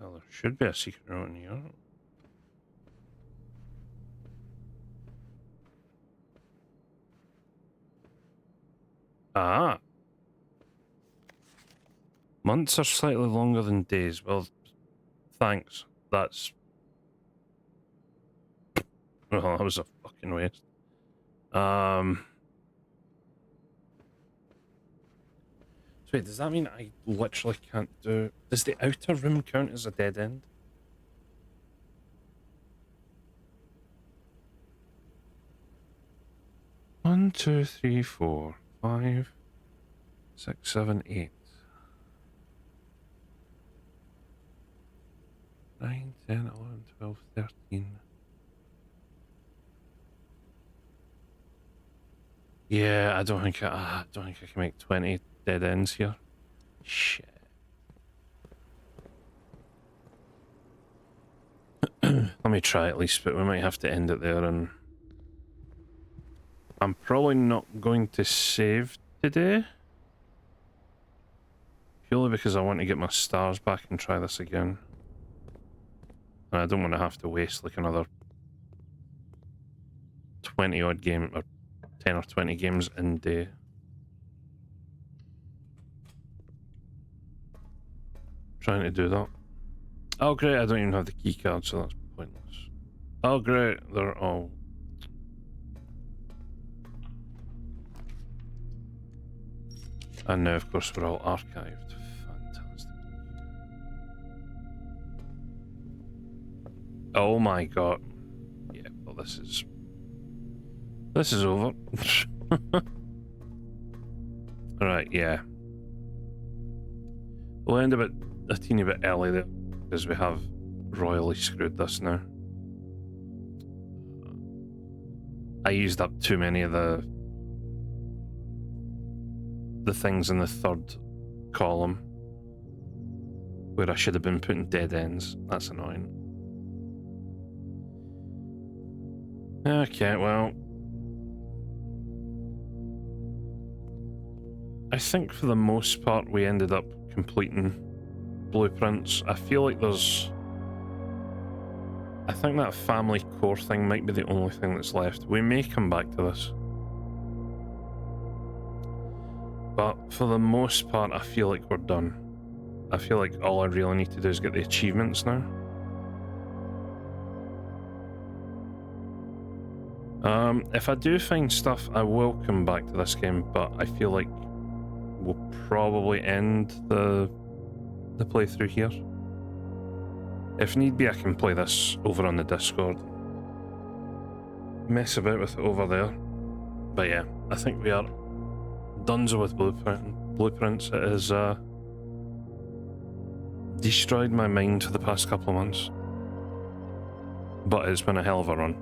Well, there should be a secret note in here. Ah. Months are slightly longer than days. Well, thanks. That's... Well, that was a fucking waste. So wait, does that mean I literally can't do... Does the outer room count as a dead end? One, two, three, 4, 5, 6, 7, 8. 9, 10, 11, 12, 13. Yeah, I don't think I can make 20 dead ends here. Shit. Let me try at least, but we might have to end it there, and I'm probably not going to save today. Purely because I want to get my stars back and try this again. And I don't want to have to waste like another 20 odd game or 10 or 20 games in day. Trying to do that. Oh great, I don't even have the key card, so that's pointless. Oh great, they're all... And now of course we're all archived. Fantastic. Oh my god. Yeah, well this is over. Right, yeah. We'll end a teeny bit early there, because we have royally screwed this now. I used up too many of the things in the third column, where I should have been putting dead ends. That's annoying. Okay, well... I think for the most part we ended up completing blueprints. I feel like there's... I think that family core thing might be the only thing that's left. We may come back to this. But for the most part I feel like we're done. I feel like all I really need to do is get the achievements now. If I do find stuff, I will come back to this game, but I feel like we'll probably end the playthrough here. If need be, I can play this over on the Discord. Mess about with it over there. But yeah, I think we are donezo with Blueprints. It has destroyed my mind for the past couple of months. But it's been a hell of a run.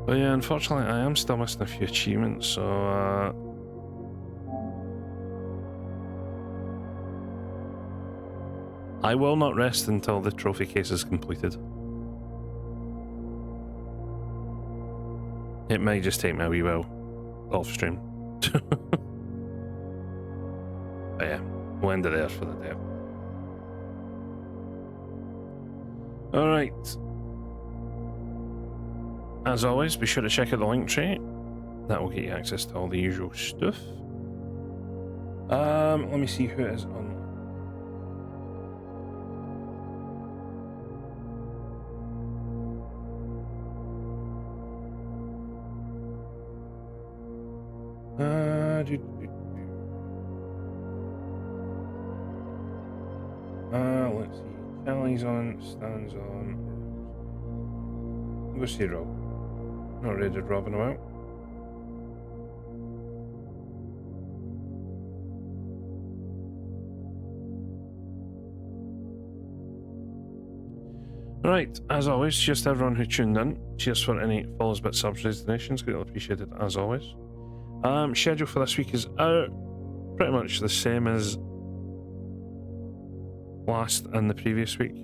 But yeah, unfortunately, I am still missing a few achievements, so I will not rest until the trophy case is completed. It may just take me a wee while off stream. But yeah, we'll end it there for the day. Alright. As always, be sure to check out the link tree. That will get you access to all the usual stuff. Let me see who it is on. Let's see. Kelly's on, Stan's on. Go see Rob. Not raided Robin about. Right, as always, cheers to everyone who tuned in. Cheers for any follows, bits, subs, donations. Greatly appreciated as always. Schedule for this week is out. Pretty much the same as last and the previous week.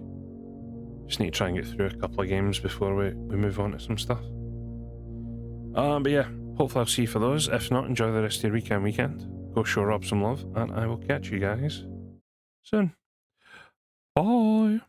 Just need to try and get through a couple of games before we move on to some stuff. But yeah, hopefully I'll see you for those. If not, enjoy the rest of your weekend. Go show Rob some love, and I will catch you guys soon. Bye!